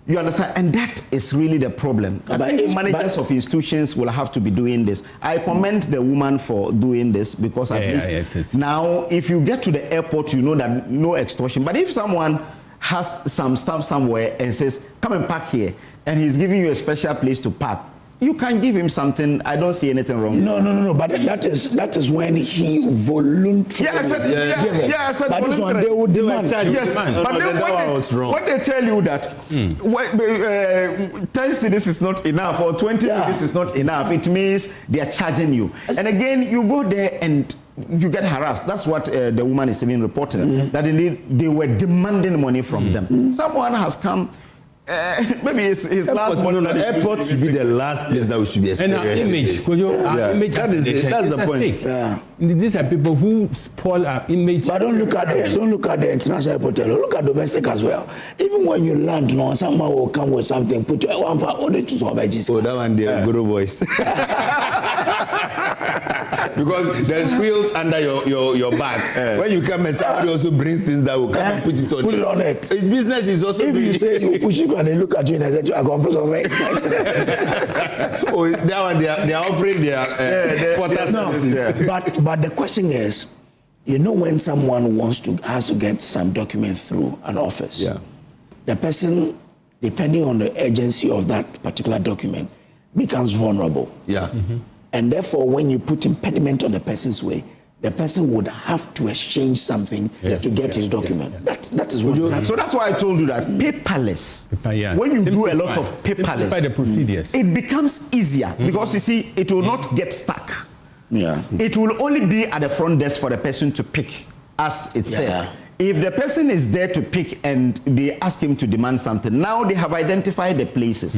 You understand? And that is really the problem. I think managers of institutions will have to be doing this. I commend the woman for doing this because at least now, if you get to the airport, you know that no extortion. But if someone has some stuff somewhere and says, come and park here, and he's giving you a special place to park, you can give him something. I don't see anything wrong. No. But that is when he voluntarily. I said but this one they would demand. Yes, but then when they tell you that 10 cedis is not enough or 20 cedis is not enough, it means they are charging you. And again, you go there and you get harassed. That's what the woman is even reporting. That indeed they were demanding money from them. Someone has come. Maybe his last money. Airport should be the last place that we should be experiencing. And our image, that's the point. Yeah. These are people who spoil our image. But don't look at the international airport. Look at domestic as well. Even when you land, someone will come with something. Put your one for order to Aboagye. Oh, that one, the Guru boys. Because there's wheels under your back. When you come and somebody also brings things that will come and put it on. Put it on it. His business is also. If you say you push it and they look at you and they say, "I got put on it." Oh, that one they are offering their water services. But the question is, when someone has to get some document through an office, the person, depending on the urgency of that particular document, becomes vulnerable. Yeah. And therefore, when you put impediment on the person's way, the person would have to exchange something to get his document. That is what is happening. So that's why I told you that paperless. When you do a lot of paperless, the procedures. It becomes easier because you see, it will not get stuck. Yeah. It will only be at the front desk for the person to pick, as it said. If the person is there to pick and they ask him to demand something, now they have identified the places.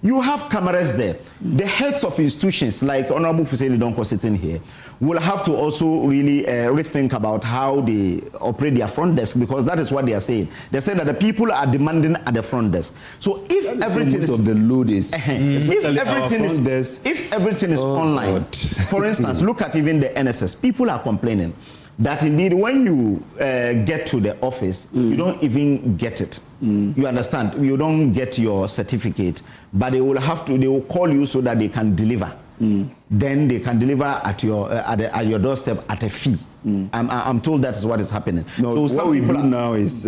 You have cameras there. The heads of institutions, like Honorable Fuseli Donko sitting here, will have to also really rethink about how they operate their front desk, because that is what they are saying. They say that the people are demanding at the front desk. So if everything is of the load is if everything is online, for instance, look at even the NSS. People are complaining that indeed when you get to the office, you don't even get it. You understand? You don't get your certificate, but they will call you so that they can deliver. Then they can deliver at your doorstep at a fee. I'm told that is what is happening. No, so what we do now is,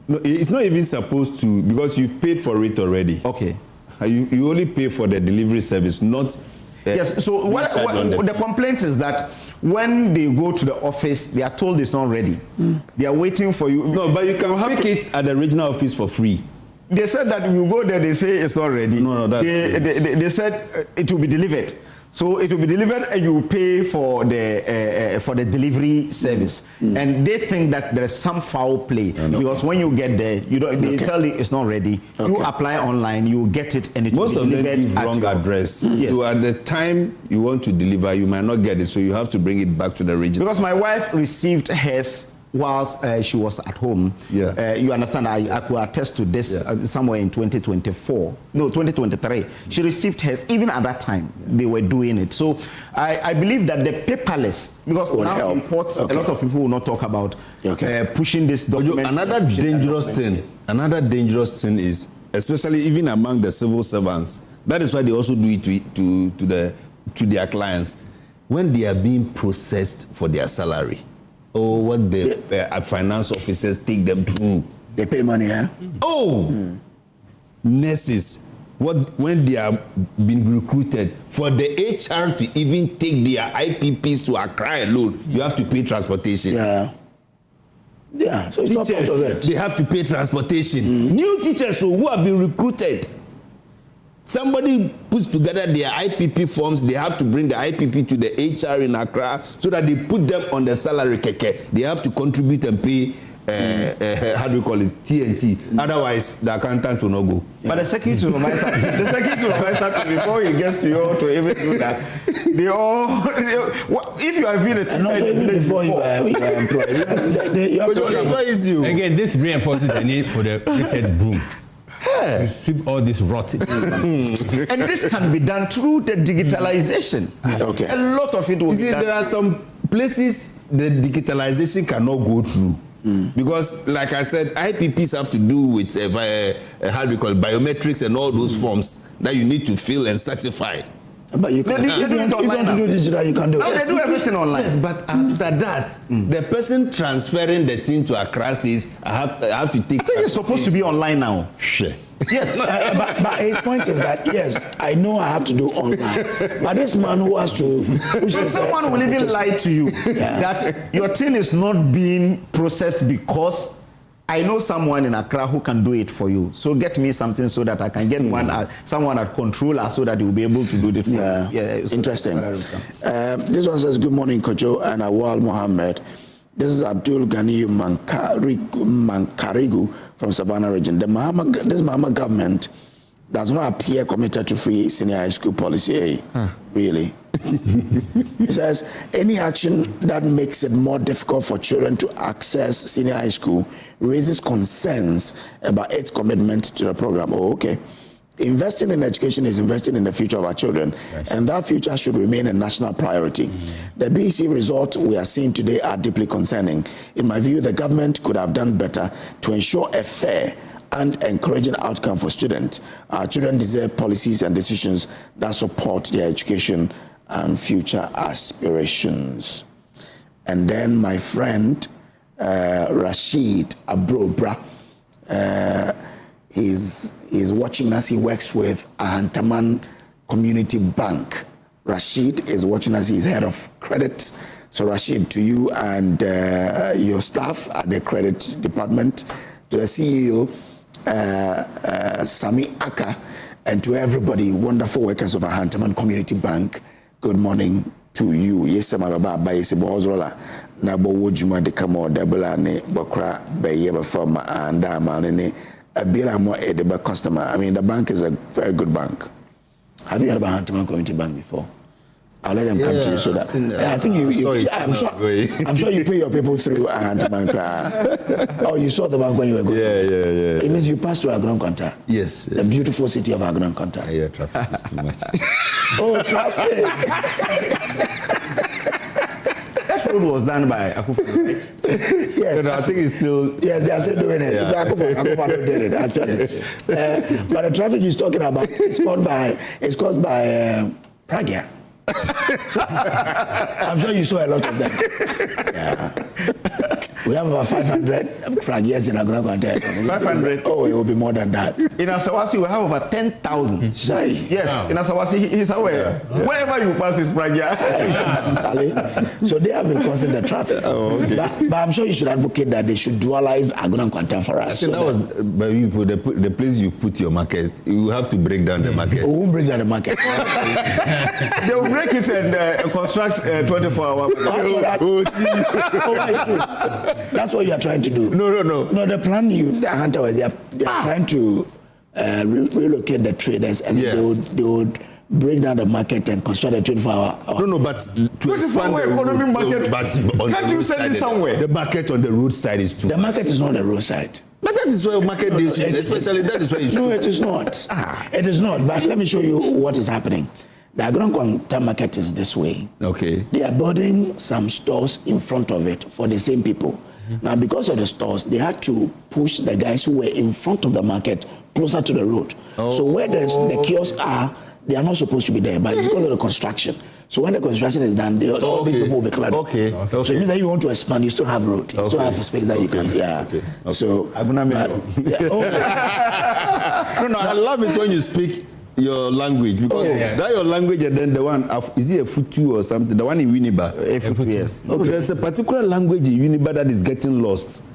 it's not even supposed to, because you've paid for it already. Okay. You only pay for the delivery service, not... yes, so the complaint is that when they go to the office, they are told it's not ready. They are waiting for you. No, but you can pick it at the regional office for free. They said that you go there, they say it's not ready. No, that's they said it will be delivered. So it will be delivered and you pay for the delivery service. And they think that there is some foul play because when you get there, they tell you it's not ready. You apply online, you get it, and it will be delivered. Most of them give wrong address. Yes. So at the time you want to deliver, you might not get it, so you have to bring it back to the region. Because my wife received hers whilst she was at home. You understand, I could attest to this somewhere in 2023. She received hers. Even at that time, they were doing it. So I believe that the paperless, because now imports, a lot of people will not talk about pushing this document. Another dangerous thing is, especially even among the civil servants, that is why they also do it to their clients, when they are being processed for their salary. Or what the finance officers take them through. They pay money, huh? Nurses, when they are being recruited, for the HR to even take their IPPs to Accra alone, you have to pay transportation. Yeah, so it's not part of it. They have to pay transportation. New teachers who have been recruited, somebody puts together their IPP forms, they have to bring the IPP to the HR in Accra so that they put them on the salary keke. They have to contribute and pay, how do you call it, TNT. Otherwise, the accountant will not go. But the secretary supervisor, before he gets to you to even do that, if you have been a teacher, even before you are employed, again, this reinforces the need for the fixed broom. to sweep all this rot. And this can be done through the digitalization. Okay. A lot of it will be done. There are some places the digitalization cannot go through. Because, like I said, IPPs have to do with how do we call it, biometrics and all those forms that you need to fill and certify. But you can do it online. You do digital, you can do it. They do everything online. Yes, but after that, the person transferring the thing to Accra says, I have to take. I think it's supposed to be online now. Sure. Yes, but his point is that, yes, I know I have to do online. But this man who has to... So someone will even lie to you that your thing is not being processed because I know someone in Accra who can do it for you. So get me something so that I can get someone at controller so that he will be able to do it for you. Yeah, interesting. This one says, good morning, Kojo and Awal Mohammed. This is Abdul Ghani Mankarigu from Savannah region. This Mahama government does not appear committed to free senior high school policy. Really? It says, any action that makes it more difficult for children to access senior high school raises concerns about its commitment to the program. Oh, okay. Investing in education is investing in the future of our children, and that future should remain a national priority. The BEC results we are seeing today are deeply concerning. In my view, the government could have done better to ensure a fair and encouraging outcome for students. Our children deserve policies and decisions that support their education and future aspirations. And then my friend Rashid Abrobra, he's watching us. He works with Ahantaman Community Bank. Rashid is watching us. He's head of credit. So Rashid, to you and your staff at the credit department, to the CEO, Sami Aka, and to everybody, wonderful workers of Ahantaman Community Bank, good morning to you. Yes, my baba by Sibozrola. Nabo Wujuma de Kamo, Dabulane, Bokra, Bayeba Forma, and Damanene. A more edible customer. I mean, the bank is a very good bank. Have you heard about Ahantaman Community Bank before? I'll let them come to you so that. I think I'm sure you pay your people through Ahantaman. Oh, you saw the bank when you were going. Yeah. It means you passed through Agron Kanta. Yes. The beautiful city of Agron Kanta. Yeah, traffic is too much. Oh, traffic. That road was done by Akufo-Addo, right? Yes. No, I think it's still... Yes, they are still doing it. Yeah. Akufo-Addo did it, actually. But the traffic he's talking about is caused by Pragya. I'm sure you saw a lot of them. Yeah. We have about 500 Pragyas in Agron Kanta. 500? Oh, it will be more than that. In Asawasi, we have over 10,000. Yes, in Asawasi, he's aware. Wherever you pass is Pragya. So they have been causing the traffic. Oh, okay. But I'm sure you should advocate that they should dualize Agron Kanta for us. I think that was the place you've put your market. You have to break down the market. We won't break down the market. They will break it and construct 24-hour. That's what you are trying to do. No. No, the plan the Hunter was they are trying to relocate the traders, and they would break down the market and construct a 24-hour. No, but to expand the economic market. Can't you send it somewhere? The market on the roadside is too. The market is not the roadside. But that is where market is, especially that is where it's. No, it is not. It is not. But let me show you what is happening. The Agron Kanta market is this way. Okay. They are building some stores in front of it for the same people. Now, because of the stores, they had to push the guys who were in front of the market closer to the road. So where the kiosks are, they are not supposed to be there, but it's because of the construction. So when the construction is done, all these people will be cleared. Okay. So it means that you want to expand, you still have road. You still have a space that you can. Yeah. So. No, I love it when you speak your language, because that your language, and then the one is it a Futu or something, the one in Winneba. Yes. Okay. There's a particular language in Winneba that is getting lost.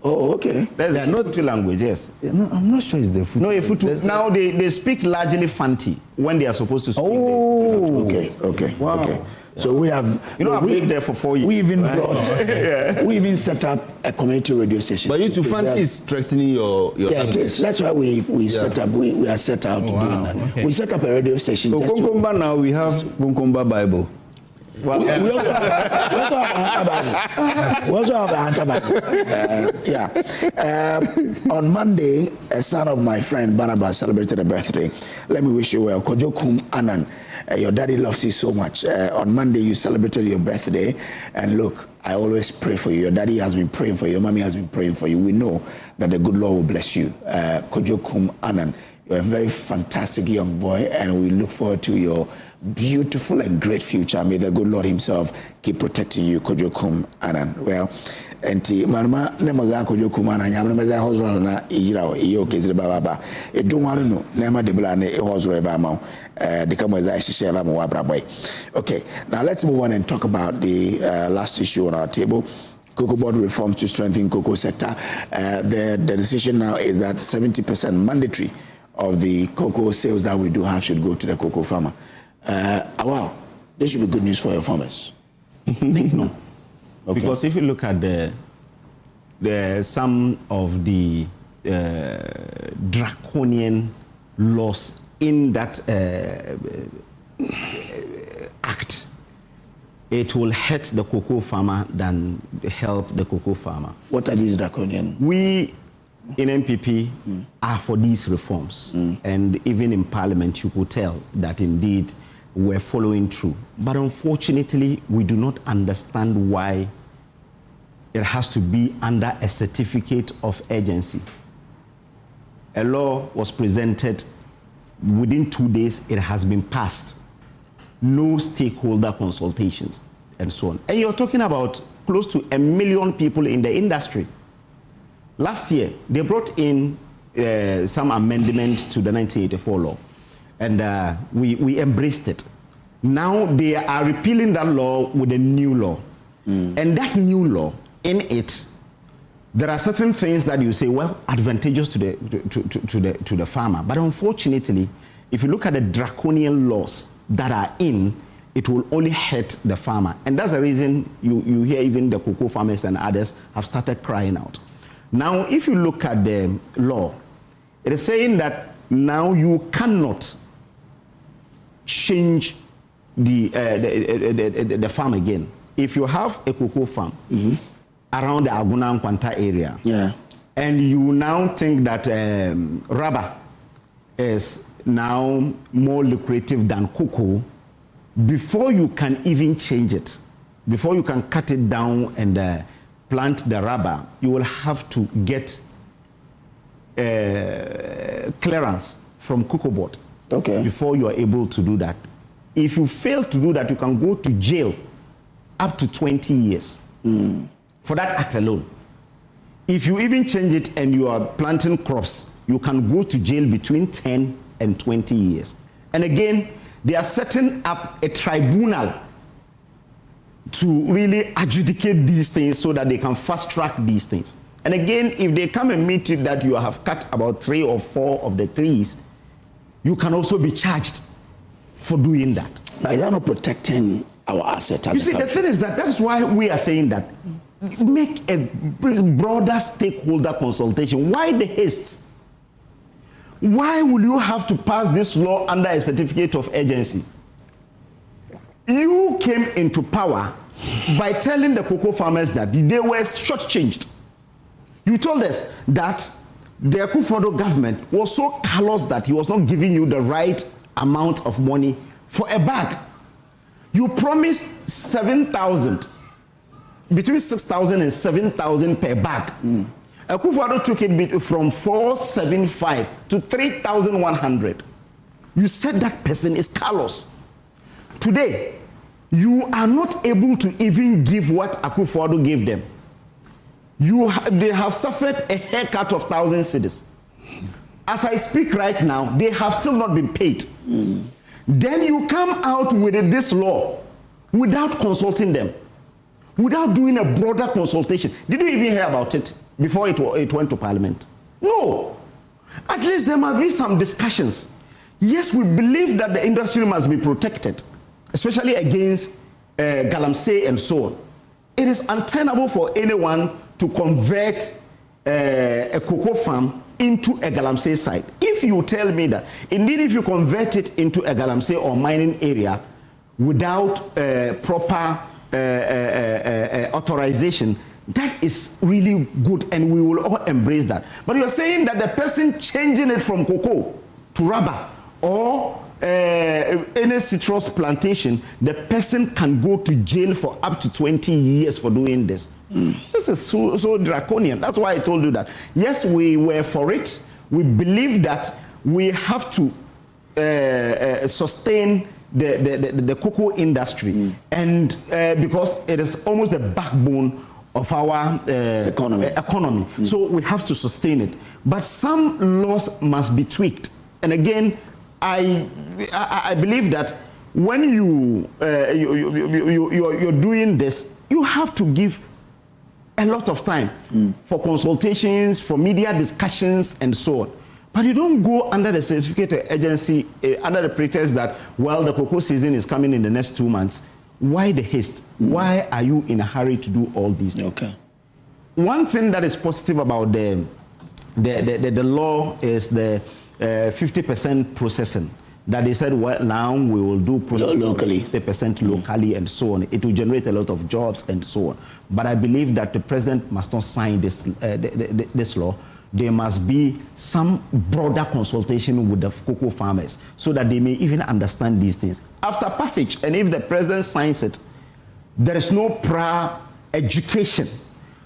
Oh, okay. There's not two languages. Yeah, no, I'm not sure it's the Futu. No, a Futu. Now they speak largely Fanti when they are supposed to speak. Oh, okay. Wow. Okay. So we have, I've lived there for 4 years. We even we even set up a community radio station. But you to Fanti is strengthening your language. That's why we set up. We are set out to do that. Okay. We set up a radio station. So Konkomba now we have Konkomba Bible. Well, we also have a hunter bag. On Monday, a son of my friend Barnabas celebrated a birthday. Let me wish you well. Kojokum Anan, your daddy loves you so much. On Monday, you celebrated your birthday. And look, I always pray for you. Your daddy has been praying for you. Your mommy has been praying for you. We know that the good Lord will bless you. Kojokum Anan, you're a very fantastic young boy, and we look forward to your beautiful and great future. May the good Lord himself keep protecting you, Kojokum Anan. Well, enti manuma nemaga Kojokum Anan yamna meza hozro na iyira iyo kezire baba e dunwale no nema debla na e hozro eva ma de kamo eza shishe eva mo abraboy. Okay, now let's move on and talk about the last issue on our table. Cocoa board reforms to strengthen cocoa sector. The decision now is that 70% mandatory of the cocoa sales that we do have should go to the cocoa farmer. Wow, this should be good news for your farmers. I think no. Okay. Because if you look at some of the draconian laws in that act, it will hurt the cocoa farmer than help the cocoa farmer. What are these draconian? We in MPP are for these reforms. And even in Parliament, you could tell that indeed we're following through. But unfortunately, we do not understand why it has to be under a certificate of urgency. A law was presented, within 2 days, it has been passed. No stakeholder consultations, and so on. And you're talking about close to 1 million people in the industry. Last year, they brought in some amendment to the 1984 law, and we embraced it. Now they are repealing that law with a new law. And that new law, in it, there are certain things that you say, well, advantageous to the farmer. But unfortunately, if you look at the draconian laws that are in, it will only hurt the farmer. And that's the reason you hear even the cocoa farmers and others have started crying out. Now, if you look at the law, it is saying that now you cannot change the farm again. If you have a cocoa farm around the Aguna and Kwanta area, and you now think that rubber is now more lucrative than cocoa, before you can even change it, before you can cut it down and plant the rubber, you will have to get clearance from cocoa board before you are able to do that. If you fail to do that, you can go to jail up to 20 years for that act alone. If you even change it and you are planting crops, you can go to jail between 10 and 20 years. And again, they are setting up a tribunal to really adjudicate these things so that they can fast track these things. And again, if they come and meet you that you have cut about 3 or 4 of the trees, you can also be charged for doing that. But is that not protecting our assets? You see, the thing is that is why we are saying that make a broader stakeholder consultation. Why the haste? Why will you have to pass this law under a certificate of urgency? You came into power by telling the cocoa farmers that they were shortchanged. You told us that the Akufo-Addo government was so callous that he was not giving you the right amount of money for a bag. You promised 7,000, between 6,000 and 7,000 per bag. Akufo-Addo took it from 475 to 3,100. You said that person is callous. Today, you are not able to even give what Akufo-Addo gave them. They have suffered a haircut of 1,000 cedis. As I speak right now, they have still not been paid. Then you come out with this law without consulting them, without doing a broader consultation. Did you even hear about it before it went to Parliament? No. At least there must be some discussions. Yes, we believe that the industry must be protected, especially against galamsey and so on. It is untenable for anyone to convert a cocoa farm into a galamsey site. If you tell me that, indeed, if you convert it into a galamsey or mining area, without proper authorization, that is really good, and we will all embrace that. But you're saying that the person changing it from cocoa to rubber or any citrus plantation, the person can go to jail for up to 20 years for doing this. This is so draconian. That's why I told you that. Yes, we were for it. We believe that we have to sustain the cocoa industry, and because it is almost the backbone of our economy. So we have to sustain it. But some laws must be tweaked. And again, I believe that when you're doing this, you have to give a lot of time for consultations, for media discussions, and so on. But you don't go under the certificate agency under the pretext that, well, the cocoa season is coming in the next 2 months. Why the haste? Why are you in a hurry to do all these things? Okay. One thing that is positive about the law is the 50% processing. That they said, well, now we will do processing locally, 50% locally, and so on. It will generate a lot of jobs and so on. But I believe that the president must not sign this law. There must be some broader consultation with the cocoa farmers so that they may even understand these things. After passage, and if the president signs it, there is no prior education.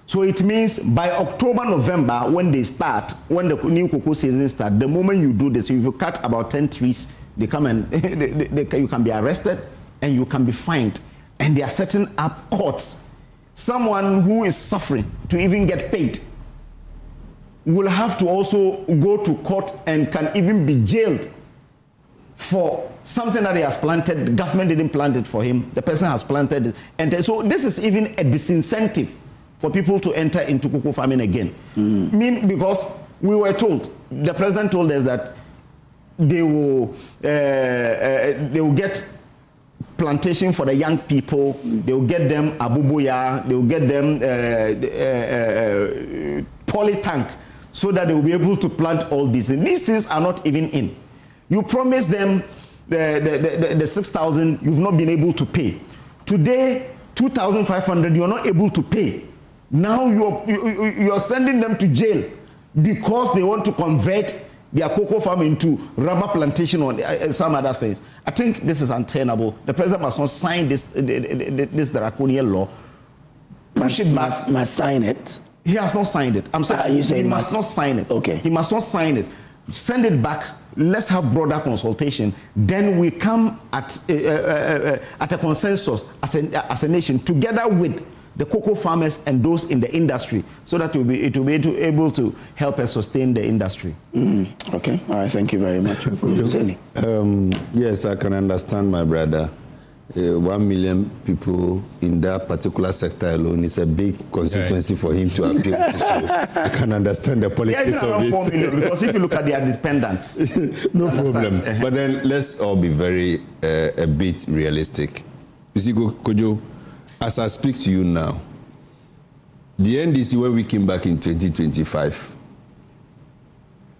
So it means by October, November, when they start, when the new cocoa season starts, the moment you do this, if you cut about 10 trees, they come and you can be arrested and you can be fined. And they are setting up courts. Someone who is suffering to even get paid will have to also go to court and can even be jailed for something that he has planted. The government didn't plant it for him. The person has planted it. And so this is even a disincentive for people to enter into cocoa farming again. Because we were told, the president told us that they will get plantation for the young people, they will get them abubuya, they will get them polytank, so that they will be able to plant all these things. These things are not even in. You promised them the 6,000, you've not been able to pay. Today, 2,500, you're not able to pay. Now you're sending them to jail because they want to convert their cocoa farm into rubber plantation or some other things. I think this is untenable. The president must not sign this draconian law. Must sign it. He has not signed it. I'm saying he must not sign it. Okay. He must not sign it. Send it back. Let's have broader consultation. Then we come at a consensus as a nation, together with the cocoa farmers and those in the industry, so that it will be able to help us sustain the industry. Okay. All right. Thank you very much. Yes, I can understand, my brother. 1 million people in that particular sector alone is a big constituency for him to appeal to. So I can understand the politics of it. 4 million, because if you look at their dependents. No problem. But then let's all be very a bit realistic. You see, Kojo, as I speak to you now, the NDC, when we came back in 2025,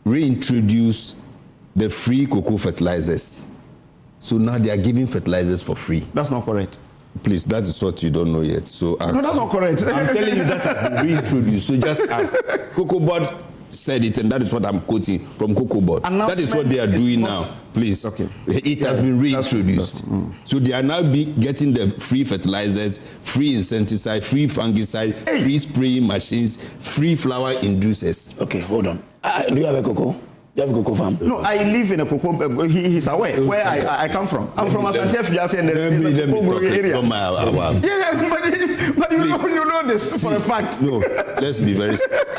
reintroduced the free cocoa fertilizers. So now they are giving fertilizers for free. That's not correct. Please, that is what you don't know yet. So no, that's not correct. I'm telling you that has been reintroduced. So just ask. Cocoa Board said it, and that is what I'm quoting from Cocoa Board. That is what they are doing now. Please. Okay. It has been reintroduced. So they are now getting the free fertilizers, free insecticide, free fungicide, free spraying machines, free flower inducers. Okay, hold on. Do you have a cocoa? You have a cocoa farm? No, I live in a cocoa. He's aware where I come from. I'm from Asante just in the cocoa area. But you know this for a fact. No, let's be very.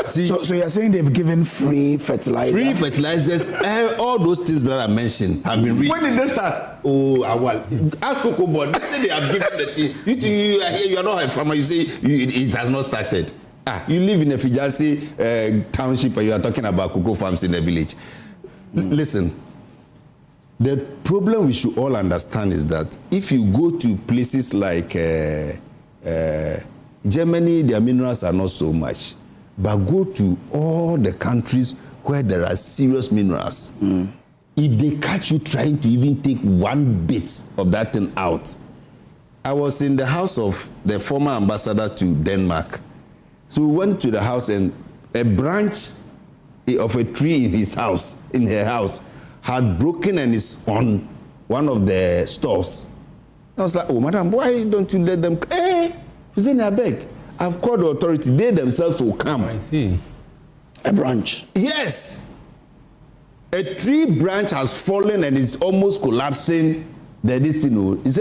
See, so you're saying they've given free fertilizers? Free fertilizers, all those things that I mentioned have been. When did they start? Oh, well, ask Cocoa Board. They say they have given the thing. You are here. You are not a farmer. You say it has not started. You live in a Fijasi township and you are talking about cocoa farms in the village. Listen, the problem we should all understand is that if you go to places like Germany, their minerals are not so much. But go to all the countries where there are serious minerals. if they catch you trying to even take one bit of that thing out. I was in the house of the former ambassador to Denmark. So we went to the house, and a branch of a tree in her house, had broken and is on one of the stores. I was like, oh, madam, why don't you let them? Hey, I beg. I've called the authority. They themselves will come. I see. A branch? Yes. A tree branch has fallen and is almost collapsing. He said,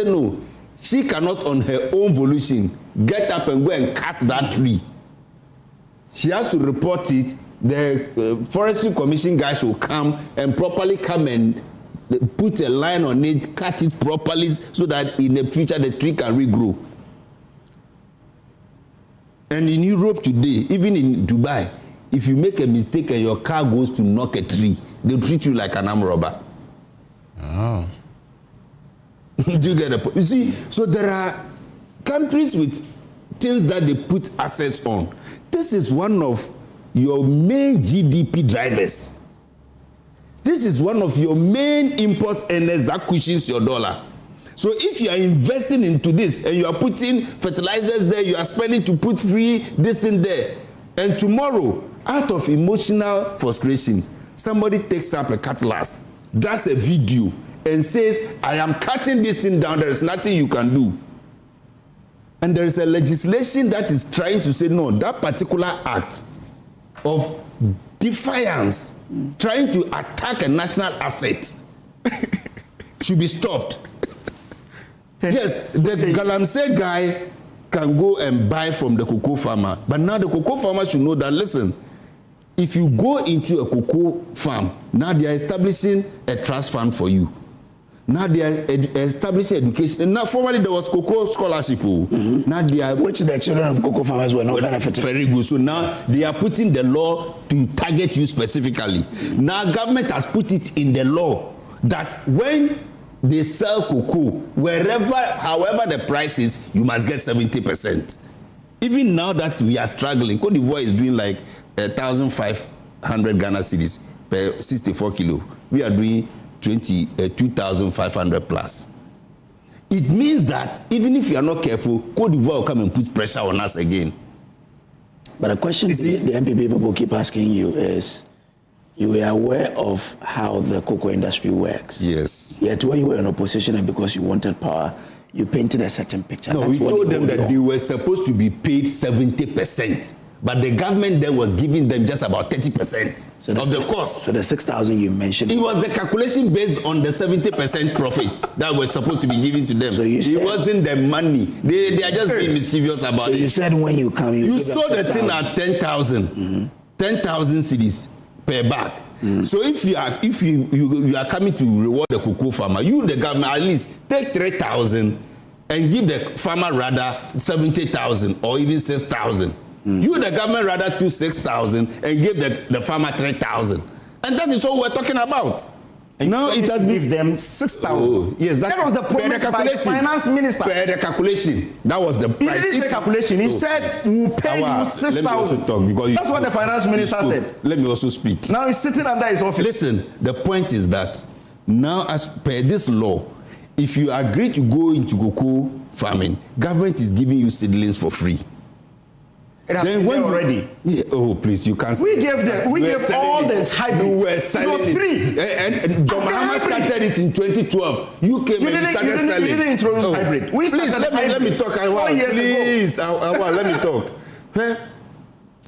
no, she cannot on her own volition get up and go and cut that tree. She has to report it. The forestry commission guys will come and properly come and put a line on it, cut it properly so that in the future the tree can regrow. And in Europe today, even in Dubai, if you make a mistake and your car goes to knock a tree, they'll treat you like an armed robber. Oh. Do you get the point? You see, so there are countries with things that they put assets on. This is one of your main GDP drivers. This is one of your main import earners that cushions your dollar. So if you are investing into this and you are putting fertilizers there, you are spending to put free this thing there, and tomorrow, out of emotional frustration, somebody takes up a cutlass, does a video, and says, I am cutting this thing down, there is nothing you can do. And there is a legislation that is trying to say, no, that particular act of defiance, trying to attack a national asset, should be stopped. Yes, the Galamsey guy can go and buy from the cocoa farmer, but now the cocoa farmer should know that, listen, if you go into a cocoa farm, now they are establishing a trust fund for you. Now they are establishing education. Now, formerly there was cocoa scholarship. Now they are, which the children of cocoa farmers were not benefiting. Very good. So now they are putting the law to target you specifically. Now government has put it in the law that when they sell cocoa, wherever, however the price is, you must get 70%. Even now that we are struggling, Cote d'Ivoire is doing like 1,500 Ghana cedis per 64 kilo. We are doing 2,500 plus. It means that even if you are not careful, Cote d'Ivoire will come and put pressure on us again. But the question the MPP people keep asking you is, you were aware of how the cocoa industry works. Yes. Yet when you were in opposition and because you wanted power, you painted a certain picture. No, we told them that they were supposed to be paid 70%. But the government then was giving them just about 30% of the cost. So the 6,000 you mentioned. It was the calculation based on the 70% profit that was supposed to be given to them. So you said, it wasn't the money. They are just being mischievous about it. So you said when you come, you sold the thing at 10,000, 10,000 cedis per bag. So if you are coming to reward the cocoa farmer, you the government at least take 3,000 and give the farmer rather 70,000 or even 6,000. You, the government, rather do 6,000 and give the farmer 3,000. And that is what we're talking about. And now it has give them 6,000. Oh, yes, that was the promise by the finance minister. Per the calculation, that was the price. He didn't say calculation. He said we'll pay you 6,000. Let me also talk because that's what the finance minister said. Let me also speak. Now he's sitting under his office. Listen, the point is that now, as per this law, if you agree to go into cocoa farming, government is giving you seedlings for free. It has been there already. Yeah, oh, please, you can't. We gave all this hybrid. You were selling it was free. And John Mahama started it in 2012. You came and started selling. You didn't introduce hybrid. We please, let me talk. 4 years please, ago. Let me talk.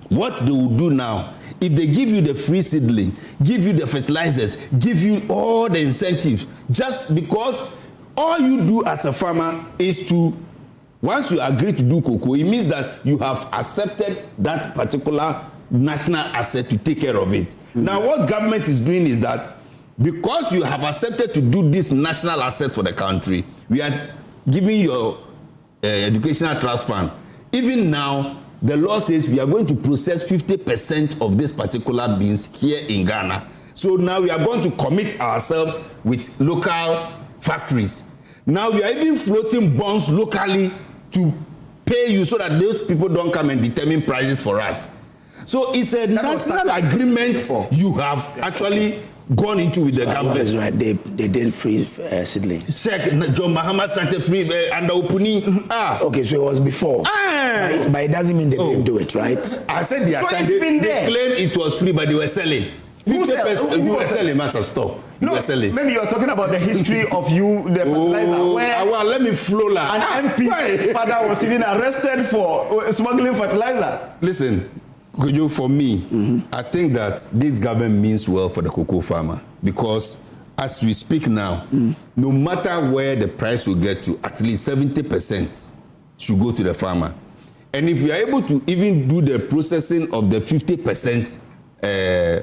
What they will do now, if they give you the free seedling, give you the fertilizers, give you all the incentives, just because all you do as a farmer is to, once you agree to do cocoa, it means that you have accepted that particular national asset to take care of it. Now, what government is doing is that because you have accepted to do this national asset for the country, we are giving your educational trust fund. Even now, the law says we are going to process 50% of this particular beans here in Ghana. So now we are going to commit ourselves with local factories. Now we are even floating bonds locally to pay you so that those people don't come and determine prices for us. So it's a national agreement you have actually gone into with the government. That is right. They did free seedlings. Check. John Mahama started free under Opuni. Okay, so it was before. But it doesn't mean they didn't do it, right? I said they claimed it was free, but they were selling. 50%. You were selling, Master. Stop. No, maybe you're talking about the history of the fertilizer. Well, let me flow like an MP's father was even arrested for smuggling fertilizer. Listen, for me, I think that this government means well for the cocoa farmer, because as we speak now, no matter where the price will get to, at least 70% should go to the farmer. And if we are able to even do the processing of the 50%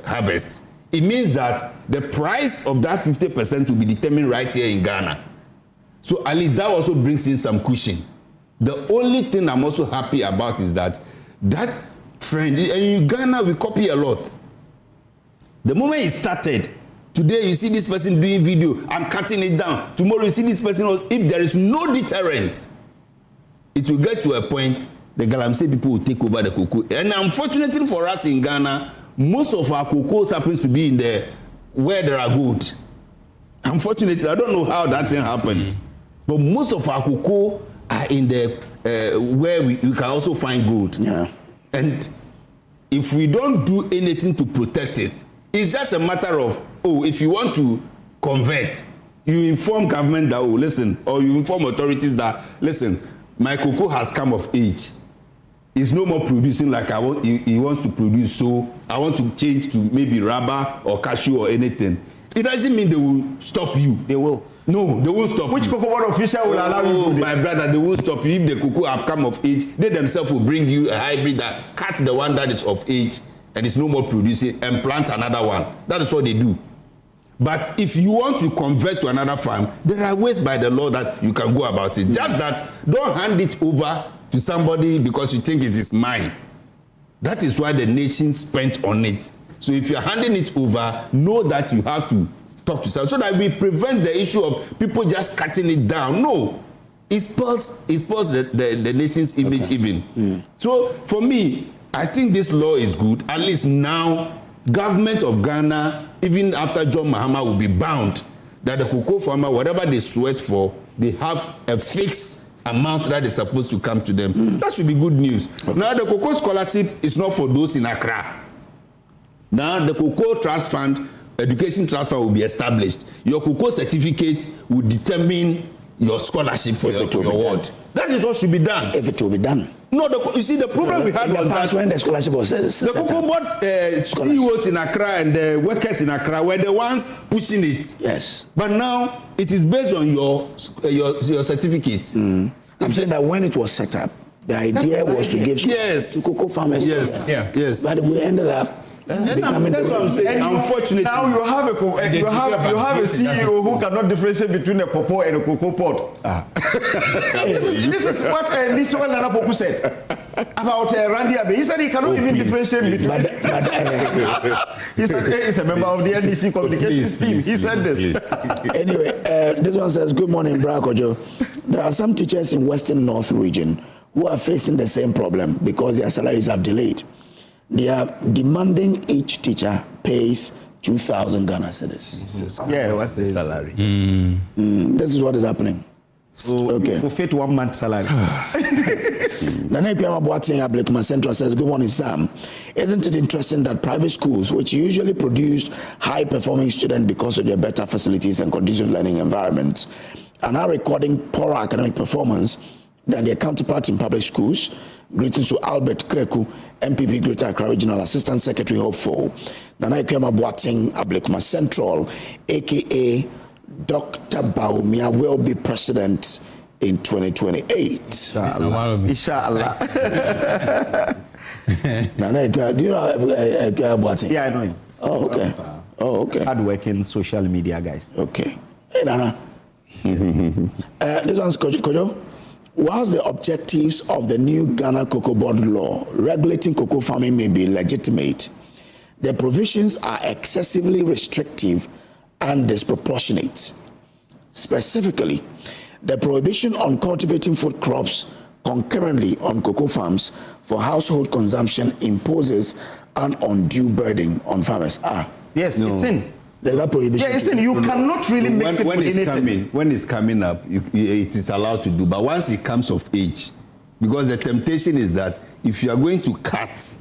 harvest, it means that the price of that 50% will be determined right here in Ghana. So at least that also brings in some cushion. The only thing I'm also happy about is that trend, and in Ghana we copy a lot. The moment it started, today you see this person doing video, I'm cutting it down. Tomorrow you see this person, if there is no deterrent, it will get to a point the Galamsey people will take over the cocoa. And unfortunately for us in Ghana, most of our cocoa happens to be in where there are gold. Unfortunately, I don't know how that thing happened, but most of our cocoa are in where we can also find gold. Yeah. And if we don't do anything to protect it, it's just a matter of, if you want to convert, you inform government that, listen, or you inform authorities that, listen, my cocoa has come of age. It's no more producing like he wants to produce, so I want to change to maybe rubber or cashew or anything. It doesn't mean they will stop you. They will. No, they won't stop Which you. cocoa board official will allow you to do this? My brother, they won't stop you. If the cocoa have come of age, they themselves will bring you a hybrid that cuts the one that is of age and is no more producing and plant another one. That is what they do. But if you want to convert to another farm, there are ways by the law that you can go about it. Just that, don't hand it over to somebody because you think it is mine. That is why the nation spent on it. So if you're handing it over, know that you have to talk to someone so that we prevent the issue of people just cutting it down. No, it spoils the nation's image even. So for me, I think this law is good. At least now, government of Ghana, even after John Mahama, will be bound that the cocoa farmer, whatever they sweat for, they have a fixed amount that is supposed to come to them. That should be good news. Now, the cocoa scholarship is not for those in Accra. Now, the cocoa trust fund, education trust fund will be established. Your cocoa certificate will determine your scholarship for your award. That is what should be done. If it will be done. No, you see, the problem we had was that when the scholarship was the cocoa board CEOs in Accra and the workers in Accra were the ones pushing it. Yes. But now it is based on your certificate. I'm saying that when it was set up, the idea was to give to cocoa farmers. Yes. But we ended up. That's what I'm saying. Unfortunately, now you have a CEO who cannot differentiate between a pawpaw and a cocoa pod. This is what this one Nana Poku said about Randy Abe. He said he cannot even differentiate between. He said he's a member of the NDC communications team. He said this. Anyway, this one says, "Good morning, Bra Kojo. There are some teachers in Western North region who are facing the same problem because their salaries have delayed. They are demanding each teacher pays 2,000 Ghana cedis. Yeah, what's the salary? This is what is happening. So forfeit 1 month salary. Nana Akufo-Addo Central says, "Good morning, Sam. Isn't it interesting that private schools, which usually produce high-performing students because of their better facilities and conducive learning environments, are now recording poorer academic performance than their counterparts in public schools?" Greetings to Albert Kreku, MPP Greater Accra Regional Assistant Secretary Hopeful. Nana Akufo-Addo Central, aka Dr. Baumia, will be president in 2028. Inshallah. Nana, do you know Akufo-Addo? Yeah, I know him. Oh, okay. Hard-working social media guys. Okay. Hey, Nana. This one's Kojo. Whilst the objectives of the new Ghana Cocoa Board law regulating cocoa farming may be legitimate, the provisions are excessively restrictive and disproportionate. Specifically, the prohibition on cultivating food crops concurrently on cocoa farms for household consumption imposes an undue burden on farmers. Yes, it's in. There's a prohibition. Yeah, listen, you cannot really mix it with anything. When it's coming up, it is allowed to do. But once it comes of age, because the temptation is that if you are going to cut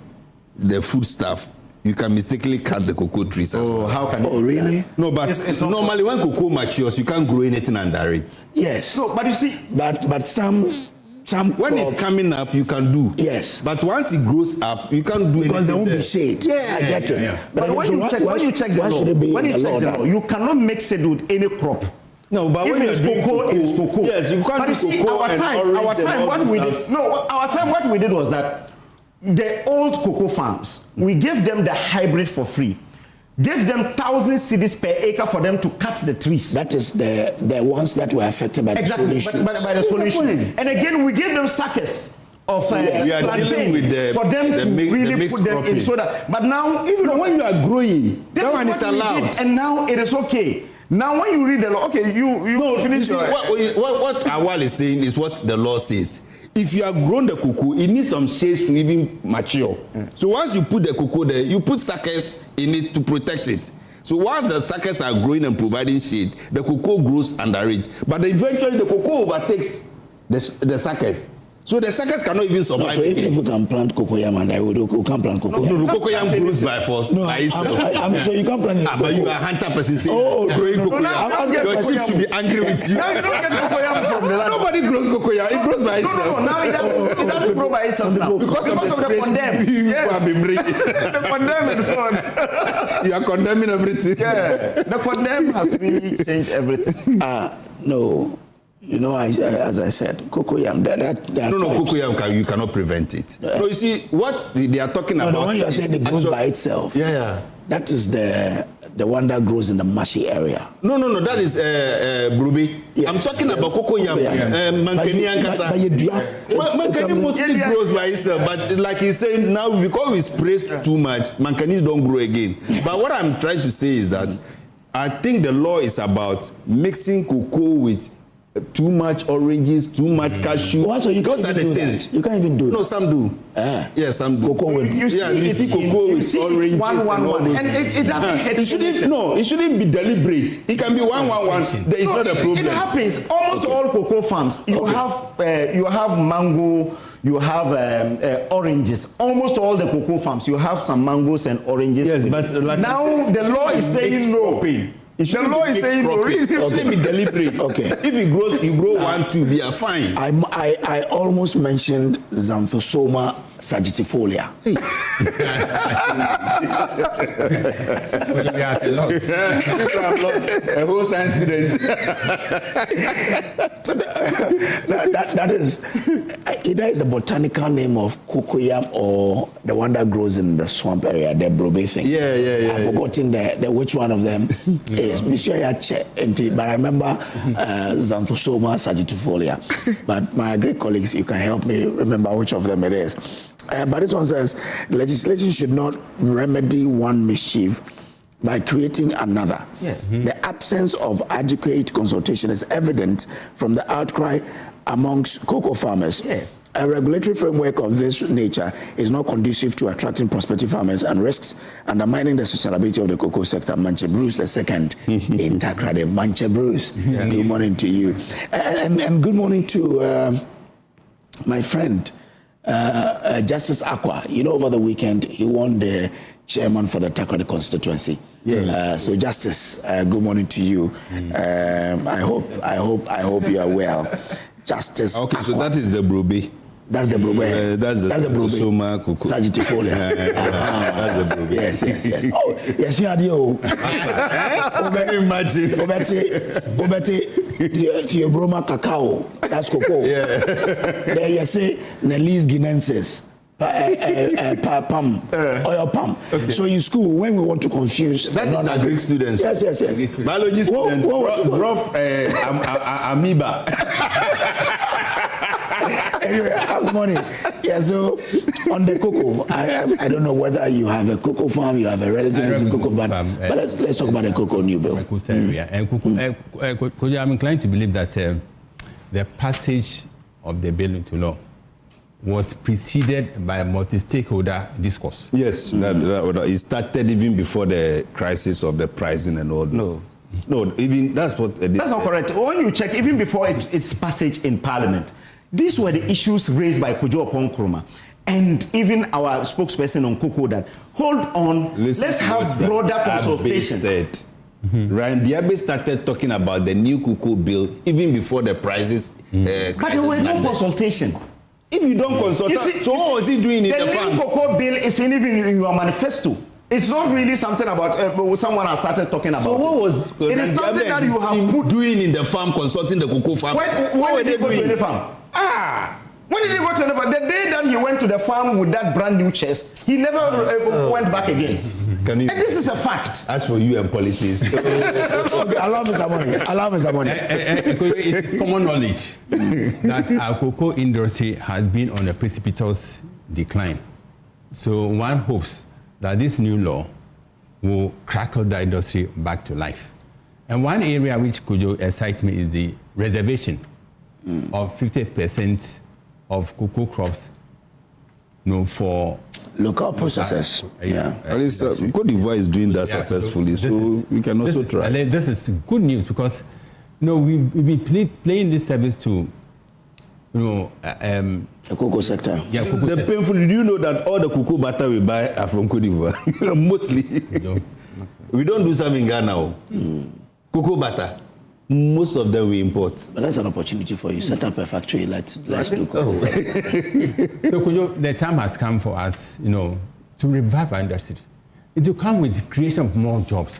the food stuff, you can mistakenly cut the cocoa trees as well. How can you? Oh, really? No, but normally when cocoa matures, you can't grow anything under it. Yes. So, but you see, but some when crops, it's coming up, you can do. Yes. But once it grows up, you can't do because there anything won't be shade. Yeah. I get it. Yeah. But when you check the law, you cannot mix it with any crop. No, but if when it's cocoa, it's cocoa. Yes, you can't but do see, cocoa our and time, what we did was that the old cocoa farms, we gave them the hybrid for free. Gave them 1,000 cedis per acre for them to cut the trees. That is the ones that were affected by the solution. By the solution. And again, we gave them suckers of plantain for them to really put them in soda. But now, even when you are growing, that one is allowed. And now it is okay. Now, when you read the law, okay, you finish your... What Awal is saying is what the law says. If you have grown the cocoa, it needs some shades to even mature. So once you put the cocoa there, you put suckers in it to protect it. So once the suckers are growing and providing shade, the cocoa grows under it. But eventually the cocoa overtakes the suckers. So the suckers cannot even survive. So even if we can plant cocoyam and we can't plant cocoyam. No, cocoyam grows by force. No, I'm sure you can't plant it. But you are 100% saying growing cocoyam. Your chief should be angry with you. Now you don't get cocoyam from the land. Nobody grows cocoyam. It grows by itself. No, now it doesn't grow by itself now. Because of the condemn. The condemn and so on. You are condemning everything. Yeah, the condemn has really changed everything. No. You know, as I said, cocoyam. No, cocoyam you cannot prevent it. No, you see what they are talking about. The one you are saying it grows by itself. Yeah. That is the one that grows in the marshy area. No, that is Brubi. Yes. I'm talking about cocoyam. Mankeni Ankasa. Mankeni mostly grows by itself, but like he's saying now, because we spray too much, Mankenis don't grow again. But what I'm trying to say is that I think the law is about mixing cocoa with too much oranges, too much cashew. So you can't even do that. You can't even do that. No, some do. Yes, some do. Cocoa with you see cocoa with oranges and it doesn't hurt. It shouldn't be deliberate. It can be 1-1-1. There is not a problem. It happens. Almost all cocoa farms. You have mango. You have oranges. Almost all the cocoa farms. You have some mangoes and oranges. Yes, but like now the law is saying no. The law is saying no. It shouldn't be deliberate. Okay. If it grows, you grow 1-2, we are fine. I almost mentioned Xanthosoma sagittarifolia. We are lost. A whole science student. that is either is the botanical name of cocoyam or the one that grows in the swamp area, the brobe thing. Yeah. I've forgotten the which one of them is. Monsieur Yache, but I remember Xanthosoma sagittarifolia. But my great colleagues, you can help me remember which of them it is. But this one says legislation should not remedy one mischief by creating another. Yes. The absence of adequate consultation is evident from the outcry amongst cocoa farmers. Yes. A regulatory framework of this nature is not conducive to attracting prospective farmers and risks undermining the sustainability of the cocoa sector. Manche Bruce II in Takrade. Manche Bruce, good morning to you. And good morning to my friend, Justice Aqua. You know, over the weekend, he won the chairman for the Takrade constituency. Yeah. So Justice, good morning to you. I hope you are well. Justice Okay, Aqua. so that is the Brobe. That's the Brobe. That's the Brobe. cocoa. Sagittarifolia. That's the Brobe. Yes. Oh, yes, you had you. Imagine. Obete, your Broma cacao. That's cocoa. Yeah. There you say, Nelis Guinensis. Palm, oil palm. Okay. So in school, when we want to confuse, that is a Greek students. Yes. Biology student. Rough amoeba. Anyway, good morning. Yeah, so on the cocoa, I don't know whether you have a cocoa farm, you have a relative in cocoa farm, but let's talk about the cocoa new bill. And I'm inclined to believe that the passage of the bill into law was preceded by a multi-stakeholder discourse. Yes, it started even before the crisis of the pricing and all those. No, even that's what. That's not correct. When you check, even before its passage in Parliament, these were the issues raised by Kojo Oppong-Nkrumah and even our spokesperson on cocoa. That hold on, let's have broader consultation. Ryan Diabe started talking about the new cocoa bill even before the prices. But there was no consultation. If you don't consult, so what was he doing in the farms? The new cocoa bill is even in your manifesto. It's not really something about someone has started talking about. So what was it is something that you have put doing in the farm, consulting the cocoa farm? When did he go to any farm? When did he go to any farm? The day that he went to the farm with that brand new chest, he never went back again. And this is a fact. As for you and politics, allow Mr. Money. Allow Mr. Money. It is common knowledge that our cocoa industry has been on a precipitous decline. So one hopes that this new law will crackle the industry back to life. And one area which could excite me is the reservation of 50% of cocoa crops for local processors. At least Cote d'Ivoire is doing that successfully, so we can also try. This is good news because we've been playing this service to the cocoa sector. Yeah, the painful. Do you know that all the cocoa butter we buy are from Cote d'Ivoire? Mostly. We don't do some in Ghana. Cocoa butter. Most of them we import. But that's an opportunity for you. Set up a factory. Let's do cocoa. So the time has come for us, to revive our industries. It will come with the creation of more jobs.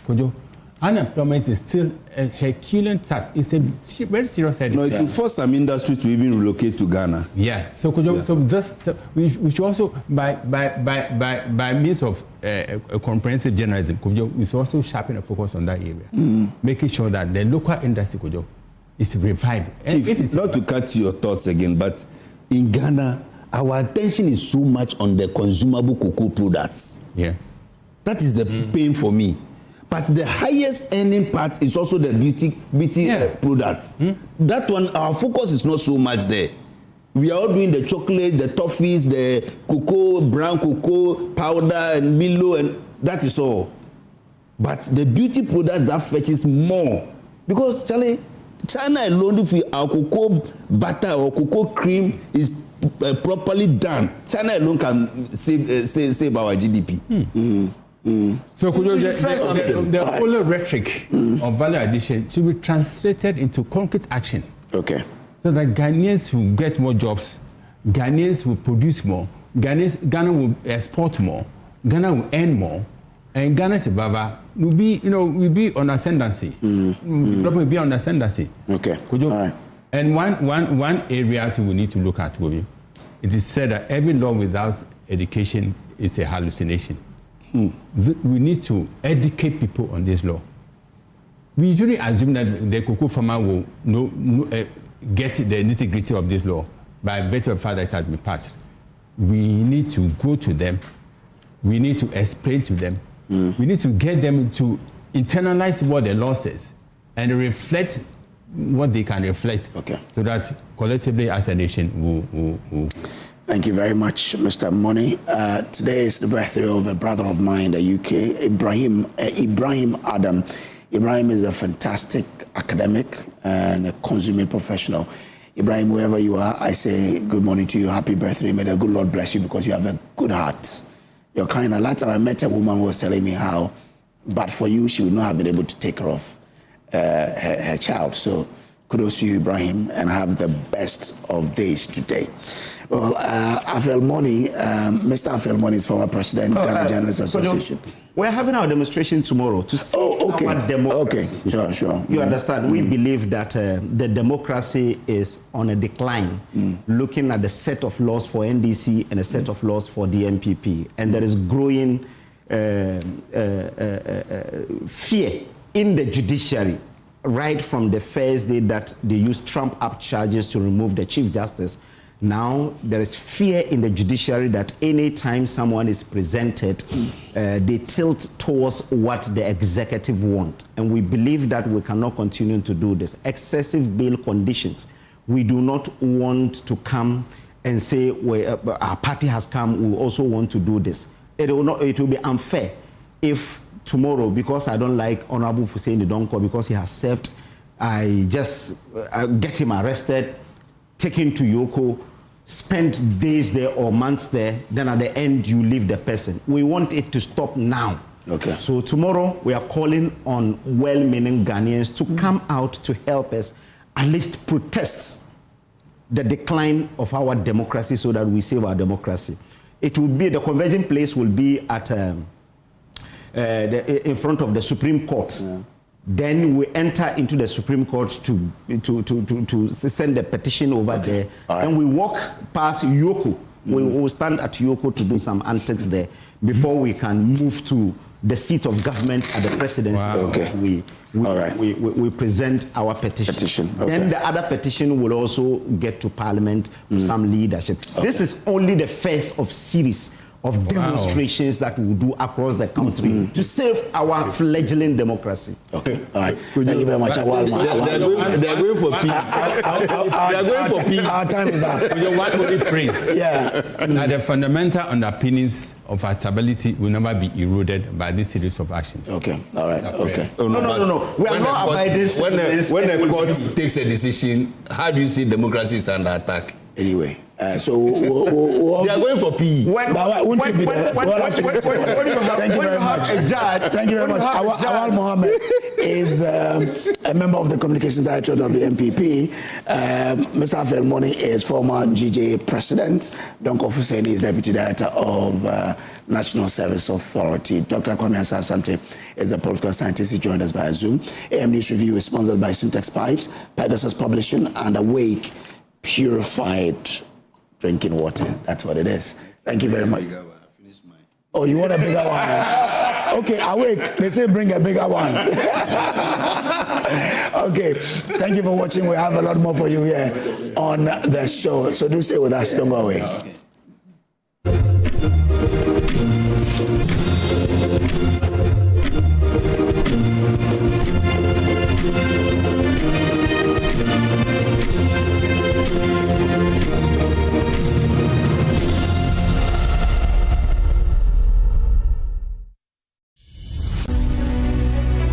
Unemployment is still a Herculean task. It's a very serious headache. No, it will force some industry to even relocate to Ghana. Yeah. So we should also, by means of a comprehensive journalism, we should also sharpen the focus on that area, making sure that the local industry is revived. Chief, not to cut your thoughts again, but in Ghana, our attention is so much on the consumable cocoa products. Yeah. That is the pain for me. But the highest earning part is also the beauty products. That one, our focus is not so much there. We are all doing the chocolate, the toffees, the cocoa, brown cocoa, powder, and Milo, and that is all. But the beauty products that fetches more. Because, Charlie, China alone, if our cocoa butter or cocoa cream is properly done, China alone can save our GDP. So the whole rhetoric of value addition should be translated into concrete action. Okay. So that Ghanaians will get more jobs, Ghanaians will produce more, Ghana will export more, Ghana will earn more, and Ghana's survivor will be on ascendancy. Will be on ascendancy. Okay. All right. And one area we need to look at, it is said that every law without education is a hallucination. We need to educate people on this law. We usually assume that the cocoa farmer will get the nitty-gritty of this law by virtue of the fact that it has been passed. We need to go to them. We need to explain to them. We need to get them to internalize what the law says and reflect what they can reflect, so that collectively as a nation will. Thank you very much, Mr. Money. Today is the birthday of a brother of mine in the UK, Ibrahim Adam. Ibrahim is a fantastic academic and a consummate professional. Ibrahim, wherever you are, I say good morning to you. Happy birthday. May the good Lord bless you because you have a good heart. You're kind of, last time I met a woman who was telling me how, but for you, she would not have been able to take care of her child. So kudos to you, Ibrahim, and have the best of days today. Well, Afel Money, Mr. Afel Money is former president, Ghana Journalists Association. We're having our demonstration tomorrow to see our democracy. Okay, sure. You understand? We believe that the democracy is on a decline, looking at the set of laws for NDC and a set of laws for the MPP. And there is growing fear in the judiciary, right from the first day that they used Trump-up charges to remove the Chief Justice. Now, there is fear in the judiciary that any time someone is presented, they tilt towards what the executive want. And we believe that we cannot continue to do this. Excessive bail conditions. We do not want to come and say, our party has come, we also want to do this. It will be unfair if tomorrow, because I don't like Honorable Hussein Donko, because he has served, I just get him arrested, take him to Yoko, spend days there or months there, then at the end you leave the person. We want it to stop now. Okay. So tomorrow we are calling on well-meaning Ghanaians to come out to help us at least protest the decline of our democracy so that we save our democracy. It will be, the converging place will be at in front of the Supreme Court. Yeah. Then we enter into the Supreme Court to send the petition over there. Right. And we walk past Yoko. We will stand at Yoko to do some antics there before we can move to the seat of government at the presidency. Wow. Okay. We present our petition. Okay. Then the other petition will also get to Parliament with some leadership. Okay. This is only the first of series of demonstrations that we will do across the country to save our fledgling democracy. Okay, all right. Thank you very much. They're going for peace. They're going for peace. Our time is up. One only praise. Yeah. That the fundamental underpinnings of our stability will never be eroded by this series of actions. Okay, all right. Okay. No. We are not abiding. When the court takes a decision, how do you see democracy is under attack? Anyway, so they are going for P. Thank you very much. Thank you very much. Awal Mohammed is a member of the Communications Directorate of the MPP. Mr. Afelmoni is former GJ president. Donko Hussein is deputy director of National Service Authority. Dr. Kwame Asante is a political scientist. He joined us via Zoom. AM News Review is sponsored by Syntax Pipes, Pegasus Publishing, and Awake Purified Drinking Water. That's what it is. Thank you very much. Oh, you want a bigger one? Okay, Awake. They say bring a bigger one. Okay, thank you for watching. We have a lot more for you here on the show. So do stay with us. Don't go away.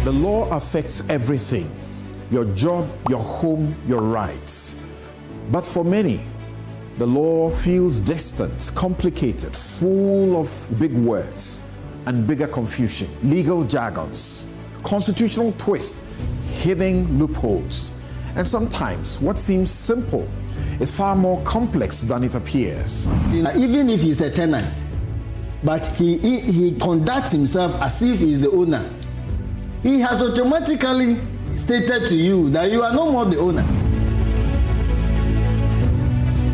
The law affects everything, your job, your home, your rights. But for many, the law feels distant, complicated, full of big words and bigger confusion, legal jargons, constitutional twists, hidden loopholes. And sometimes what seems simple is far more complex than it appears. Even if he's a tenant, but he conducts himself as if he's the owner, he has automatically stated to you that you are no more the owner.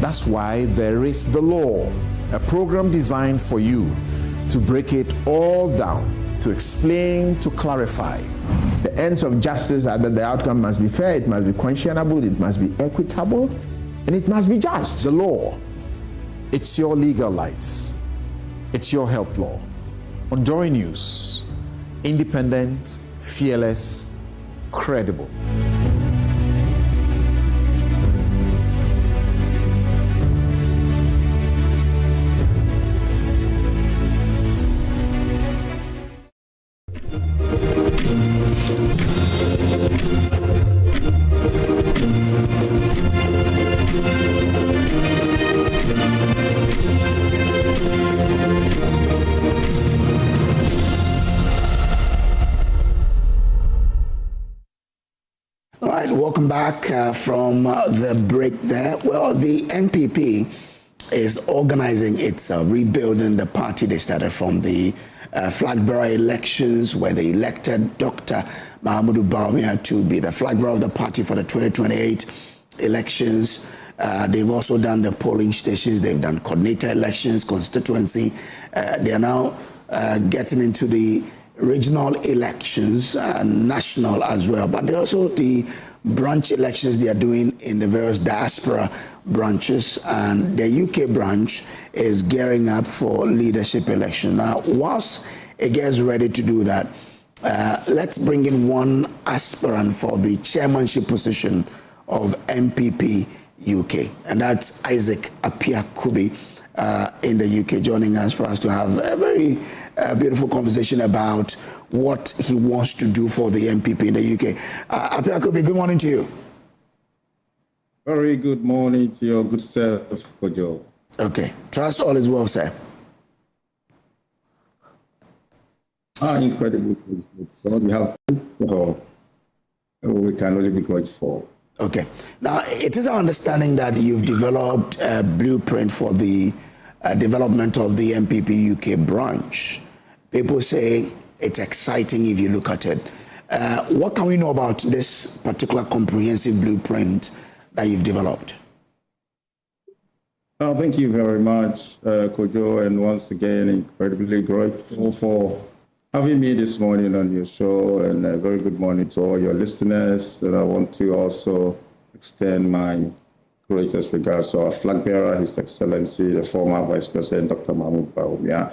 That's why there is the law, a program designed for you to break it all down, to explain, to clarify. The ends of justice are that the outcome must be fair, it must be conscionable, it must be equitable, and it must be just. The law, it's your legal rights. It's your health law. On Joy News, independent, fearless, credible. Welcome back from the break there. Well, the NPP is organizing its rebuilding the party. They started from the flag bearer elections where they elected Dr. Mahamudu Bawumia to be the flag bearer of the party for the 2028 elections. They've also done the polling stations. They've done coordinator elections, constituency. They are now getting into the regional elections, national as well. But they also the branch elections they are doing in the various diaspora branches, and the UK branch is gearing up for leadership election. Now, whilst it gets ready to do that, let's bring in one aspirant for the chairmanship position of MPP UK. And that's Isaac Akufo-Addo in the UK, joining us for us to have a very beautiful conversation about what he wants to do for the MPP in the UK. Akufo-Addo, good morning to you. Very good morning to your good self, Kojo. Okay. Trust all is well, sir. Incredibly good. We have we can only be grateful. Okay. Now, it is our understanding that you've developed a blueprint for the development of the MPP UK branch. People say it's exciting if you look at it. What can we know about this particular comprehensive blueprint that you've developed? Thank you very much, Kojo, and once again, incredibly grateful for having me this morning on your show, and a very good morning to all your listeners. And I want to also extend my greatest regards to our flag bearer, His Excellency, the former Vice President, Dr. Mahmoud Bawumia.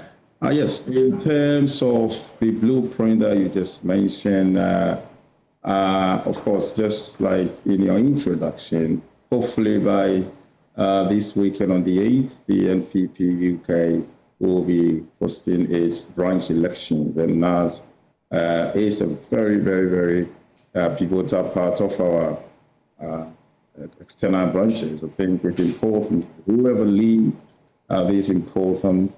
Yes, in terms of the blueprint that you just mentioned, of course, just like in your introduction, hopefully by this weekend on the 8th, the NPP UK will be hosting its branch election. And NAS is a very, very, very pivotal part of our external branches. I think it's important. Whoever leads this important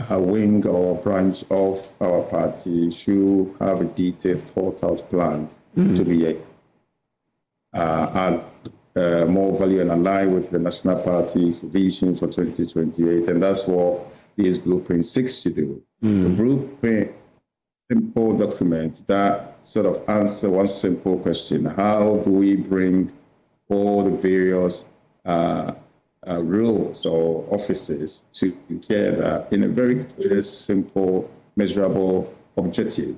wing or branch of our party should have a detailed, thought-out plan to be add more value and align with the National Party's vision for 2028. And that's what this blueprint seeks to do. The blueprint, simple document that sort of answer one simple question: how do we bring all the various roles or offices together in a very clear, simple, measurable objective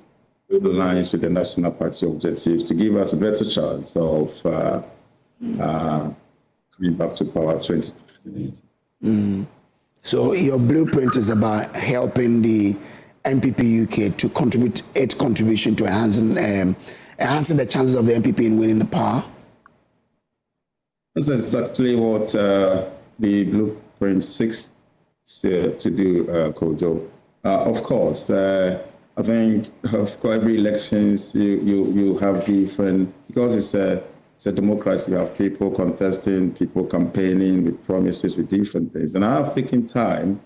that aligns with the National Party objectives to give us a better chance of coming back to power 2028. So your blueprint is about helping the MPP UK to contribute its contribution to enhancing the chances of the MPP in winning the power? That's exactly what the blueprint seeks to do, Kojo. Of course, I think for every elections you have different, because it's a democracy. You have people contesting, people campaigning with promises, with different things. And I have taken time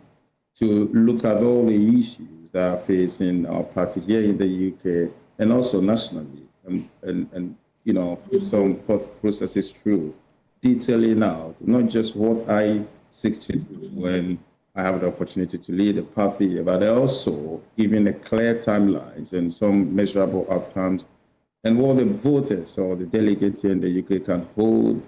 to look at all the issues that are facing our party here in the UK and also nationally, and you know, some thought processes through, detailing out not just what I seek to do when I have the opportunity to lead the party, but also giving a clear timelines and some measurable outcomes, and what the voters or the delegates here in the UK can hold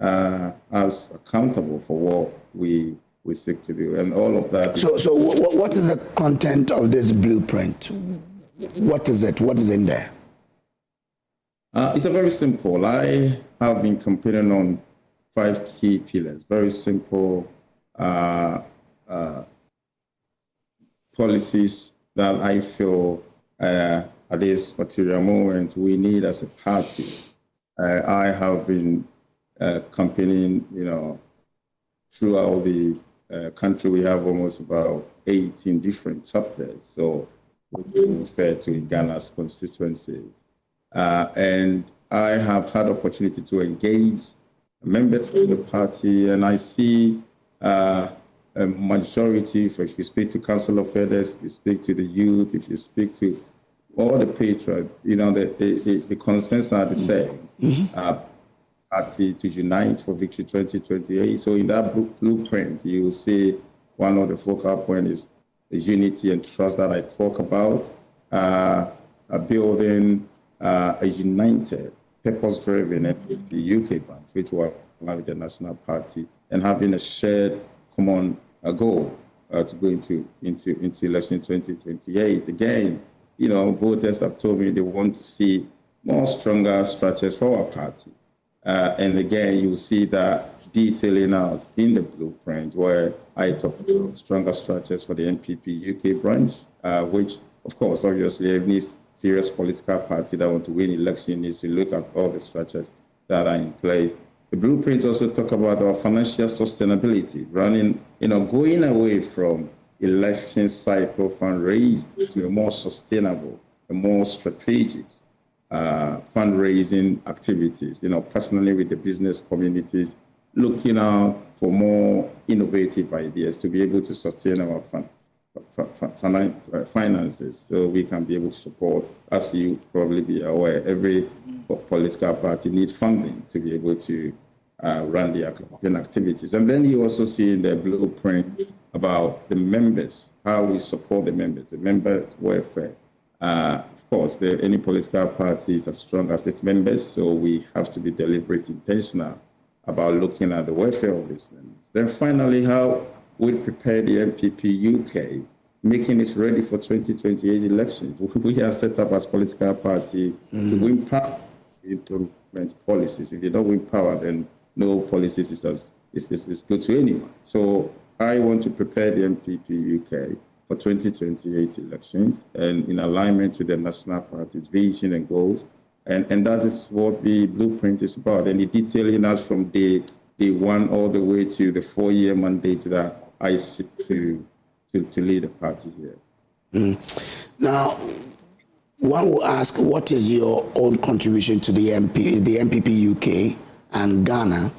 us accountable for what we seek to do, and all of that. So what is the content of this blueprint? What is it? What is in there? It's a very simple. I have been campaigning on 5 key pillars. Very simple policies that I feel at this material moment we need as a party. I have been campaigning, you know, throughout the country. We have almost about 18 different chapters, so we refer to Ghana's constituency. And I have had opportunity to engage members of the party, and I see a majority, if you speak to Council of Elders, if you speak to the youth, if you speak to all the patriots, you know, the consensus are the same. Party to unite for Victory 2028. So in that blueprint, you will see one of the focal points is the unity and trust that I talk about, building a united, purpose-driven the UK branch, which will allow the National Party, and having a shared common goal to go into election 2028. Again, you know, voters have told me they want to see more stronger structures for our party. And again, you'll see that detailing out in the blueprint where I talk about stronger structures for the NPP UK branch, which, of course, obviously, any serious political party that want to win election needs to look at all the structures that are in place. The blueprint also talk about our financial sustainability, going away from election cycle fundraising to a more sustainable, a more strategic fundraising activities, personally with the business communities, looking out for more innovative ideas to be able to sustain our finances, so we can be able to support, as you probably be aware, every political party needs funding to be able to run their campaign activities. And then you also see in the blueprint about the members, how we support the members, the member welfare. Of course, any political party is as strong as its members, so we have to be deliberate, intentional about looking at the welfare of these members. Then finally, how we prepare the NPP UK, making it ready for 2028 elections. We are set up as political party to win power, implement policies. If you don't win power, then no policies is good to anyone. So I want to prepare the NPP UK for 2028 elections and in alignment with the national party's vision and goals. And that is what the blueprint is about. And the detailing out from day one all the way to the 4-year mandate that I seek to lead the party here. Now, one will ask, what is your own contribution to the NPP UK and Ghana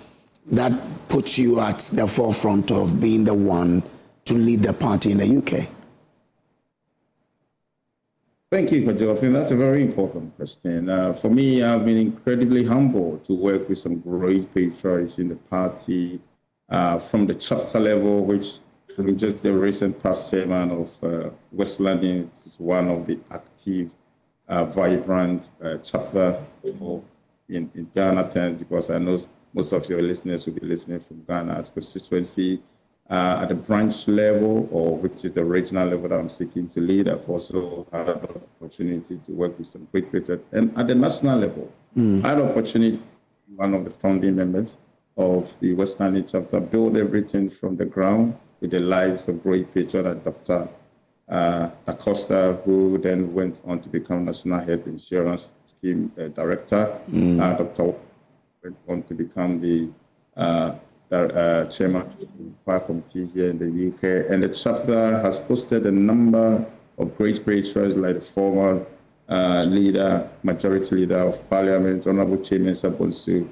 that puts you at the forefront of being the one to lead the party in the UK? Thank you, Kojo. I think that's a very important question. For me, I've been incredibly humbled to work with some great patriots in the party, from the chapter level, which I'm just the recent past chairman of West London, is one of the active, vibrant chapter in Ghana terms, because I know most of your listeners will be listening from Ghana's constituency. At the branch level, or which is the regional level that I'm seeking to lead, I've also had an opportunity to work with some great patriots. And at the national level, I had an opportunity, one of the founding members of the West London chapter, build everything from the ground with the lives of great patriots like Dr. Acosta, who then went on to become National Health Insurance Scheme Director. Dr. went on to become the chairman of the Fire Committee here in the UK. And the chapter has hosted a number of great patriots like the former majority leader of Parliament, Honorable Evans Mensah,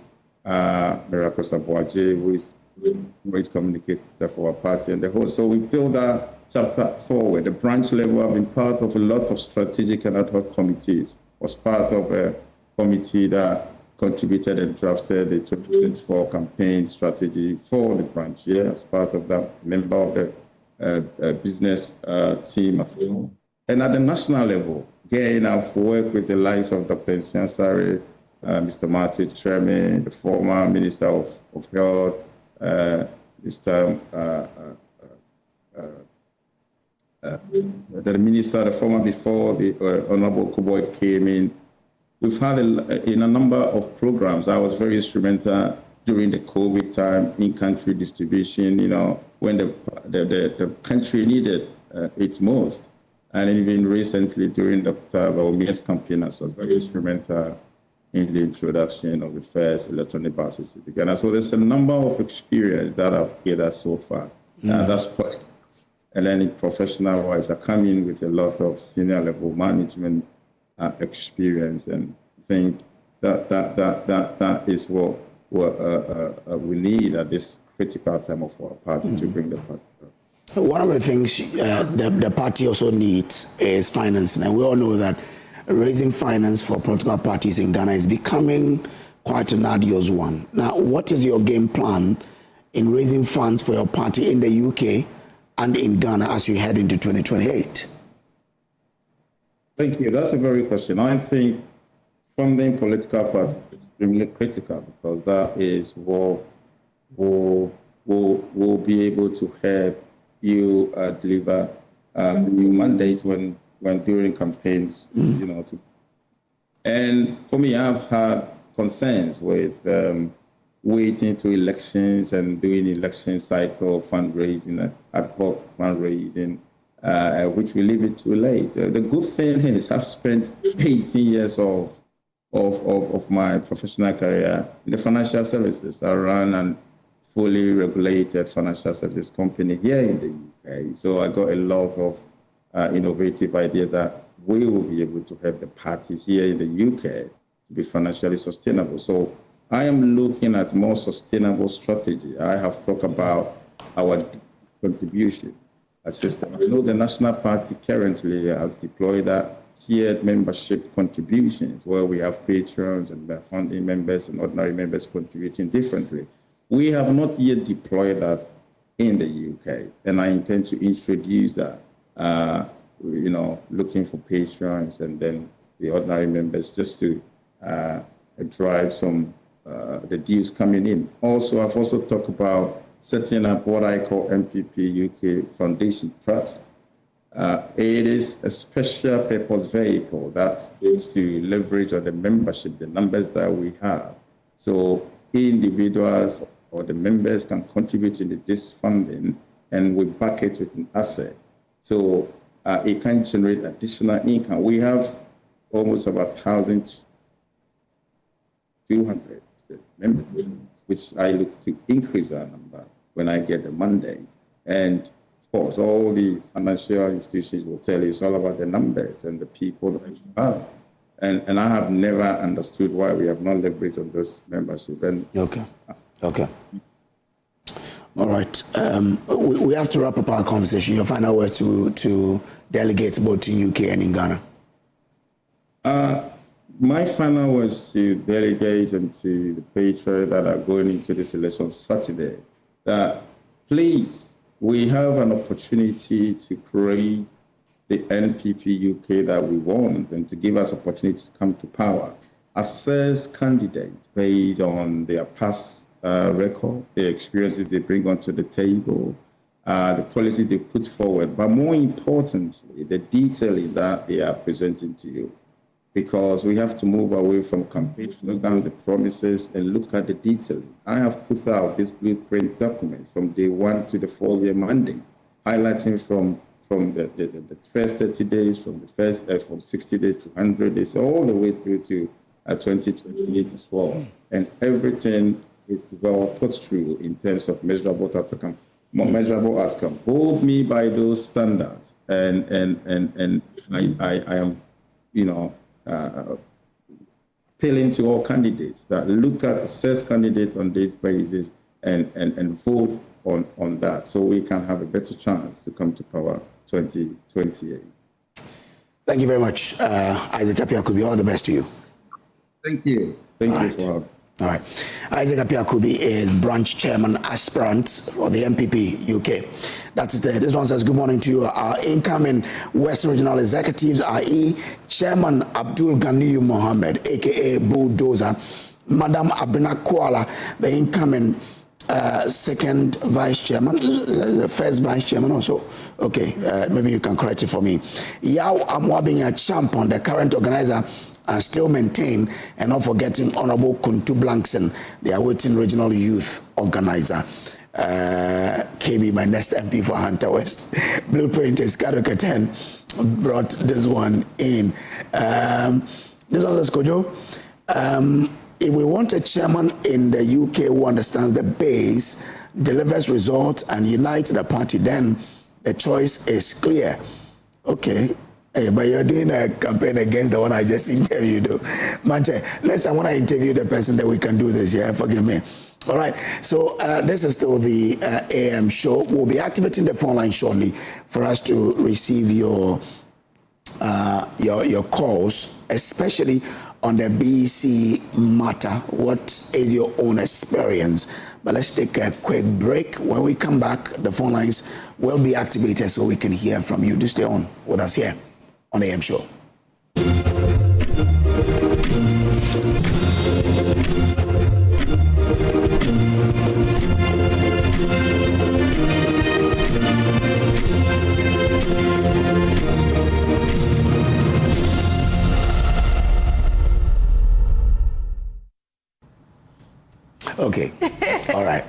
Miracles Aboagye, who is a great communicator for our party and the whole. So we build that chapter forward. The branch level, I've been part of a lot of strategic and ad hoc committees. Was part of a committee that contributed and drafted the 2024 campaign strategy for the branch. Yeah, as part of that, member of the business team as well. And at the national level, again, I've worked with the likes of Dr. Nsiansari, Mr. Martin Treme, the former Minister of Health, the minister, the former before the Honorable Kuboy came in. We've had in a number of programs. I was very instrumental during the COVID time, in-country distribution, when the country needed it most. And even recently during Dr. Baumier's campaign, I was very instrumental in the introduction of the first electronic bus system to Ghana. So there's a number of experience that I've gathered so far. That's point. And then in professional-wise, I come in with a lot of senior level management experience, and think that is what we need at this critical time of our party to bring the party up. One of the things the party also needs is financing, and we all know that raising finance for political parties in Ghana is becoming quite an arduous one. Now, what is your game plan in raising funds for your party in the UK and in Ghana as you head into 2028? Thank you. That's a very good question. I think funding political parties is extremely critical, because that is what will be able to help you deliver new mandate when during campaigns, And for me, I've had concerns with waiting to elections and doing election cycle fundraising, ad hoc fundraising, which we leave it too late. The good thing is I've spent 18 years of of my professional career in the financial services. I run a fully regulated financial service company here in the UK. So I got a lot of innovative ideas that we will be able to help the party here in the UK to be financially sustainable. So I am looking at more sustainable strategy. I have talked about our contribution system. I know the National Party currently has deployed that tiered membership contributions where we have patrons and founding members and ordinary members contributing differently. We have not yet deployed that in the UK, and I intend to introduce that, looking for patrons and then the ordinary members just to drive some the deals coming in. Also, I've also talked about setting up what I call MPP UK Foundation Trust. It is a special purpose vehicle that aims to leverage on the membership, the numbers that we have. So individuals or the members can contribute into this funding and we back it with an asset. So it can generate additional income. We have almost about 1,200 members, which I look to increase that number when I get the mandate. And of course, all the financial institutions will tell you it's all about the numbers and the people that you have. And I have never understood why we have not leveraged on those membership. And Okay. All right. We have to wrap up our conversation. Your final words to delegates both in UK and in Ghana. My final words to delegates and to the patrons that are going into this election Saturday, that please, we have an opportunity to create the NPP UK that we want and to give us opportunity to come to power. Assess candidates based on their past record, the experiences they bring onto the table, the policies they put forward, but more importantly, the detailing that they are presenting to you. Because we have to move away from campaign slogans, the promises, and look at the detailing. I have put out this blueprint document from day one to the 4-year mandate, highlighting from the first 30 days, from 60 days to 100 days, all the way through to 2028 as well. And everything is well thought through in terms of measurable outcome, measurable outcome. Hold me by those standards, and I am, appealing to all candidates that look at assess candidates on this basis and vote on that, so we can have a better chance to come to power 2028. Thank you very much, Isaac Apiakubi. All the best to you. Thank you. Thank you for having me. All right. Isaac Apiakubi is branch chairman aspirant for the MPP UK. That's it. This one says, good morning to you. Our incoming Western Regional Executives, i.e. Chairman Abdul Ganiyu Mohammed, a.k.a. Bulldozer, Madam Abina Kuala, the incoming second vice chairman, first vice chairman also. Okay, maybe you can correct it for me. Yao Amwabinya Champon, the current organizer, and still maintain, and not forgetting Honorable Kuntu Blankson, the awaiting regional youth organizer. KB, my next MP for Hunter West. Blueprint is Kadoka 10 brought this one in. This one says, Kojo, if we want a chairman in the UK who understands the base, delivers results, and unites the party, then the choice is clear. Okay. Hey, but you're doing a campaign against the one I just interviewed. Manche, next time when I interview the person, that we can do this, yeah? Forgive me. All right, so this is still the AM show. We'll be activating the phone line shortly for us to receive your calls, especially on the BC matter. What is your own experience? But let's take a quick break. When we come back, the phone lines will be activated so we can hear from you. Just stay on with us here on AM show. Okay, all right.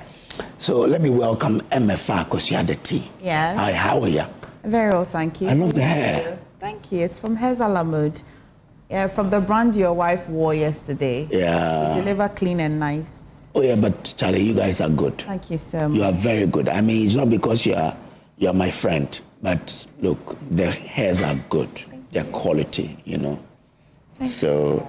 So let me welcome MFA Kosiadeti. Yeah. Hi, how are you? Very well, thank you. I love the hair. Thank you. It's from Hezala Mood. Yeah, from the brand your wife wore yesterday. Yeah. You deliver clean and nice. Oh yeah, but Charlie, you guys are good. Thank you so much. You are very good. I mean, it's not because you are my friend, but look, the hairs are good. They're quality, you know. So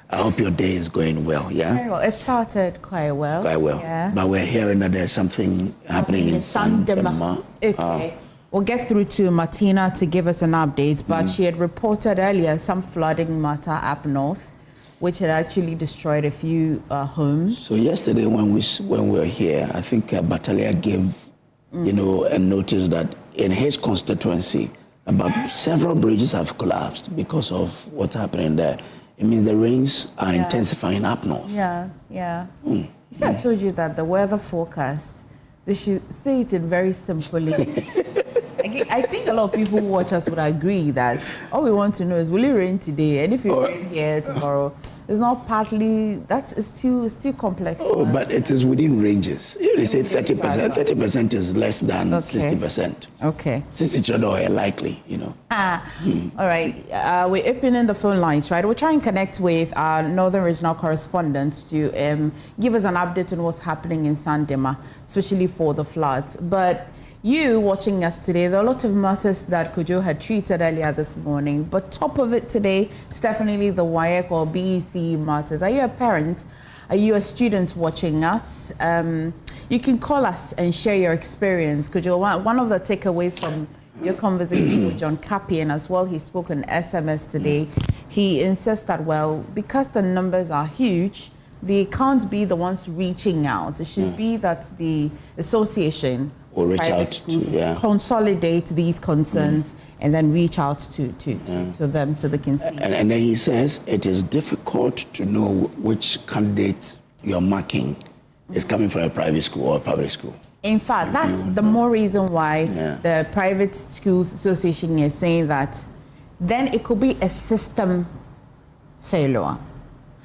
I hope your day is going well, yeah? Very well. It started quite well. Quite well. Yeah. But we're hearing that there's something happening in Sandema. Okay. We'll get through to Martina to give us an update, but she had reported earlier some flooding matter up north, which had actually destroyed a few homes. So yesterday when we were here, I think Batalia gave, you know, a notice that in his constituency, about several bridges have collapsed because of what's happening there. It means the rains are intensifying up north. Yeah. You see, I told you that the weather forecast, they should say it in very simply. I think a lot of people who watch us would agree that all we want to know is, will it rain today? And if it rain here tomorrow, it's not partly, it's too complex. Oh, but it is within ranges. You they say 30%. 30% is less than 60%. Okay. 60% are likely, you know. All right. We're opening the phone lines, right? We'll try and connect with our Northern Regional correspondent to give us an update on what's happening in Sandema, especially for the floods. But you watching us today, there are a lot of matters that Kojo had treated earlier this morning, but top of it today is definitely the WAEC or BEC matters. Are you a parent? Are you a student watching us? You can call us and share your experience. Kojo, one of the takeaways from your conversation with John Capian as well, he spoke on SMS today. He insists that, well, because the numbers are huge, they can't be the ones reaching out. It should be that the association or reach out to consolidate these concerns and then reach out to them so they can see. And then he says it is difficult to know which candidate you're marking is coming from a private school or a public school. In fact, that's the more reason why the Private Schools Association is saying that then it could be a system failure.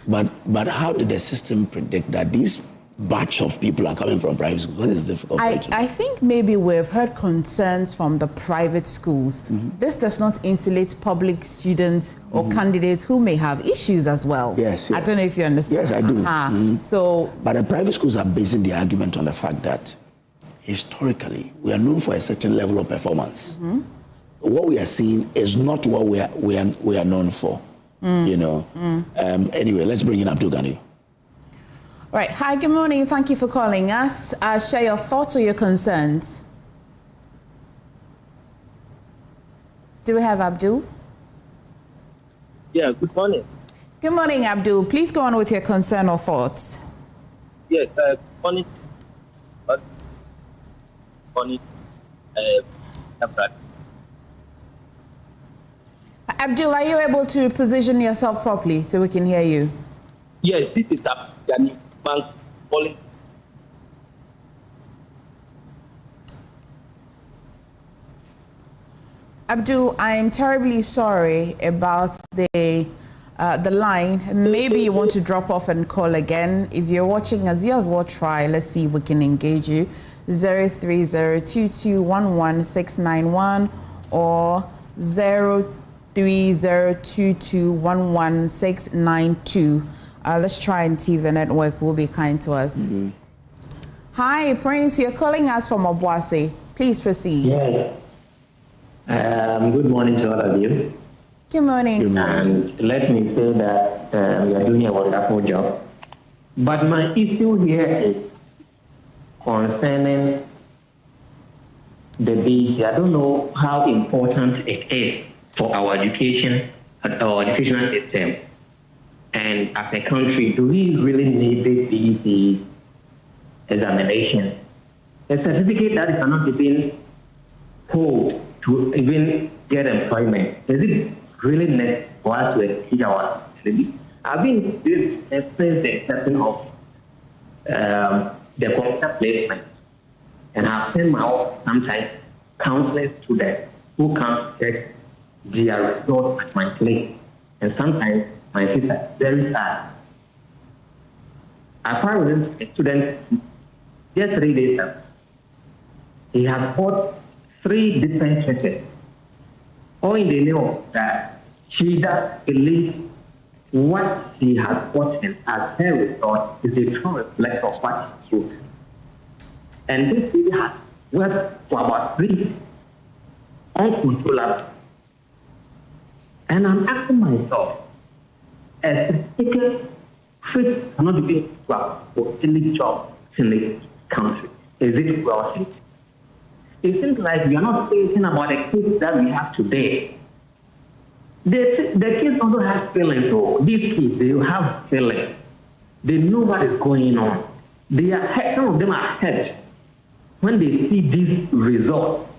But how did the system predict that these batch of people are coming from private schools? What is difficult? I think maybe we've heard concerns from the private schools. This does not insulate public students or candidates who may have issues as well. Yes. I don't know if you understand. Yes, I do. But the private schools are basing the argument on the fact that historically we are known for a certain level of performance. What we are seeing is not what we are known for. You know. Anyway, let's bring in Abdul Ghani. Right. Hi, good morning. Thank you for calling us. Share your thoughts or your concerns. Do we have Abdul? Yeah, good morning. Good morning, Abdul. Please go on with your concern or thoughts. Yes, good morning. Abdul, are you able to position yourself properly so we can hear you? Yes, this is Abdul Bank calling. Abdul, I'm terribly sorry about the line. Maybe you want to drop off and call again. If you're watching us, you as well try. Let's see if we can engage you. 03022111691 or 03022111692. Let's try and see if the network will be kind to us. Hi, Prince. You're calling us from Obuasi. Please proceed. Yes. Good morning to all of you. Good morning. And let me say that we are doing a wonderful job. But my issue here is concerning the BEC. I don't know how important it is for our education, our educational system. And as a country, do we really need this BEC examination? A certificate that is not even hold to even get employment. Is it really necessary for us to teach our studies? I've been since the inception of the computer placement, and I've sent my own sometimes countless students who come check their results at my place, and sometimes my sister very sad. I found with a student just 3 days ago. He has bought 3 different churches, all in the name of that she does believe what she has gotten as her result is a true reflection of what she wrote. And this lady has worked for about 3 years, uncontrollable. And I'm asking myself, as a ticket, faith cannot be for any job in the country. Is it worth it? It seems like we are not thinking about the kids that we have today. The kids also have feelings. So these kids, they have feelings. They know what is going on. They are hurt. Some of them are hurt when they see these results.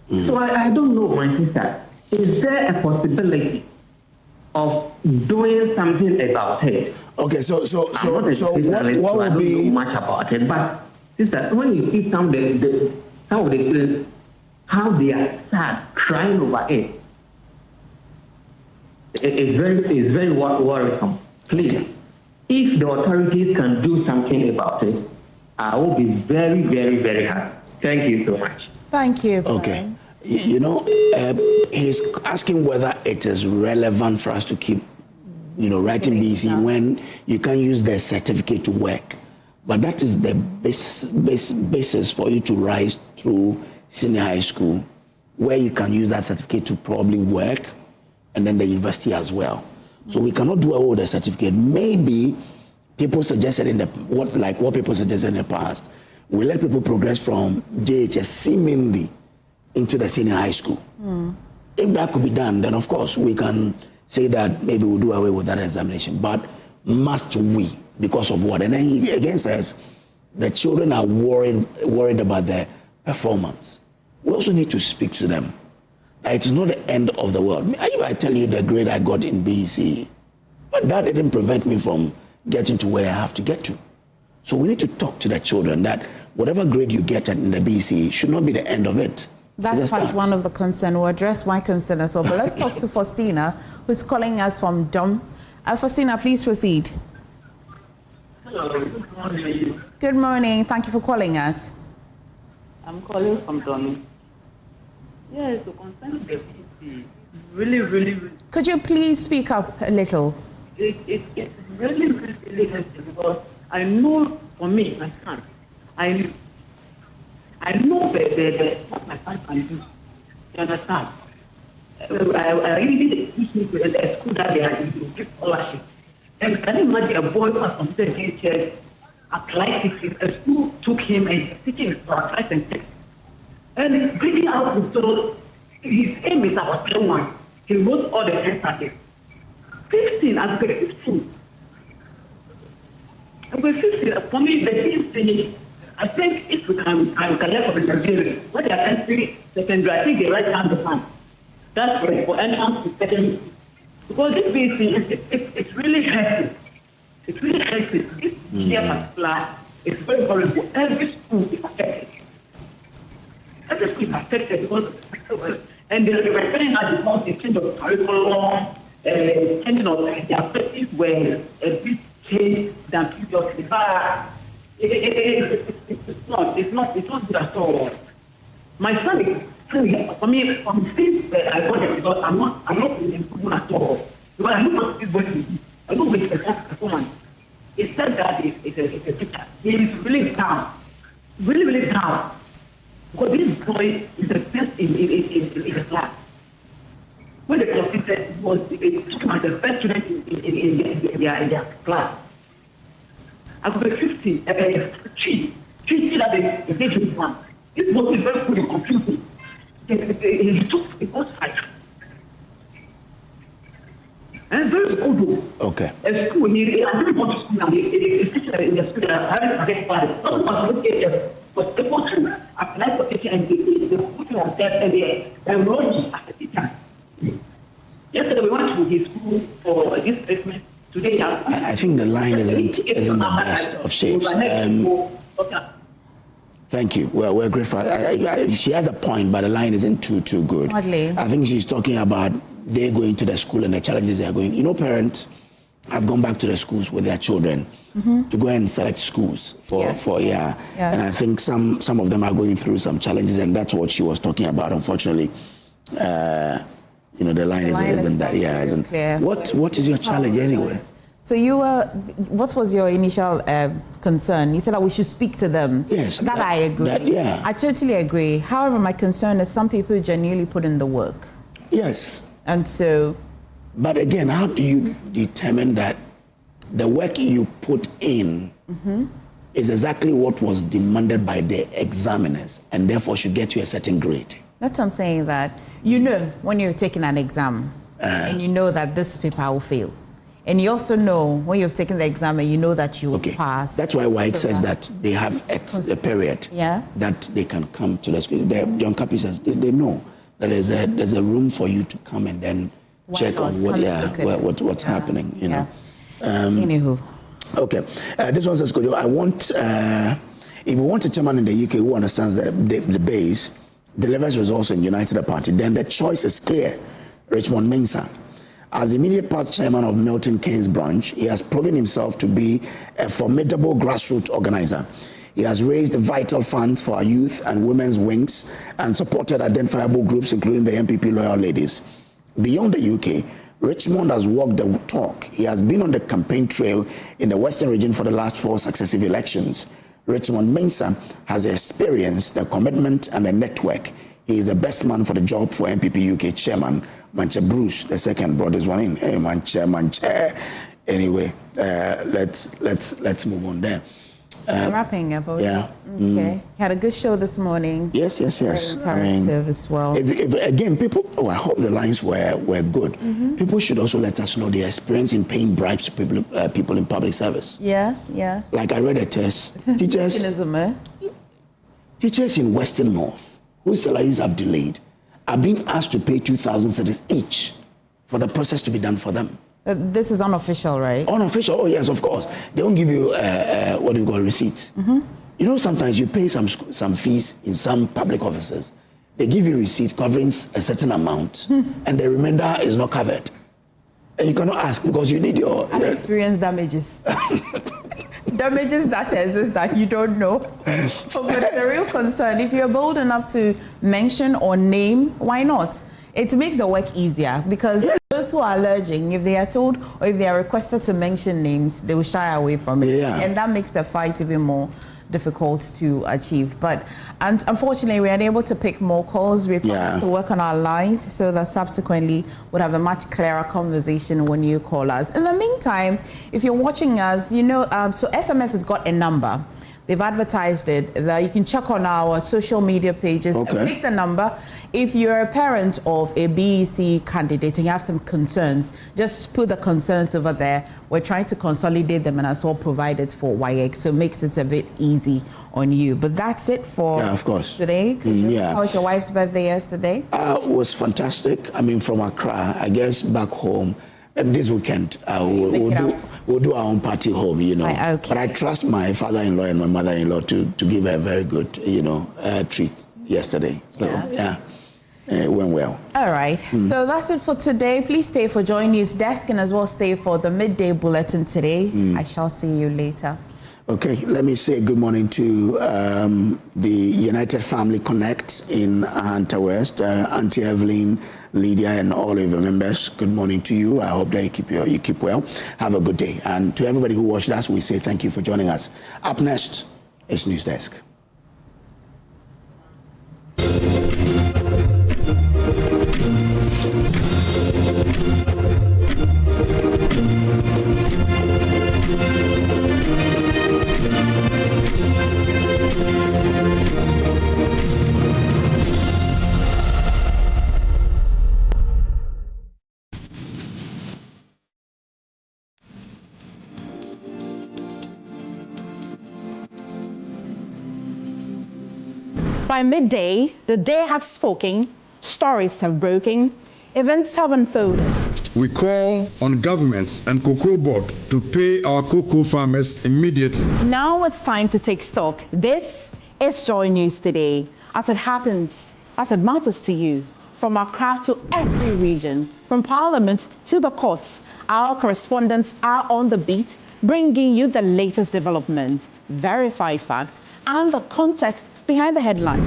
So I don't know, my sister. Is there a possibility of doing something about it? Okay, so what would be? I don't know much about it, but sister, when you see some of the students, how they are sad, crying over it, it's very worrisome. Please, if the authorities can do something about it, I will be very, very, very happy. Thank you so much. Thank you. Okay. You know, he's asking whether it is relevant for us to keep, writing BC when you can use the certificate to work. But that is the basis for you to rise through senior high school, where you can use that certificate to probably work, and then the university as well. So we cannot do away with the certificate. Maybe people suggested what people suggested in the past. We let people progress from JHS seemingly into the senior high school. If that could be done, then of course we can say that maybe we'll do away with that examination. But must we? Because of what? And then he again says the children are worried about their performance. We also need to speak to them. It is not the end of the world. I tell you the grade I got in BEC, but that didn't prevent me from getting to where I have to get to. So we need to talk to the children that whatever grade you get in the BEC should not be the end of it. That's part one of the concern. We'll address my concern as well. But let's talk to Faustina, who's calling us from Dom. Faustina, please proceed. Hello, good morning. Good morning. Thank you for calling us. I'm calling from Dom. Yes, to concern the BC, really. Could you please speak up a little? It's really helpful because I know for me, my son, I know what my son can do. You understand? I really did teach me to the school that they had to give scholarship. And can you imagine a boy who has completed JHS, applied to a school, took him and he's teaching for applied and test. And he's bringing out the so his aim is about 21. He wrote all the answers. 15, I'm grade 15. I'm grade 15. For me, the thing I think if we can collect from the secondary, when they are entering secondary, I think they write down the plan. That's right, for entrance to secondary. Because this BC, it's really helpful. It's really helpful. This year particular is very horrible. Every school is affected. Every school is affected because, and they're referring at the most change of curriculum, changing of the affected were a bit changed than previously. But it's not good at all. My son is for me, from since I got it, because I'm not in improvement at all. Because I look at this boy, I look with the performance. It said that it's a teacher. He is really down. Really down. Because this boy is the best in the class. When the computer was the best student in their class. I got a 50, three that they gave one. This boy is very good in computing. He took the first fight. And very good. Okay. A school, I didn't go to school and the teacher in the school, I haven't forget about it. Not about it, but the person applied for teacher and the school was there and they enrolled me as a teacher. Yesterday we went to his school for this placement. Today I think the line isn't the best of shapes. Thank you. Well, we're grateful. She has a point, but the line isn't too good. Hardly. I think she's talking about they going to the school and the challenges they are going. Parents have gone back to the schools with their children to go and select schools and I think some of them are going through some challenges, and that's what she was talking about. Unfortunately, You know, the line isn't that. Yeah, isn't clear. What is your challenge anyway? So what was your initial concern? You said that we should speak to them. Yes. That I agree. I totally agree. However, my concern is some people genuinely put in the work. Yes. And so... But again, how do you determine that the work you put in is exactly what was demanded by the examiners and therefore should get you a certain grade? That's what I'm saying, that you know when you're taking an exam and you know that this paper will fail. And you also know when you've taken the exam and you know that you will pass. That's why WAEC says that they have a period that they can come to the school. John Kapi says they know that there's a room for you to come and then check on what's happening. You know. Anywho. Okay. This one says, Kojo, I want if you want a chairman in the UK who understands the base, delivers results in United Party, then the choice is clear. Richmond Mensah. As immediate past chairman of Milton Keynes branch, he has proven himself to be a formidable grassroots organizer. He has raised vital funds for our youth and women's wings and supported identifiable groups, including the MPP Loyal Ladies. Beyond the UK, Richmond has walked the talk. He has been on the campaign trail in the Western region for the last 4 successive elections. Richmond Mensah has the experience, the commitment, and the network. He is the best man for the job for MPP UK chairman. Manche Bruce, the second, brought this one in. Hey, Manche. Anyway, let's move on there. Wrapping up. Yeah. Okay. Had a good show this morning. Yes. Very interactive as well. If again, people. Oh, I hope the lines were good. People should also let us know their experience in paying bribes to people in public service. Yeah. Like I read a test. Teachers in Western North, whose salaries have delayed, are being asked to pay 2,000 cedis each for the process to be done for them. This is unofficial, right? Unofficial, oh yes, of course. They don't give you, what do you call, a receipt. You know, sometimes you pay some fees in some public offices. They give you a receipt covering a certain amount, and the remainder is not covered. And you cannot ask because you need your... Unexperienced damages. Damages that exist that you don't know. But the real concern, if you're bold enough to mention or name, why not? It makes the work easier because those who are alleging, if they are told or if they are requested to mention names, they will shy away from it. And that makes the fight even more difficult to achieve. But unfortunately, we are unable to pick more calls. We have to work on our lines so that subsequently we'll have a much clearer conversation when you call us. In the meantime, if you're watching us, you know, so SMS has got a number. They've advertised it, that you can check on our social media pages and pick the number. If you're a parent of a BEC candidate and you have some concerns, just put the concerns over there. We're trying to consolidate them and as well provide it for WAEC, so it makes it a bit easy on you. But that's it for today. How was your wife's birthday yesterday? It was fantastic. I mean, from Accra, I guess back home, this weekend, we'll do our own party home, you know. But I trust my father-in-law and my mother-in-law to give her a very good, you know, treat yesterday. So, it went well. All right. So that's it for today. Please stay for Joy News Desk and as well stay for the midday bulletin today. I shall see you later. Okay, let me say good morning to the United Family Connect in Hunter West, Auntie Evelyn, Lydia, and all of the members. Good morning to you. I hope that you keep well. Have a good day. And to everybody who watched us, we say thank you for joining us. Up next is News Desk. By midday, the day has spoken, stories have broken, events have unfolded. We call on governments and cocoa board to pay our cocoa farmers immediately. Now it's time to take stock. This is Joy News Today. As it happens, as it matters to you, from Accra to every region, from Parliament to the courts, our correspondents are on the beat, bringing you the latest developments, verified facts, and the context behind the headline.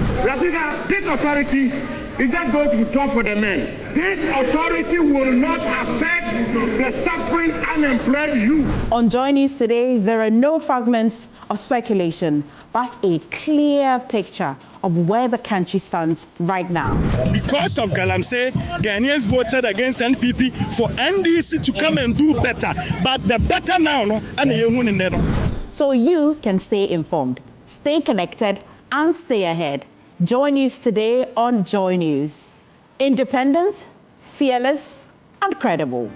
This authority is just going to be tough for the men. This authority will not affect the suffering unemployed youth. On Joy News today, there are no fragments of speculation, but a clear picture of where the country stands right now. Because of Galamsey, Ghanaians voted against NPP for NDC to come and do better. But the better now, no, so you can stay informed, stay connected, and stay ahead. Joy News today on Joy News. Independent, fearless, and credible.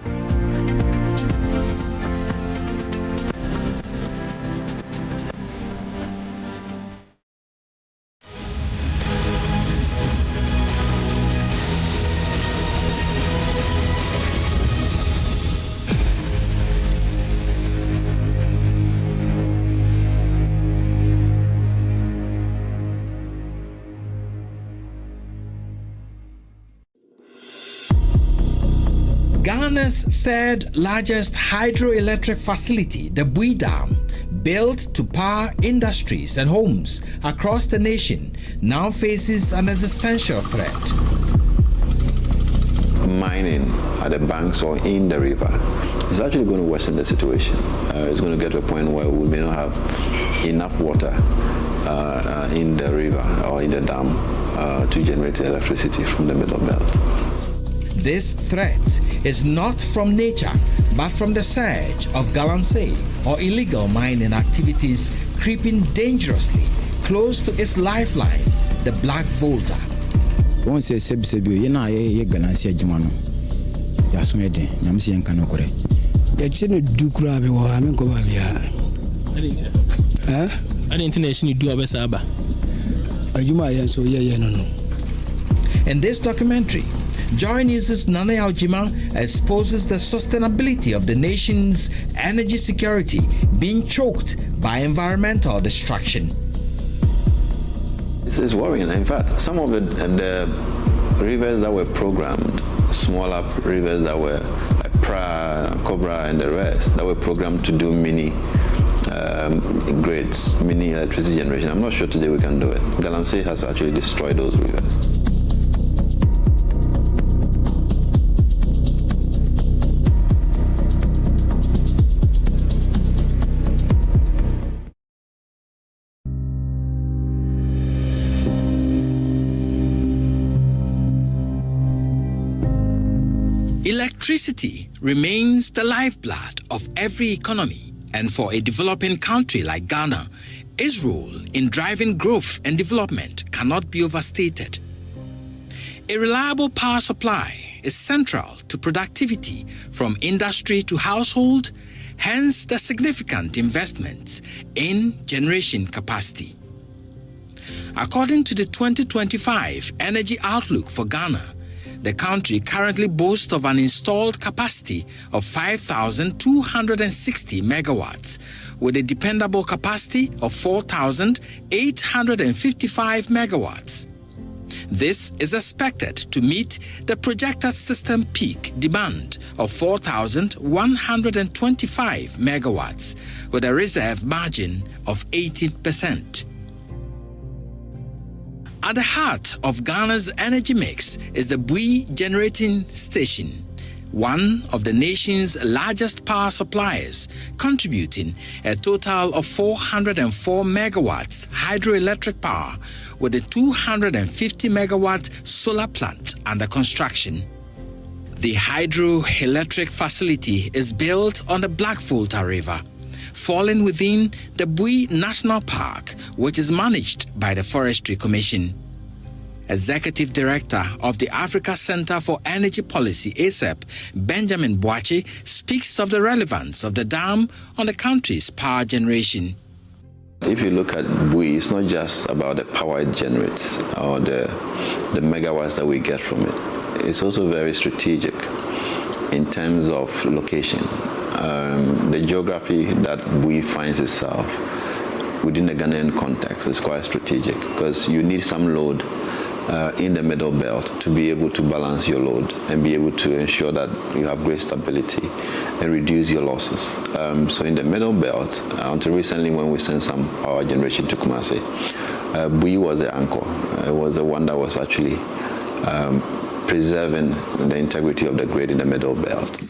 Ghana's third largest hydroelectric facility, the Bui Dam, built to power industries and homes across the nation, now faces an existential threat. Mining at the banks or in the river is actually going to worsen the situation. It's going to get to a point where we may not have enough water in the river or in the dam to generate electricity from the middle belt. This threat is not from nature, but from the surge of galamsey or illegal mining activities creeping dangerously close to its lifeline, the Black Volta. Once say sebi ye na ye galamsey adwuma no ya so ye den nyam se enka no kore ye che no dukura be wo amen ko ba bia adinti na shini du abesa aba adwuma ye so ye no. In this documentary, Joy News' Nana Aljima exposes the sustainability of the nation's energy security being choked by environmental destruction. This is worrying. In fact, some of the rivers that were programmed, smaller rivers that were like Pra, Cobra, and the rest, that were programmed to do mini grids, mini electricity generation. I'm not sure today we can do it. Galamsey has actually destroyed those rivers. Electricity remains the lifeblood of every economy, and for a developing country like Ghana, its role in driving growth and development cannot be overstated. A reliable power supply is central to productivity from industry to household, hence the significant investments in generation capacity. According to the 2025 Energy Outlook for Ghana, the country currently boasts of an installed capacity of 5,260 megawatts, with a dependable capacity of 4,855 megawatts. This is expected to meet the projected system peak demand of 4,125 megawatts, with a reserve margin of 18%. At the heart of Ghana's energy mix is the Bui Generating Station, one of the nation's largest power suppliers, contributing a total of 404 megawatts hydroelectric power with a 250 megawatt solar plant under construction. The hydroelectric facility is built on the Black Volta River, falling within the Bui National Park, which is managed by the Forestry Commission. Executive Director of the Africa Center for Energy Policy, ACEP, Benjamin Boakye, speaks of the relevance of the dam on the country's power generation. If you look at Bui, it's not just about the power it generates or the megawatts that we get from it. It's also very strategic in terms of location. The geography that Bui finds itself within the Ghanaian context is quite strategic because you need some load in the middle belt to be able to balance your load and be able to ensure that you have great stability and reduce your losses. So in the middle belt, until recently when we sent some power generation to Kumasi, Bui was the anchor. It was the one that was actually preserving the integrity of the grade in the middle belt.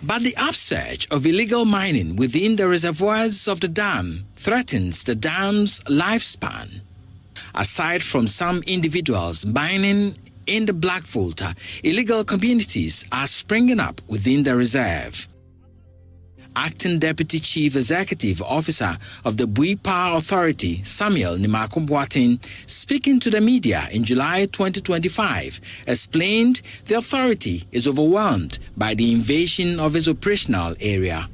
But the upsurge of illegal mining within the reservoirs of the dam threatens the dam's lifespan. Aside from some individuals mining in the Black Volta, illegal communities are springing up within the reserve. Acting Deputy Chief Executive Officer of the Bui Power Authority, Samuel Nimakumbuatin, speaking to the media in July 2025, explained the authority is overwhelmed by the invasion of its operational area.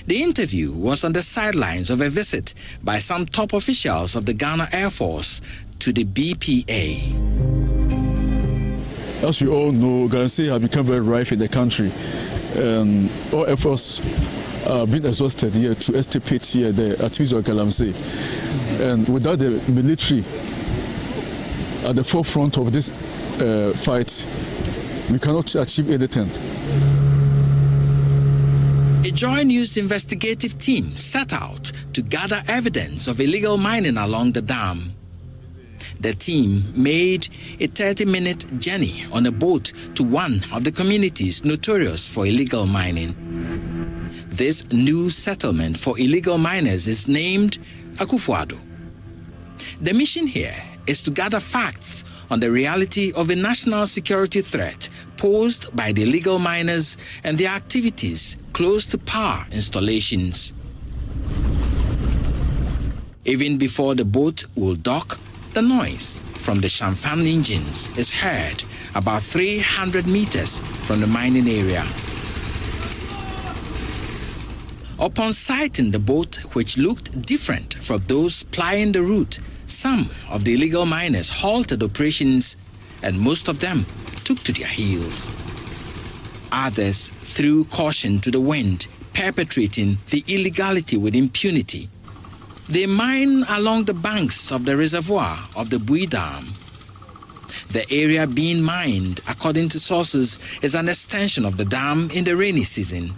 The interview was on the sidelines of a visit by some top officials of the Ghana Air Force to the BPA. As we all know, Galamsey has become very rife in the country. All efforts are being exhausted here to extirpate here the activities of Galamsey. And without the military at the forefront of this fight, we cannot achieve anything. A Joy News investigative team set out to gather evidence of illegal mining along the dam. The team made a 30-minute journey on a boat to one of the communities notorious for illegal mining. This new settlement for illegal miners is named Akufo-Addo. The mission here is to gather facts on the reality of a national security threat posed by the illegal miners and their activities close to power installations. Even before the boat will dock, the noise from the Shamfan engines is heard about 300 meters from the mining area. Upon sighting the boat, which looked different from those plying the route, some of the illegal miners halted operations and most of them took to their heels. Others threw caution to the wind, perpetrating the illegality with impunity. They mine along the banks of the reservoir of the Bui Dam. The area being mined, according to sources, is an extension of the dam in the rainy season.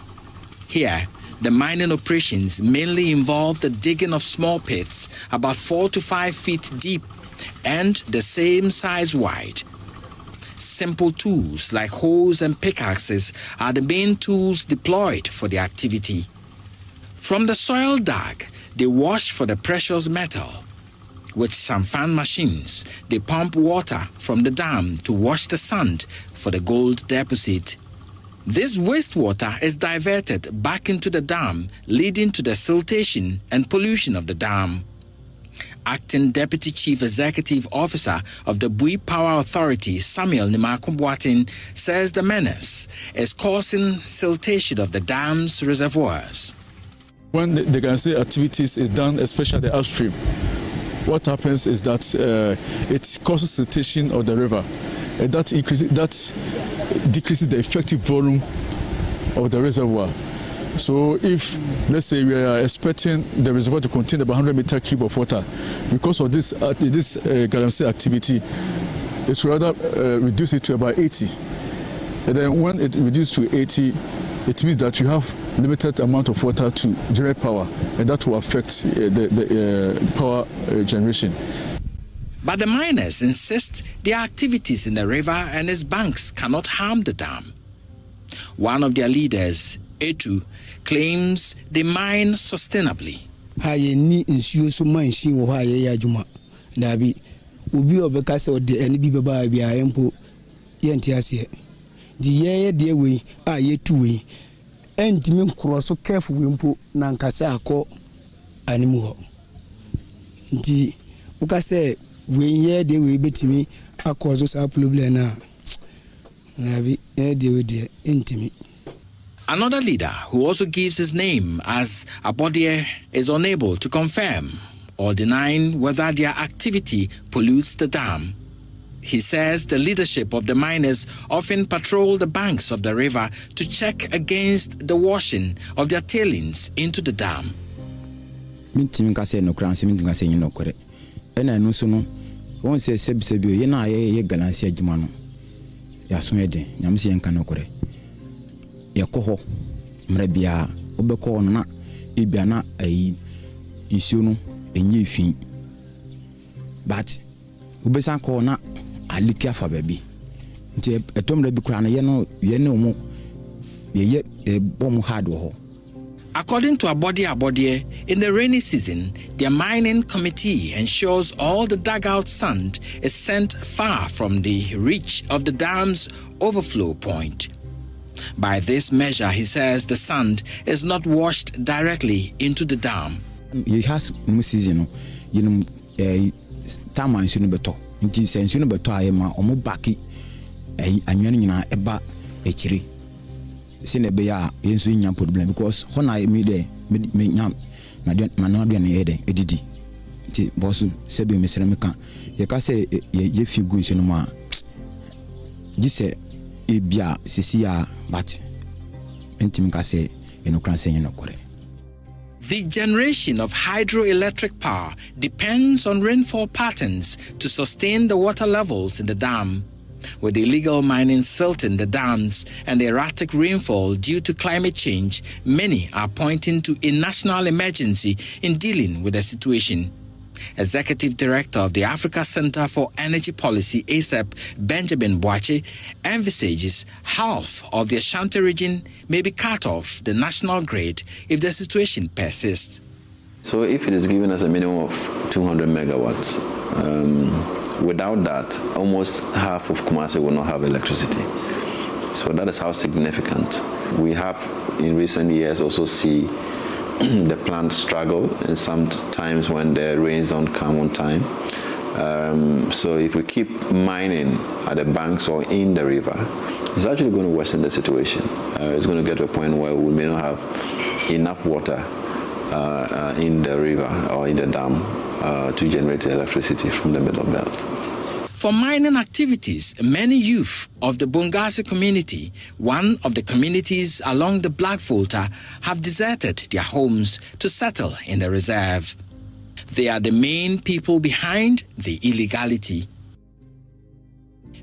Here, the mining operations mainly involve the digging of small pits about 4 to 5 feet deep and the same size wide. Simple tools like hoes and pickaxes are the main tools deployed for the activity. From the soil dug, they wash for the precious metal. With Shamfan machines, they pump water from the dam to wash the sand for the gold deposit. This wastewater is diverted back into the dam, leading to the siltation and pollution of the dam. Acting Deputy Chief Executive Officer of the Bui Power Authority, Samuel Nimakumbuatin, says the menace is causing siltation of the dam's reservoirs. When the Galamsey activities is done, especially the upstream, what happens is that it causes siltation of the river. And that decreases the effective volume of the reservoir. So if, let's say, we are expecting the reservoir to contain about 100 meter cube of water, because of this Galamsey activity, it will rather reduce it to about 80. And then when it reduces to 80, it means that you have limited amount of water to generate power, and that will affect the power generation. But the miners insist their activities in the river and its banks cannot harm the dam. One of their leaders, Etu, claims they mine sustainably. And me cross so careful wimpo na nkasa akọ animu ho nti uka say we here dey we betimi akọ so sa problem na bi dey we dey intimi. Another leader who also gives his name as Aboagye is unable to confirm or denying whether their activity pollutes the dam. He says the leadership of the miners often patrol the banks of the river to check against the washing of their tailings into the dam. But ubesan ko na aliki afa baby nti etom da bi kura na ye no mu ye bom hard wo. According to Aboagye, in the rainy season, their mining committee ensures all the dugout sand is sent far from the reach of the dam's overflow point. By this measure, he says the sand is not washed directly into the dam. He has no season, time and soon beto. It is soon beto. I am a baki a eba a chiri. Sinebea yensu nya problem because when I me there me nya manwa bia na yede edidi ti bosu sebi me sere me kan ye ka se ye fi gun so no ma gise e bia sisia but entim ka se eno kran se no kore. The generation of hydroelectric power depends on rainfall patterns to sustain the water levels in the dam. With illegal mining silting the dams and the erratic rainfall due to climate change, many are pointing to a national emergency in dealing with the situation. Executive Director of the Africa Center for Energy Policy, ASAP, Benjamin Boakye, envisages half of the Ashanti region may be cut off the national grid if the situation persists. So if it is given as a minimum of 200 megawatts, without that, almost half of Kumasi will not have electricity. So that is how significant. We have in recent years also see the plant struggle, and sometimes when the rains don't come on time. So if we keep mining at the banks or in the river, it's actually going to worsen the situation. It's going to get to a point where we may not have enough water in the river or in the dam to generate electricity from the middle belt. For mining activities, many youth of the Bongasi community, one of the communities along the Black Volta, have deserted their homes to settle in the reserve. They are the main people behind the illegality.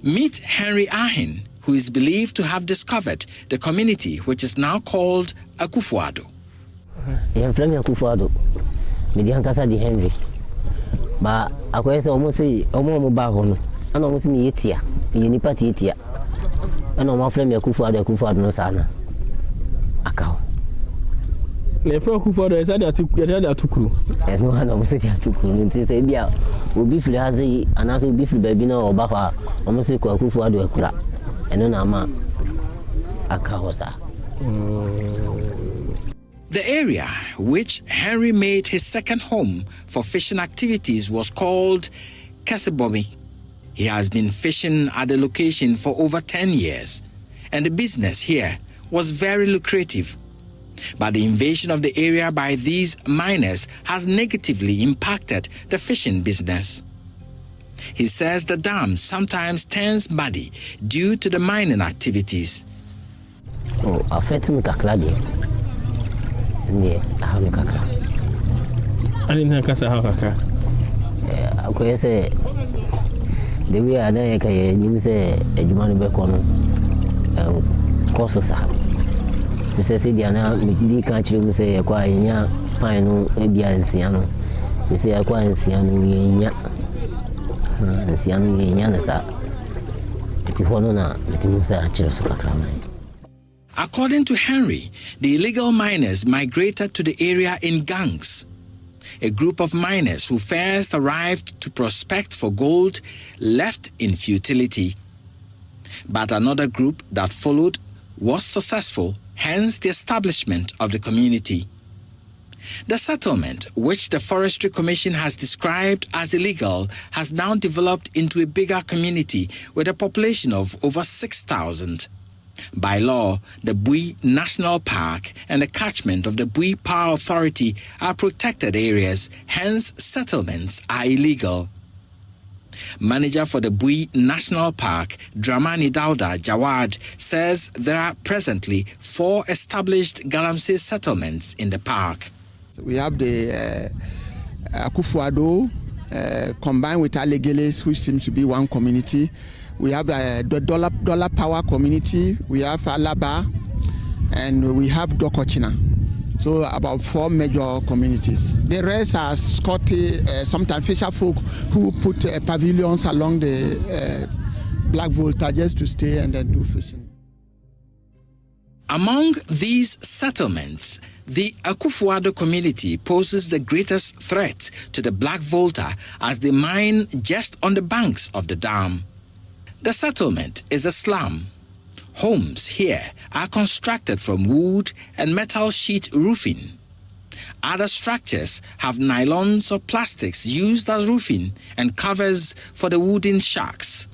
Meet Henry Ahin, who is believed to have discovered the community which is now called Akufo-Addo. I'm from Akufo-Addo. I'm from Henry. But I was almost say, Bahono. I almost me etia. You need party etia. I know my friend Akufo-Addo no sana. Akao. Le from Akufo-Addo is that tukuru. There's no one almost say tukuru. Nti say bia obi fili hazi anaso obi fili baby na oba kwa almost say Akufo-Addo ekura. Eno na ma akao sa. The area which Henry made his second home for fishing activities was called Kasebomi. He has been fishing at the location for over 10 years, and the business here was very lucrative. But the invasion of the area by these miners has negatively impacted the fishing business. He says the dam sometimes turns muddy due to the mining activities. Oh, affect me kakladi. I have kakra. I didn't think I have kakra. I say the way I know, say a Jumani Becono, Cososa. To say the Anna, country, say acquire Pino, Ebia and Siano. You say acquire Siano, Siano, Yanasa. It's a honor, it's Musa Chelsea. According to Henry, the illegal miners migrated to the area in gangs. A group of miners who first arrived to prospect for gold left in futility. But another group that followed was successful, hence the establishment of the community. The settlement, which the Forestry Commission has described as illegal, has now developed into a bigger community with a population of over 6,000. By law, the Bui National Park and the catchment of the Bui Power Authority are protected areas, hence settlements are illegal. Manager for the Bui National Park, Dramani Dauda Jawad, says there are presently 4 established Galamsey settlements in the park. We have the Akufo-Addo combined with Alegeles, which seems to be one community. We have the Dollar Power community, we have Alaba, and we have Dokochina. So about 4 major communities. The rest are Scotty, sometimes fisher folk who put pavilions along the Black Volta just to stay and then do fishing. Among these settlements, the Akufo-Addo community poses the greatest threat to the Black Volta as they mine just on the banks of the dam. The settlement is a slum. Homes here are constructed from wood and metal sheet roofing. Other structures have nylons or plastics used as roofing and covers for the wooden shacks.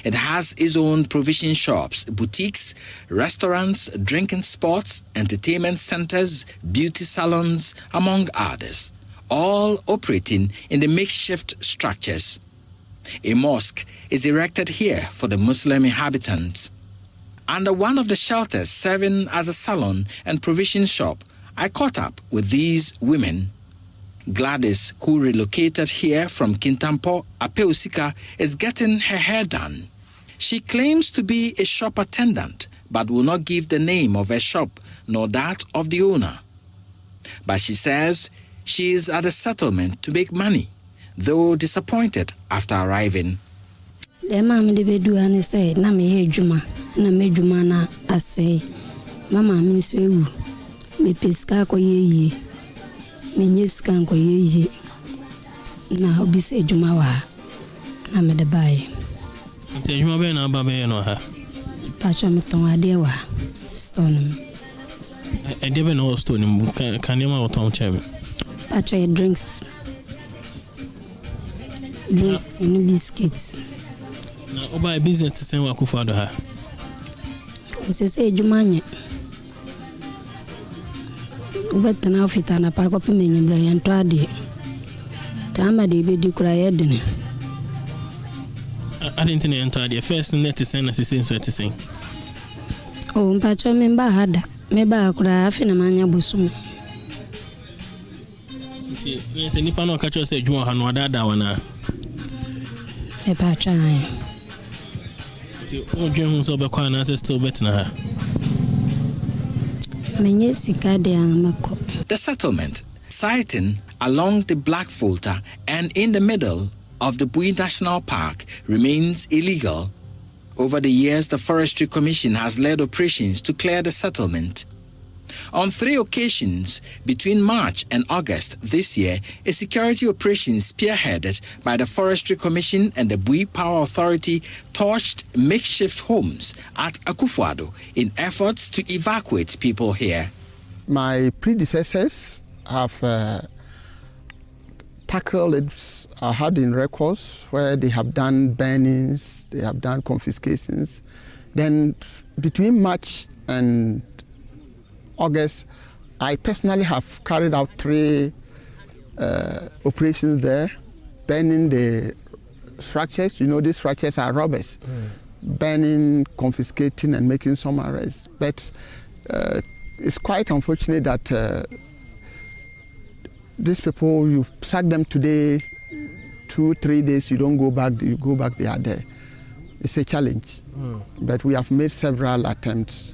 It has its own provision shops, boutiques, restaurants, drinking spots, entertainment centers, beauty salons, among others, all operating in the makeshift structures. A mosque is erected here for the Muslim inhabitants. Under one of the shelters serving as a salon and provision shop, I caught up with these women. Gladys, who relocated here from Kintampo, Apeosika, is getting her hair done. She claims to be a shop attendant, but will not give the name of her shop nor that of the owner. But she says she is at a settlement to make money, though disappointed after arriving. The mama de beduane say na me hedwuma na me dwuma na asay mama me so ewu me peska koyeye me nyeska koyeye na obi say dwuma wa na me de bae nti dwuma be na ba be no ha pacho me ton ade wa stone ade be no stone mu kan ne ma woton chebe pacho drinks and biscuits. Na oba business to send Akufo-Addo ha. Se say jumanye. Ubeta na ofita na pa ko pimenye bra yan to ade. Tama de be di kura yedene. I didn't know enter the first net to send us to sing. Oh, mpacho memba hada. Meba kura afi na manya bosume. Nti nse nipa no ka cho say dwuma ha no adada wana. Meba try. The settlement, siting along the Black Volta and in the middle of the Bui National Park, remains illegal. Over the years, the Forestry Commission has led operations to clear the settlement. On 3 occasions between March and August this year, a security operation spearheaded by the Forestry Commission and the Bui Power Authority torched makeshift homes at Akufo-Addo in efforts to evacuate people here. My predecessors have tackled it. I had in records where they have done burnings, they have done confiscations. Then between March and August, I personally have carried out 3 operations there, burning the structures. You know, these structures are robbers. Burning, confiscating, and making some arrests. But it's quite unfortunate that these people, you sack them today, 2-3 days, you don't go back, you go back, they are there. It's a challenge. But we have made several attempts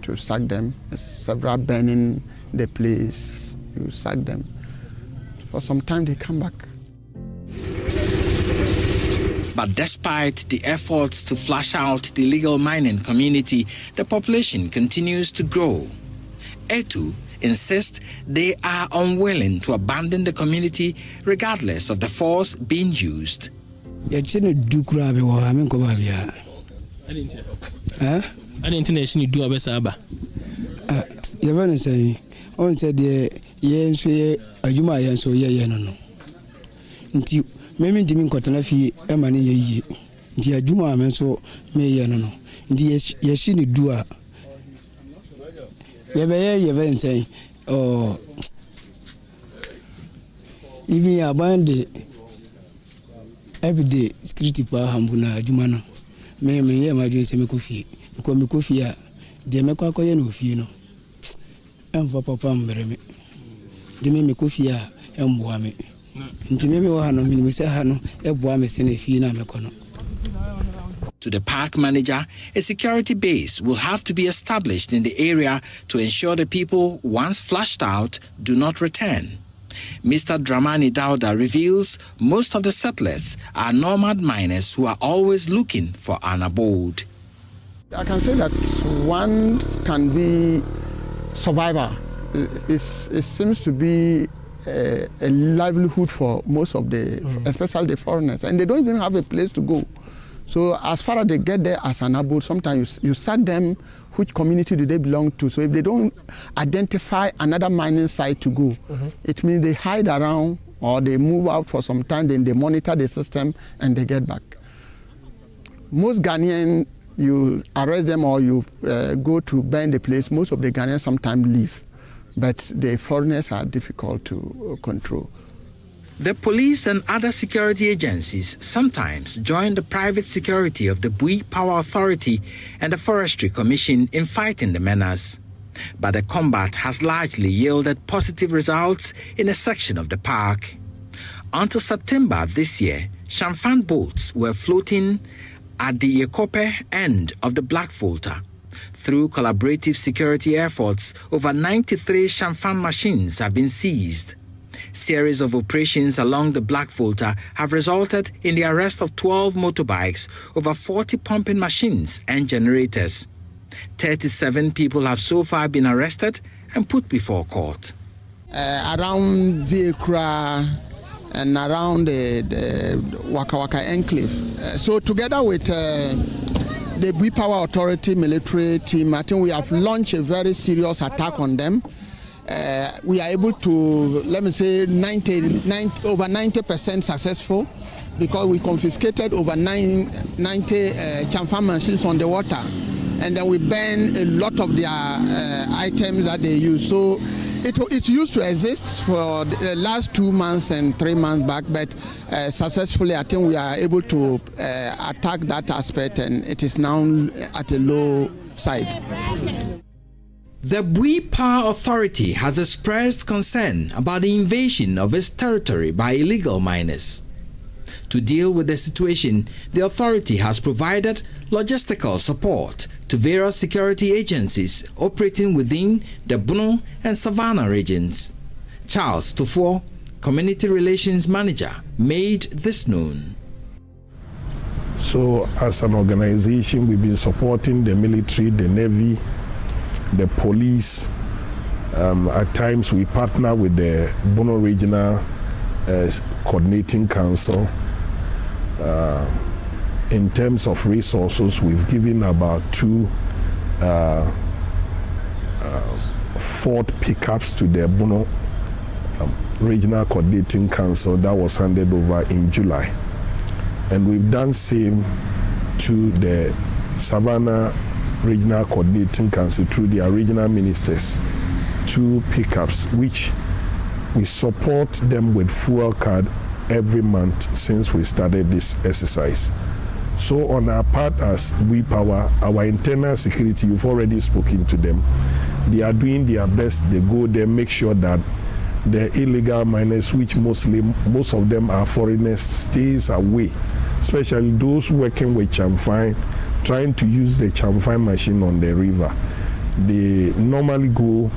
to sack them, several burning the place, you sack them. For some time they come back. But despite the efforts to flush out the illegal mining community, the population continues to grow. Etu insists they are unwilling to abandon the community regardless of the force being used. I didn't know she do a besaba. You say, on said, yes, a Juma, and so ye no. Until Mammy Dimin Cotanafi, Emani ye, dear Juma, and so may no. Yes, she do a. Ye say, oh, even a band every day, security power Hambuna, Jumano. May me, my dear Semikofi. Come coffee, dear Macaco, no fino. And for Papa Mereme. The Mimi Coffee and Boame. To me, one of me, say Hano, a Boame Senefina Mecono. To the park manager, a security base will have to be established in the area to ensure the people, once flushed out, do not return. Mr. Dramani Dauda reveals most of the settlers are nomad miners who are always looking for an abode. I can say that one can be survivor. It seems to be a livelihood for most of the, especially the foreigners, and they don't even have a place to go. So as far as they get there as an abode, sometimes you search them, which community do they belong to. So if they don't identify another mining site to go, it means they hide around or they move out for some time, then they monitor the system and they get back. Most Ghanaians, you arrest them or you go to burn the place, most of the Ghanaians sometimes leave. But the foreigners are difficult to control. The police and other security agencies sometimes join the private security of the Bui Power Authority and the Forestry Commission in fighting the menace. But the combat has largely yielded positive results in a section of the park. Until September this year, Shamfan boats were floating at the Yekope end of the Black Volta. Through collaborative security efforts, over 93 Shamfan machines have been seized. Series of operations along the Black Volta have resulted in the arrest of 12 motorbikes, over 40 pumping machines and generators. 37 people have so far been arrested and put before court. Around Viekra and around the Waka Waka Enclave. So together with the Bui Power Authority military team, I think we have launched a very serious attack on them. We are able to, let me say, over 90% successful, because we confiscated over 90 Chamfan machines on the water, and then we banned a lot of their items that they use. So it used to exist for the last 2 months and 3 months back, but successfully I think we are able to attack that aspect, and it is now at a low side. The Bui Power Authority has expressed concern about the invasion of its territory by illegal miners. To deal with the situation, the authority has provided logistical support to various security agencies operating within the Bono and Savannah regions. Charles Tufo, Community Relations Manager, made this known. So as an organization, we've been supporting the military, the Navy, the police. At times we partner with the Bono Regional Coordinating Council. In terms of resources, we've given about 2 Ford pickups to the Bono Regional Coordinating Council. That was handed over in July. And we've done same to the Savannah Regional Coordinating Council through their regional ministers, 2 pickups, which we support them with fuel card every month since we started this exercise. So on our part as Bui Power, our internal security, you've already spoken to them. They are doing their best. They go there, make sure that the illegal miners, which most of them are foreigners, stays away, especially those working with Chamfan, trying to use the Chamfan machine on the river. They normally go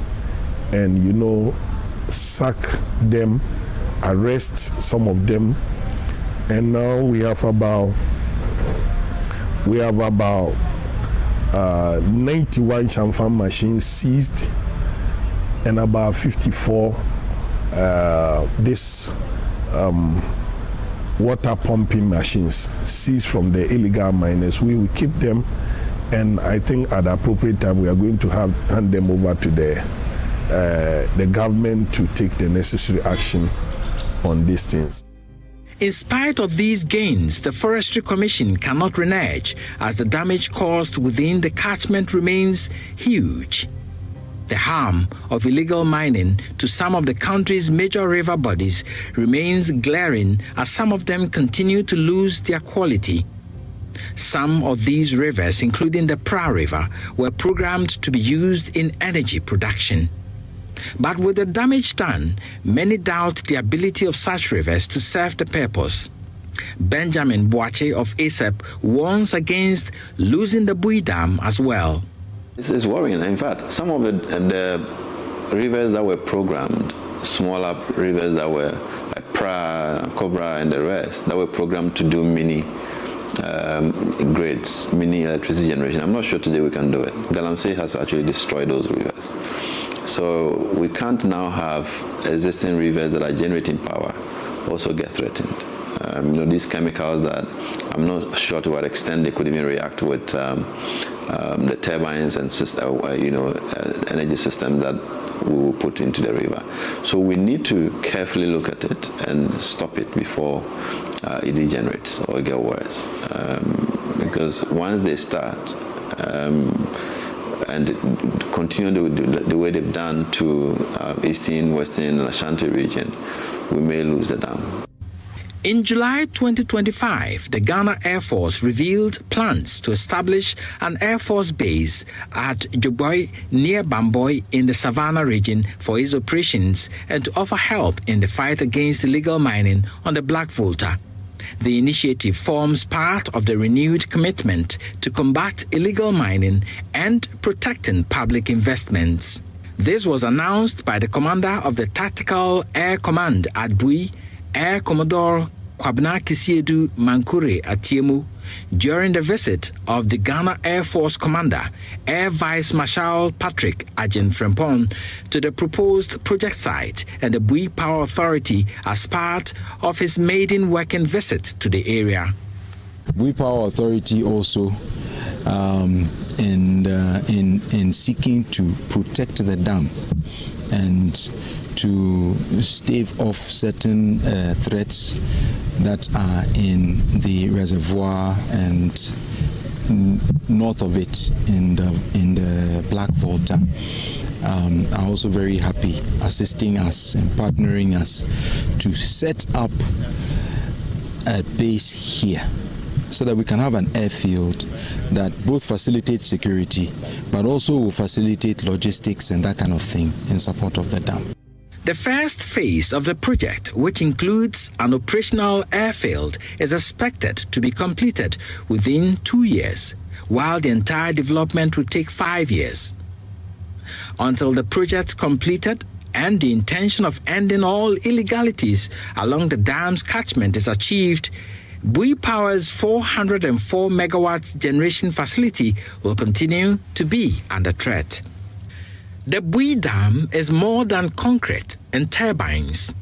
and, sack them, arrest some of them, and now we have about 91 Chamfan machines seized and about 54 water pumping machines seized from the illegal miners. We will keep them, and I think at the appropriate time we are going to hand them over to the government to take the necessary action on these things. In spite of these gains, the Forestry Commission cannot renege, as the damage caused within the catchment remains huge. The harm of illegal mining to some of the country's major river bodies remains glaring, as some of them continue to lose their quality. Some of these rivers, including the Pra River, were programmed to be used in energy production. But with the damage done, many doubt the ability of such rivers to serve the purpose. Benjamin Boakye of ASEP warns against losing the Bui Dam as well. This is worrying. In fact, some of the rivers that were programmed smaller rivers that were like Pra, Cobra, and the rest that were programmed to do mini grids, mini electricity generation. I'm not sure today we can do it. Galamsey has actually destroyed those rivers. So we can't now have existing rivers that are generating power also get threatened. These chemicals that I'm not sure to what extent they could even react with the turbines and energy systems that we will put into the river. So we need to carefully look at it and stop it before it degenerates or get worse. Because once they start and continue the way they've done to Eastern, Western, and Ashanti region, we may lose the dam. In July 2025, the Ghana Air Force revealed plans to establish an Air Force base at Joboy near Bamboy in the Savannah region for its operations and to offer help in the fight against illegal mining on the Black Volta. The initiative forms part of the renewed commitment to combat illegal mining and protecting public investments. This was announced by the commander of the Tactical Air Command at Bui, Air Commodore Kwabena Kisiedu Mankure Atiemu, during the visit of the Ghana Air Force Commander, Air Vice Marshal Patrick Ajen Frempong, to the proposed project site and the Bui Power Authority as part of his maiden working visit to the area. Bui Power Authority also in seeking to protect the dam and to stave off certain threats that are in the reservoir and north of it in the Black Volta are also very happy assisting us and partnering us to set up a base here so that we can have an airfield that both facilitates security but also will facilitate logistics and that kind of thing in support of the dam. The first phase of the project, which includes an operational airfield, is expected to be completed within 2 years, while the entire development will take 5 years. Until the project completed and the intention of ending all illegalities along the dam's catchment is achieved, Bui Power's 404 megawatts generation facility will continue to be under threat. The Bui Dam is more than concrete and turbines.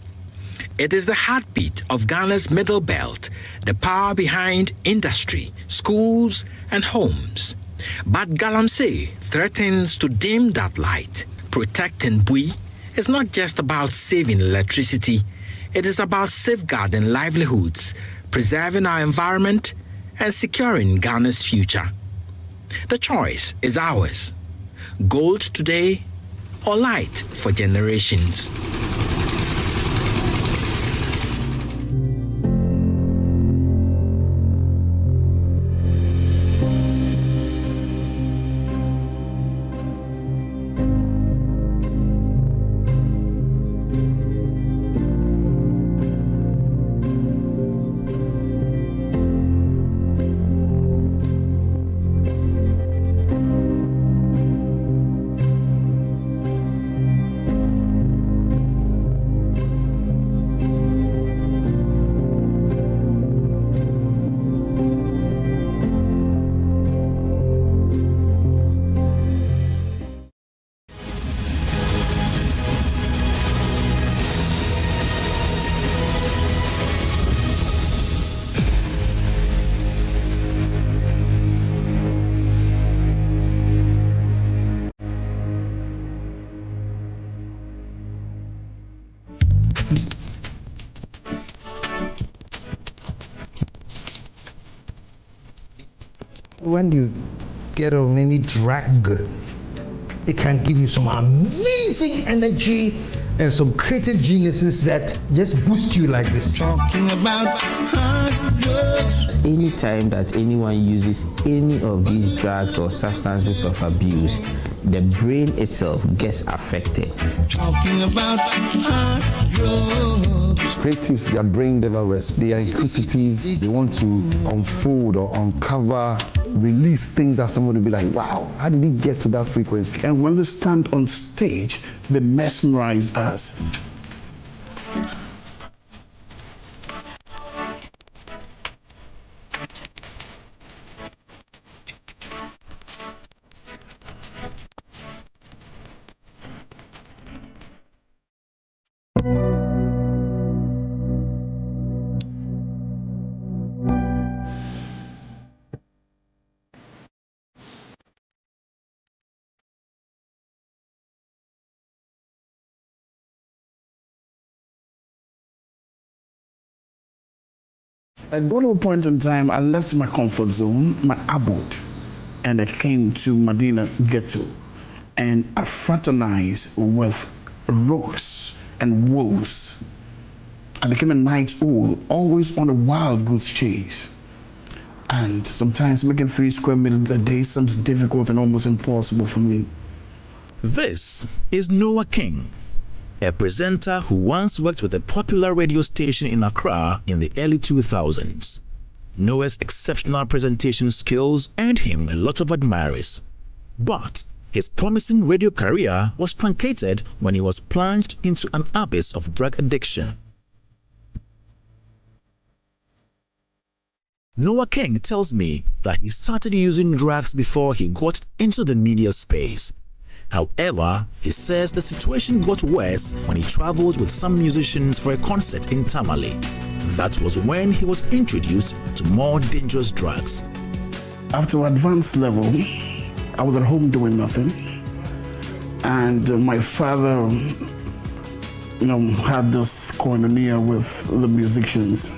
It is the heartbeat of Ghana's middle belt, the power behind industry, schools, and homes. But Galamsey threatens to dim that light. Protecting Bui is not just about saving electricity. It is about safeguarding livelihoods, preserving our environment, and securing Ghana's future. The choice is ours. Gold today or light for generations. When you get on any drag, it can give you some amazing energy and some creative geniuses that just boost you like this. Talking about hard drugs. Anytime that anyone uses any of these drugs or substances of abuse, the brain itself gets affected. Talking about hard drugs. Creatives, their brain never rests. They are inquisitive. They want to unfold or uncover, release things that somebody will be like, wow, how did he get to that frequency? And when they stand on stage, they mesmerize us. At one point in time, I left my comfort zone, my abode, and I came to Medina Ghetto, and I fraternized with rogues and wolves. I became a night owl, always on a wild goose chase. And sometimes making 3 square meters a day seems difficult and almost impossible for me. This is Noah King, a presenter who once worked with a popular radio station in Accra in the early 2000s. Noah's exceptional presentation skills earned him a lot of admirers. But his promising radio career was truncated when he was plunged into an abyss of drug addiction. Noah King tells me that he started using drugs before he got into the media space. However, he says the situation got worse when he traveled with some musicians for a concert in Tamale. That was when he was introduced to more dangerous drugs. After advanced level, I was at home doing nothing. And my father, had this koinonia with the musicians.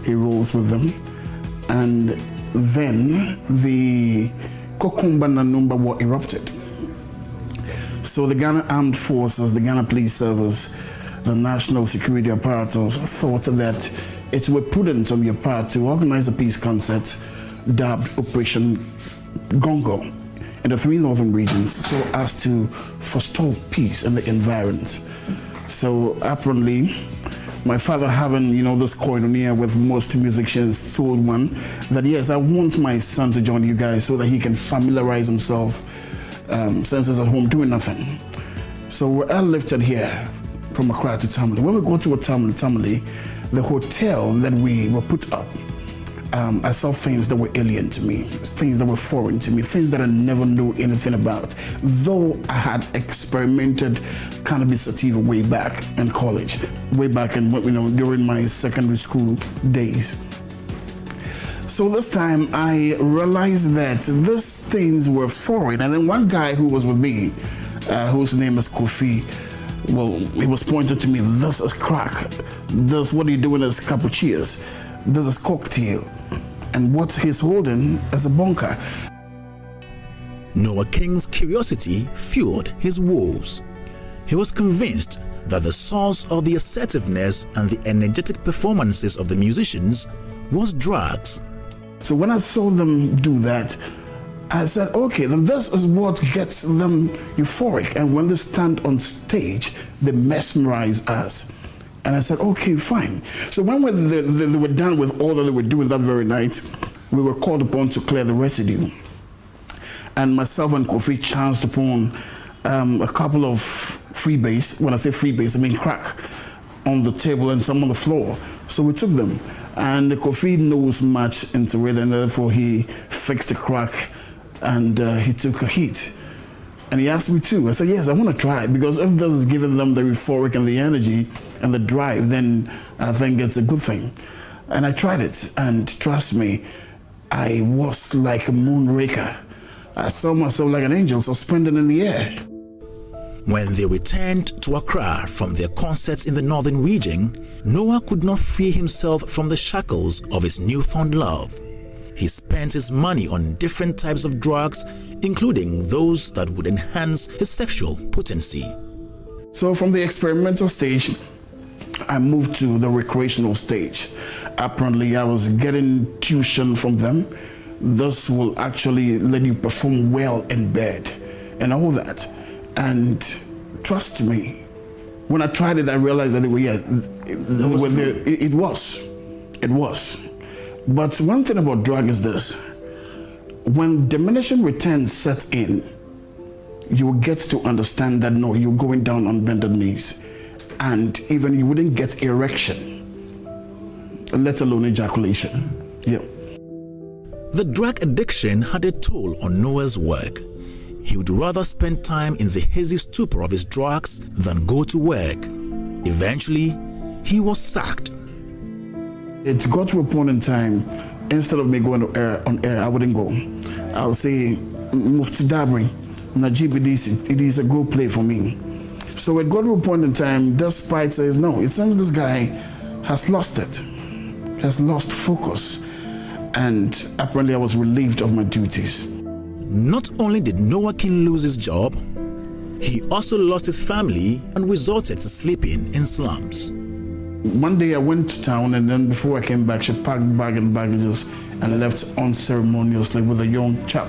He rolls with them. And then the Kokumba Nanumba war erupted. So the Ghana Armed Forces, the Ghana Police Service, the National Security Apparatus thought that it were prudent on your part to organize a peace concert dubbed Operation Gongo in the 3 northern regions so as to forestall peace in the environs. So apparently, my father having, this koinonia with most musicians told one that, yes, I want my son to join you guys so that he can familiarize himself since he's at home doing nothing. So we're airlifted here from Accra to Tamale. When we go to Tamale, the hotel that we were put up, I saw things that were alien to me, things that were foreign to me, things that I never knew anything about, though I had experimented cannabis sativa way back in college, way back in, during my secondary school days. So this time I realized that these things were foreign, and then one guy who was with me, whose name is Kofi, well, he was pointed to me, this is crack, this, what are you doing is cappuccinos, this is cocktail, and what he's holding is a bunker. Noah King's curiosity fueled his woes. He was convinced that the source of the assertiveness and the energetic performances of the musicians was drugs. So when I saw them do that, I said, okay, then this is what gets them euphoric. And when they stand on stage, they mesmerize us. And I said, okay, fine. So when they were done with all that they were doing that very night, we were called upon to clear the residue. And myself and Kofi chanced upon a couple of freebase. When I say freebase, I mean crack on the table and some on the floor. So we took them. And Kofi knows much into it, and therefore he fixed the crack and he took a hit. And he asked me too. I said, yes, I want to try it, because if this is giving them the euphoric and the energy and the drive, then I think it's a good thing. And I tried it, and trust me, I was like a moonraker. I saw myself like an angel suspended in the air. When they returned to Accra from their concerts in the northern region, Noah could not free himself from the shackles of his newfound love. He spent his money on different types of drugs, including those that would enhance his sexual potency. So from the experimental stage, I moved to the recreational stage. Apparently, I was getting tuition from them. This will actually let you perform well in bed and all that. And trust me, when I tried it, I realized that it was. But one thing about drug is this: when diminishing returns set in, you will get to understand that no, you're going down on bended knees, and even you wouldn't get erection, let alone ejaculation. Yeah. The drug addiction had a toll on Noah's work. He would rather spend time in the hazy stupor of his drugs than go to work. Eventually, he was sacked. It got to a point in time, instead of me going on air, I wouldn't go. I would say, move to Dabri. Najib, it is a good play for me. So it got to a point in time, despite says, no, it seems this guy has lost it. just lost focus. And apparently I was relieved of my duties. Not only did Noah King lose his job, he also lost his family and resorted to sleeping in slums. One day I went to town, and then before I came back, she packed bag and baggages and left unceremoniously with a young chap,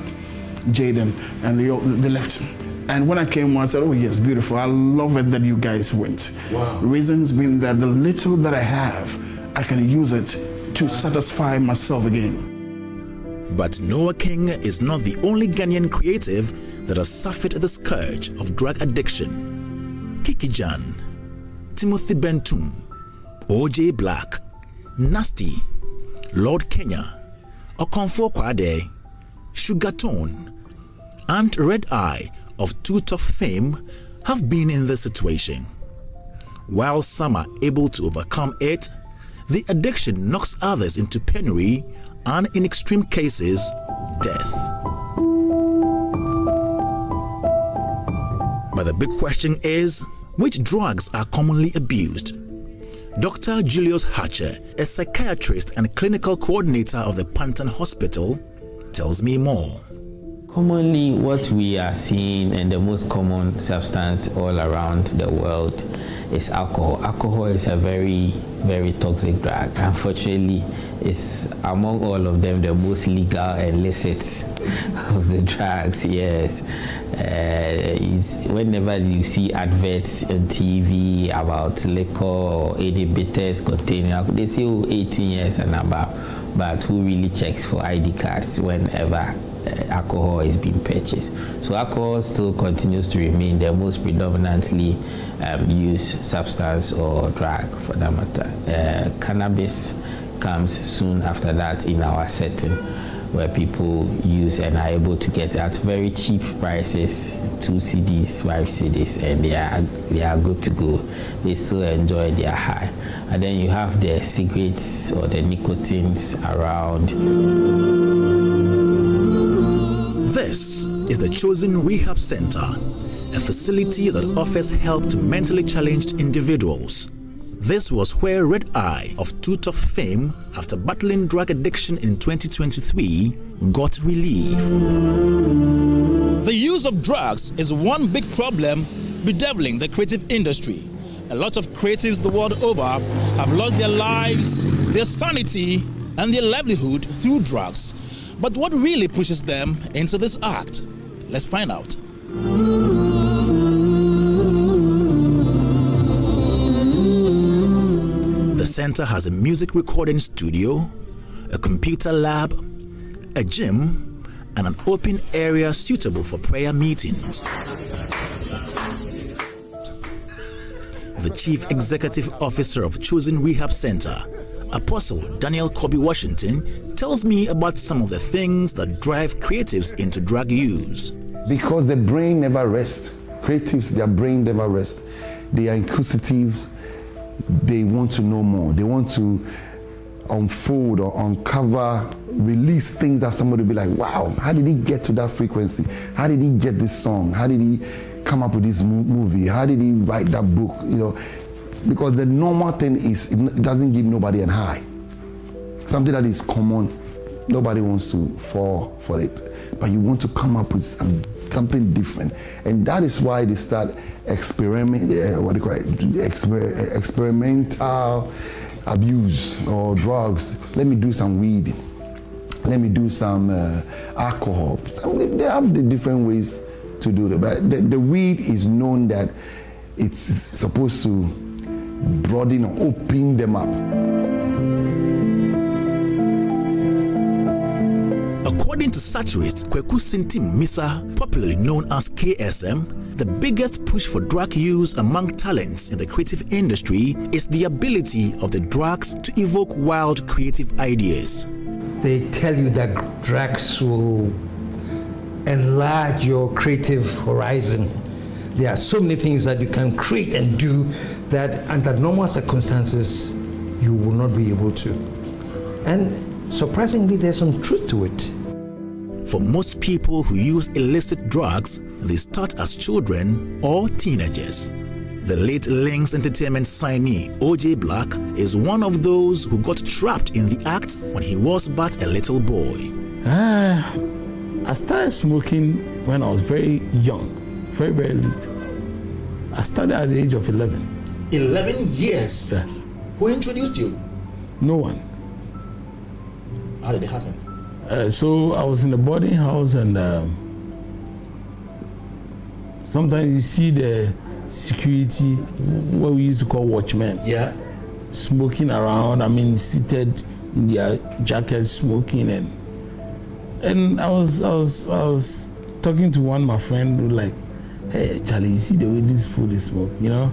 Jaden, and they left. And when I came home, I said, oh yes, beautiful. I love it that you guys went. Wow. Reasons being that the little that I have, I can use it to satisfy myself again. But Noah King is not the only Ghanaian creative that has suffered the scourge of drug addiction. Kiki Jan, Timothy Bentum, OJ Black, Nasty, Lord Kenya, Akufo-Addo, Sugar Tone, and Red Eye of Too Tough fame have been in this situation. While some are able to overcome it, the addiction knocks others into penury and, in extreme cases, death. But the big question is, which drugs are commonly abused? Dr. Julius Hatcher, a psychiatrist and clinical coordinator of the Pantan Hospital, tells me more. Commonly, what we are seeing, and the most common substance all around the world, is alcohol. Alcohol is a very, very toxic drug. Unfortunately, it's among all of them the most legal and illicit of the drugs. Yes. Whenever you see adverts on TV about liquor or any bitters containing alcohol, they say 18 years and above, but who really checks for ID cards whenever alcohol is being purchased? So alcohol still continues to remain the most predominantly used substance or drug for that matter. Cannabis comes soon after that in our setting, where people use and are able to get at very cheap prices, 2 cedis, 5 cedis, and they are good to go. They still enjoy their high. And then you have the cigarettes or the nicotines around. This is the Chosen Rehab Center, a facility that offers help to mentally challenged individuals. This was where Red Eye of Too Tough fame, after battling drug addiction in 2023, got relief. The use of drugs is one big problem bedeviling the creative industry. A lot of creatives the world over have lost their lives, their sanity, and their livelihood through drugs. But what really pushes them into this act? Let's find out. The center has a music recording studio, a computer lab, a gym, and an open area suitable for prayer meetings. The Chief Executive Officer of Chosen Rehab Center, Apostle Daniel Kobe Washington, tells me about some of the things that drive creatives into drug use. Because the brain never rests. Creatives, their brain never rests. They are inquisitive. They want to know more. They want to unfold or uncover, release things that somebody will be like, wow, how did he get to that frequency? How did he get this song? How did he come up with this movie? How did he write that book? You know, because the normal thing is, it doesn't give nobody an high. Something that is common, nobody wants to fall for it. But you want to come up with something different. And that is why they start experimental abuse or drugs. Let me do some weed. Let me do some alcohol. They have the different ways to do that. But the weed is known that it's supposed to broaden or open them up. According to satirist Kweku Sintim Misa, popularly known as KSM, the biggest push for drug use among talents in the creative industry is the ability of the drugs to evoke wild creative ideas. They tell you that drugs will enlarge your creative horizon. There are so many things that you can create and do that under normal circumstances you will not be able to. And surprisingly, there's some truth to it. For most people who use illicit drugs, they start as children or teenagers. The late Lynx Entertainment signee, O.J. Black, is one of those who got trapped in the act when he was but a little boy. I started smoking when I was very young, very, very little. I started at the age of 11. 11 years? Yes. Who introduced you? No one. How did it happen? So I was in a boarding house, and sometimes you see the security, what we used to call watchmen. Yeah. Smoking around, seated in their jackets, smoking, and I was talking to one of my friend who like, hey Charlie, you see the way this food is smoked, you know?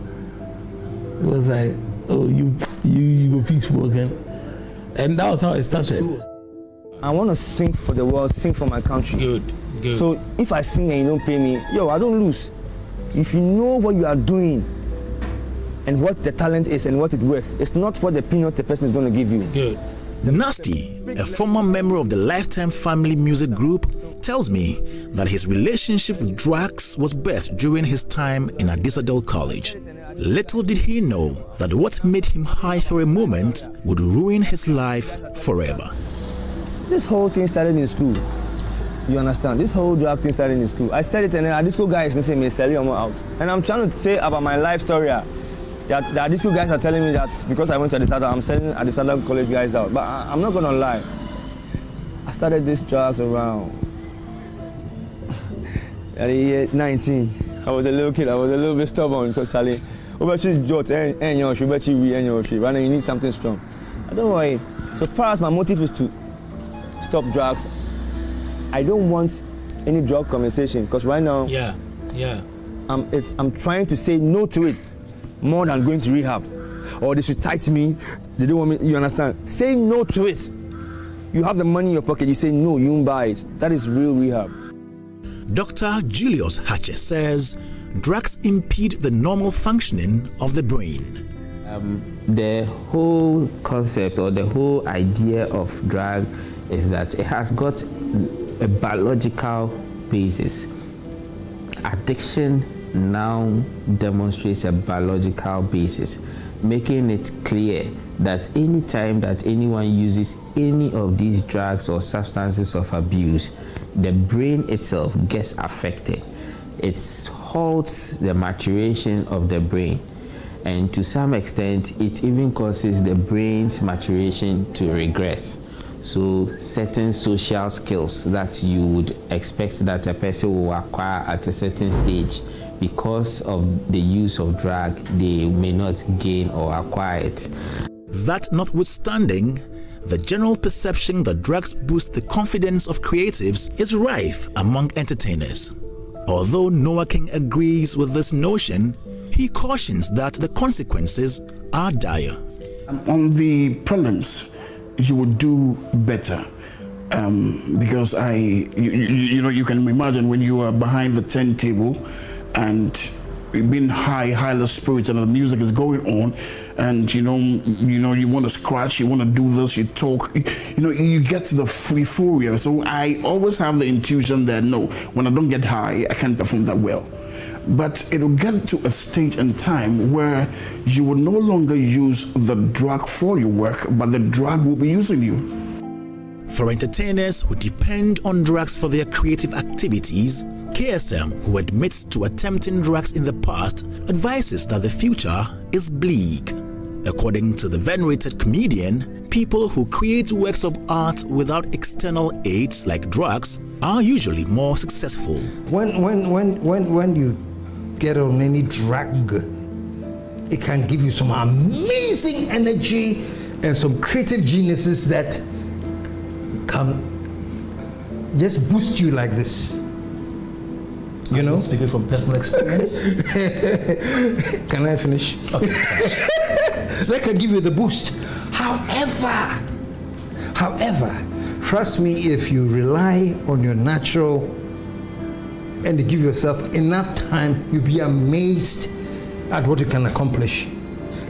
It was like, oh, you go feed smoking, and that was how it started. I want to sing for the world, sing for my country. Good. So if I sing and you don't pay me, I don't lose. If you know what you are doing and what the talent is and what it's worth, it's not what the peanut the person is going to give you. Good. Nasty, a former member of the Lifetime Family Music Group, tells me that his relationship with drugs was birthed during his time in Adisadel College. Little did he know that what made him high for a moment would ruin his life forever. This whole thing started in school. You understand? This whole drug thing started in school. I studied and then this school guys say me sell you out. And I'm trying to say about my life story. That these two guys are telling me that because I went to Adisadel, I'm selling Adisadel College guys out. But I'm not gonna lie. I started these drugs around at the year 19. I was a little kid. I was a little bit stubborn because Charlie, rather you need something strong. I don't worry. So far as my motive is to stop drugs, I don't want any drug conversation because right now, I'm trying to say no to it more than going to rehab, or they should tight me. They don't want me. You understand? Say no to it. You have the money in your pocket. You say no, you won't buy it. That is real rehab. Dr. Julius Hatcher says drugs impede the normal functioning of the brain. The whole concept or the whole idea of drug is that it has got a biological basis. Addiction now demonstrates a biological basis, making it clear that any time that anyone uses any of these drugs or substances of abuse, the brain itself gets affected. It halts the maturation of the brain, and to some extent it even causes the brain's maturation to regress. So certain social skills that you would expect that a person will acquire at a certain stage, because of the use of drug, they may not gain or acquire it. That notwithstanding, the general perception that drugs boost the confidence of creatives is rife among entertainers. Although Noah King agrees with this notion, he cautions that the consequences are dire. On the prelims, you would do better. Because you can imagine when you are behind the turntable and being highly spirits and the music is going on, and you want to scratch, you want to do this, you talk, you get to the euphoria. So I always have the intuition that no, when I don't get high, I can't perform that well. But it will get to a stage and time where you will no longer use the drug for your work, but the drug will be using you. For entertainers who depend on drugs for their creative activities, KSM, who admits to attempting drugs in the past, advises that the future is bleak. According to the venerated comedian, people who create works of art without external aids like drugs are usually more successful. When you get on any drug, it can give you some amazing energy and some creative geniuses that can just boost you like this. You know? Speaking from personal experience. Can I finish? Okay, finish. That can give you the boost. However, trust me, if you rely on your natural and you give yourself enough time, you'll be amazed at what you can accomplish.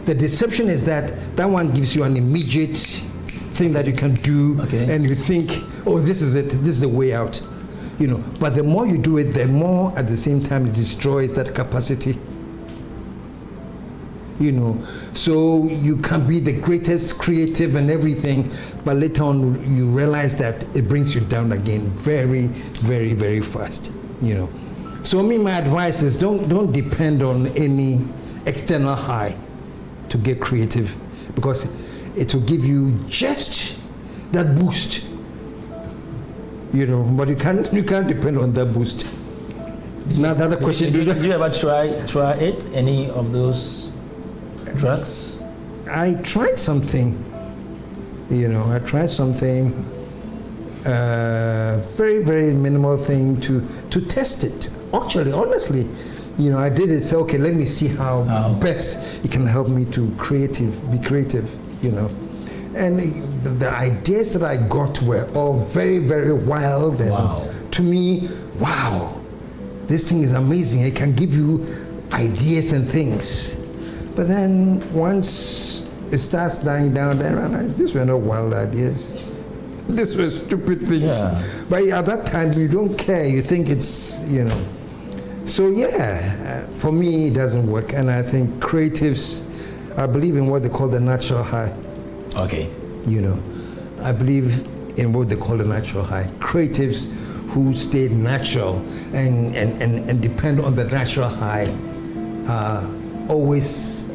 The deception is that one gives you an immediate thing that you can do, and you think, oh, this is it, this is the way out. But the more you do it, the more at the same time it destroys that capacity. you know. So you can be the greatest creative and everything, but later on you realize that it brings you down again very, very, very fast, you know. So my advice is don't depend on any external high to get creative, because it will give you just that boost, you know, but you can't depend on that boost. Now the other question, did you ever try it, any of those drugs? I tried something, you know, very, very minimal thing to test it. Actually, honestly, you know, I did it, say, okay, let me see how best it can help me to be creative, you know. And the ideas that I got were all very, very wild. And to me, wow, this thing is amazing. It can give you ideas and things. But then once it starts dying down, then I realize these were not wild ideas. These were stupid things. Yeah. But at that time, you don't care. You think it's, you know. So yeah, for me, it doesn't work. And I think creatives, I believe in what they call the natural high. Okay. You know, I believe in what they call the natural high. Creatives who stay natural and depend on the natural high are always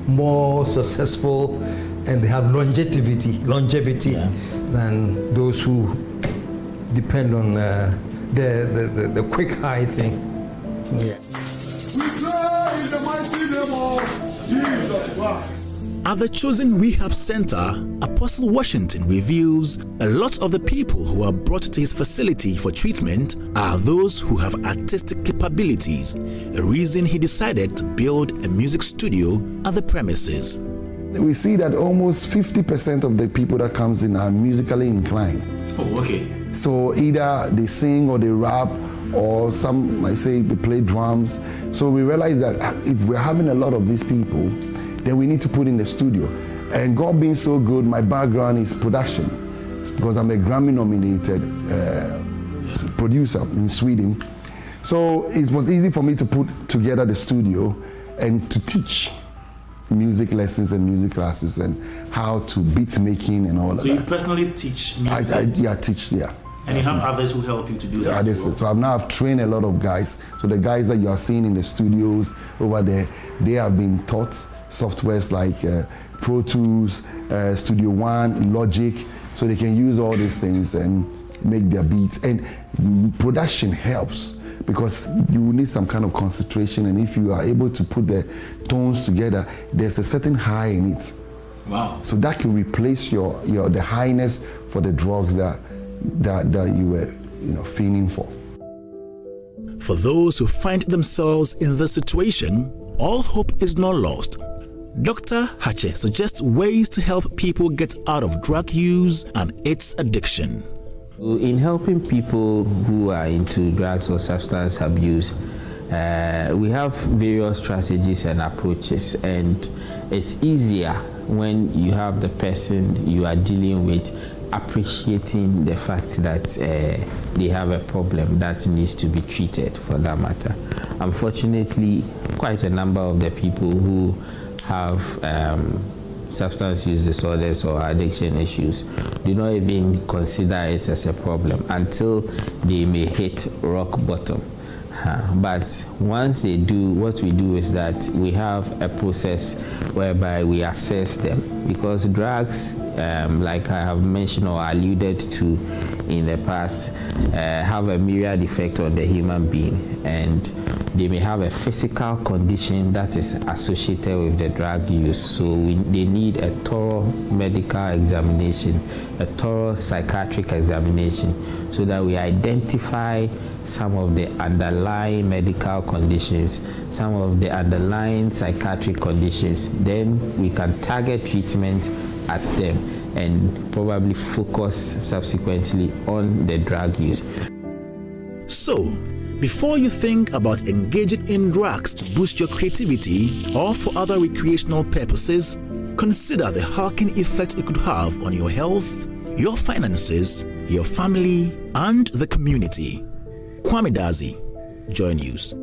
more successful, and they have longevity than those who depend on the quick high thing. Yeah. We pray in the mighty name of Jesus Christ. At the Chosen Rehab Center, Apostle Washington reveals a lot of the people who are brought to his facility for treatment are those who have artistic capabilities, a reason he decided to build a music studio at the premises. We see that almost 50% of the people that comes in are musically inclined. Oh, okay. So either they sing or they rap, or some might say they play drums. So we realize that if we're having a lot of these people, then we need to put in the studio. And God being so good, my background is production. It's because I'm a Grammy-nominated producer in Sweden. So it was easy for me to put together the studio and to teach music lessons and music classes and how to beat making and all of that. So you personally teach music? I teach, yeah. And you have others who help you to do that? Yeah, so I've trained a lot of guys. So the guys that you are seeing in the studios over there, they have been taught softwares like Pro Tools, Studio One, Logic, so they can use all these things and make their beats. And production helps because you need some kind of concentration, and if you are able to put the tones together, there's a certain high in it. Wow. So that can replace the highness for the drugs that you were fiending for. For those who find themselves in this situation, all hope is not lost. Dr. Hache suggests ways to help people get out of drug use and its addiction. In helping people who are into drugs or substance abuse, we have various strategies and approaches, and it's easier when you have the person you are dealing with appreciating the fact that they have a problem that needs to be treated, for that matter. Unfortunately, quite a number of the people who have substance use disorders or addiction issues do not even consider it as a problem until they may hit rock bottom. But once they do, what we do is that we have a process whereby we assess them, because drugs, like I have mentioned or alluded to in the past, have a myriad effect on the human being, and they may have a physical condition that is associated with the drug use. So they need a thorough medical examination, a thorough psychiatric examination, so that we identify some of the underlying medical conditions, some of the underlying psychiatric conditions. Then we can target treatment at them and probably focus subsequently on the drug use. So, before you think about engaging in drugs to boost your creativity or for other recreational purposes, consider the harking effect it could have on your health, your finances, your family, and the community. Kwame Dazi, Joy News.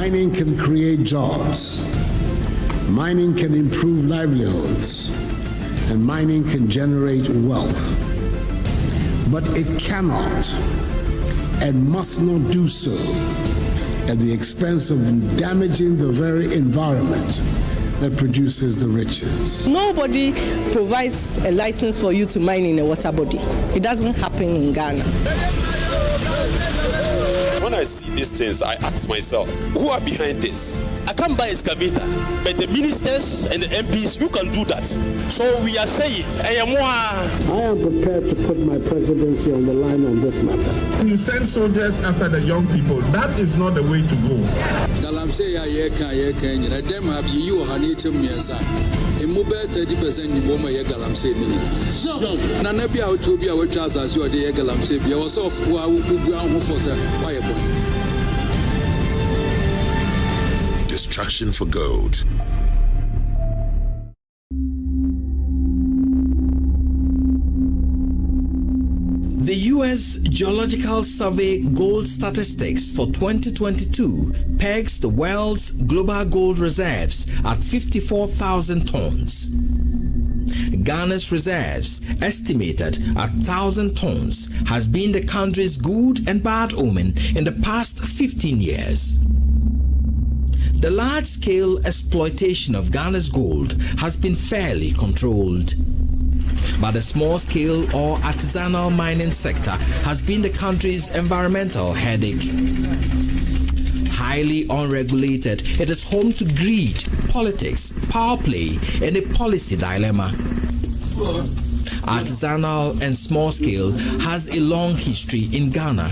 Mining can create jobs. Mining can improve livelihoods. And mining can generate wealth. But it cannot and must not do so at the expense of damaging the very environment that produces the riches. Nobody provides a license for you to mine in a water body. It doesn't happen in Ghana. When I see these things, I ask myself, who are behind this? I can't buy excavator, but the ministers and the MPs, you can do that. So we are saying, I am prepared to put my presidency on the line on this matter. You send soldiers after the young people. That is not the way to go. Destruction for gold. The U.S. Geological Survey gold statistics for 2022 pegs the world's global gold reserves at 54,000 tons. Ghana's reserves, estimated at 1,000 tons, has been the country's good and bad omen in the past 15 years. The large-scale exploitation of Ghana's gold has been fairly controlled. But the small-scale or artisanal mining sector has been the country's environmental headache. Highly unregulated, it is home to greed, politics, power play, and a policy dilemma. Artisanal and small scale has a long history in Ghana,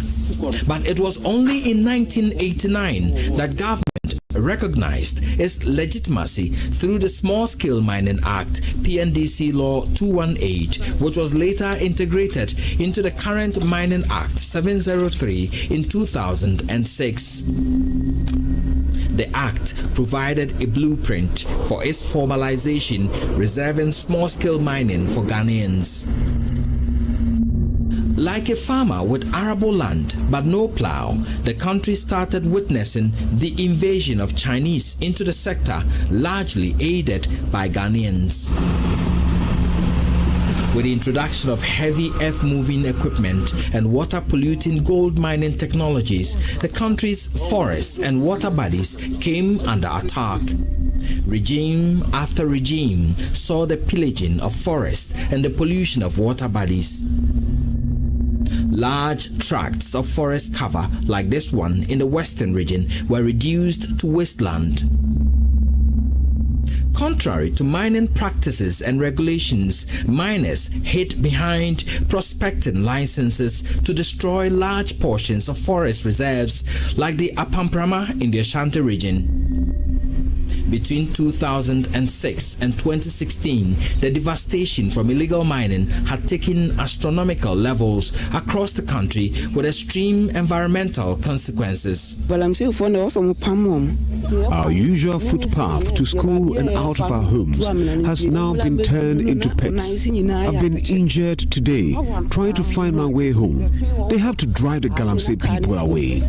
but it was only in 1989 that government recognized its legitimacy through the Small Scale Mining Act, PNDC Law 218, which was later integrated into the current Mining Act 703 in 2006. The Act provided a blueprint for its formalization, reserving small-scale mining for Ghanaians. Like a farmer with arable land but no plow, the country started witnessing the invasion of Chinese into the sector, largely aided by Ghanaians. With the introduction of heavy earth-moving equipment and water-polluting gold mining technologies, the country's forests and water bodies came under attack. Regime after regime saw the pillaging of forests and the pollution of water bodies. Large tracts of forest cover, like this one in the western region, were reduced to wasteland. Contrary to mining practices and regulations, miners hid behind prospecting licenses to destroy large portions of forest reserves, like the Apamprama in the Ashanti region. Between 2006 and 2016, the devastation from illegal mining had taken astronomical levels across the country with extreme environmental consequences. Our usual footpath to school and out of our homes has now been turned into pits. I've been injured today trying to find my way home. They have to drive the Galamsey people away.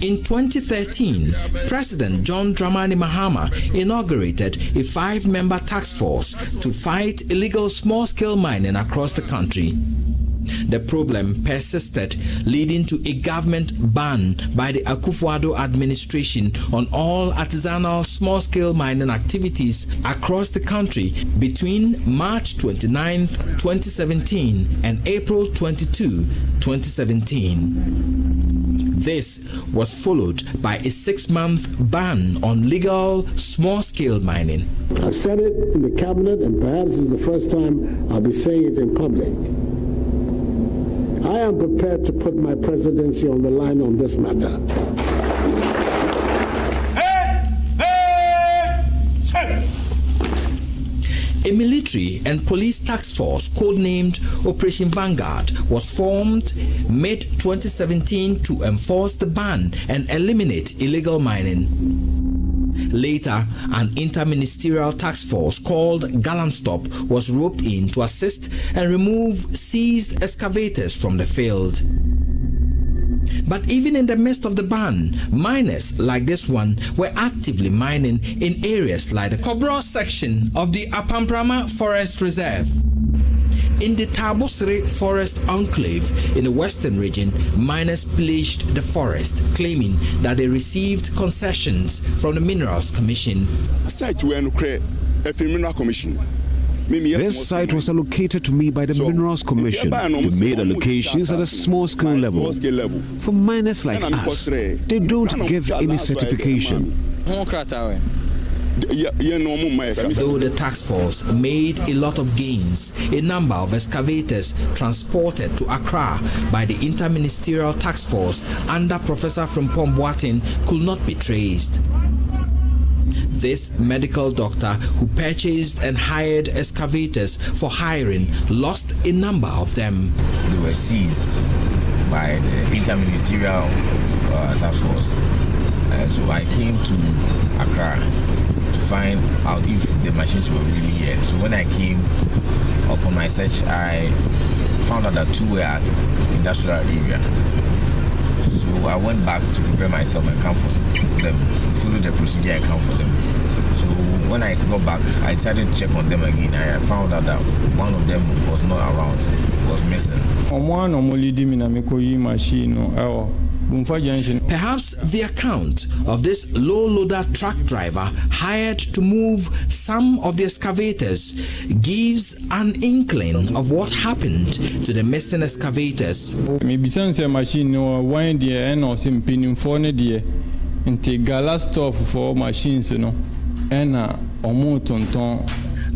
In 2013, President John Dramani Mahama inaugurated a 5-member task force to fight illegal small-scale mining across the country. The problem persisted, leading to a government ban by the Akufo-Addo administration on all artisanal small-scale mining activities across the country between March 29, 2017 and April 22, 2017. This was followed by a 6-month ban on legal small-scale mining. I've said it in the cabinet, and perhaps it's the first time I'll be saying it in public. I am prepared to put my presidency on the line on this matter. A military and police task force codenamed Operation Vanguard was formed mid-2017 to enforce the ban and eliminate illegal mining. Later, an interministerial task force called Galamstop was roped in to assist and remove seized excavators from the field. But even in the midst of the ban, miners like this one were actively mining in areas like the Kobro section of the Apamprama Forest Reserve. In the Tabosere Forest Enclave in the western region, miners pillaged the forest, claiming that they received concessions from the Minerals Commission. This site was allocated to me by the Minerals Commission. They made allocations at a small-scale level. For miners like us, they don't give any certification. Though the task force made a lot of gains, a number of excavators transported to Accra by the Interministerial Task Force under Professor Frimpong Boateng could not be traced. This medical doctor who purchased and hired excavators for hiring lost a number of them. They were seized by the Interministerial Task Force. So I came to Accra to find out if the machines were really here. So when I came upon my search, I found out that 2 were at industrial area. So I went back to prepare myself and come for them, follow the procedure and come for them. So when I got back, I decided to check on them again. I found out that one of them was not around, was missing. Perhaps the account of this low-loader truck driver hired to move some of the excavators gives an inkling of what happened to the missing excavators.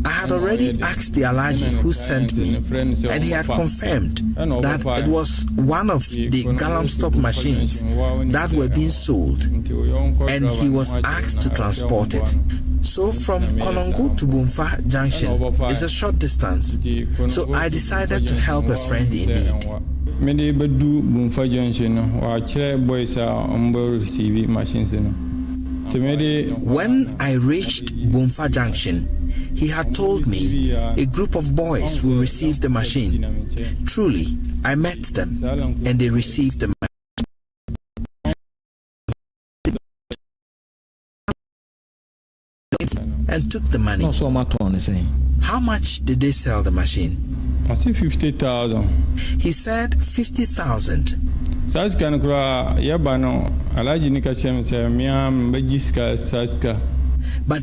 I had already asked the Alhaji who sent me, and he had confirmed that it was one of the Galamstop machines that were being sold, and he was asked to transport it. So from Konongo to Bumfa Junction is a short distance, so I decided to help a friend in need. When I reached Bumfa Junction, he had told me a group of boys will receive the machine. Truly, I met them and they received the machine and took the money. How much did they sell the machine? I see 50,000. He said 50,000. But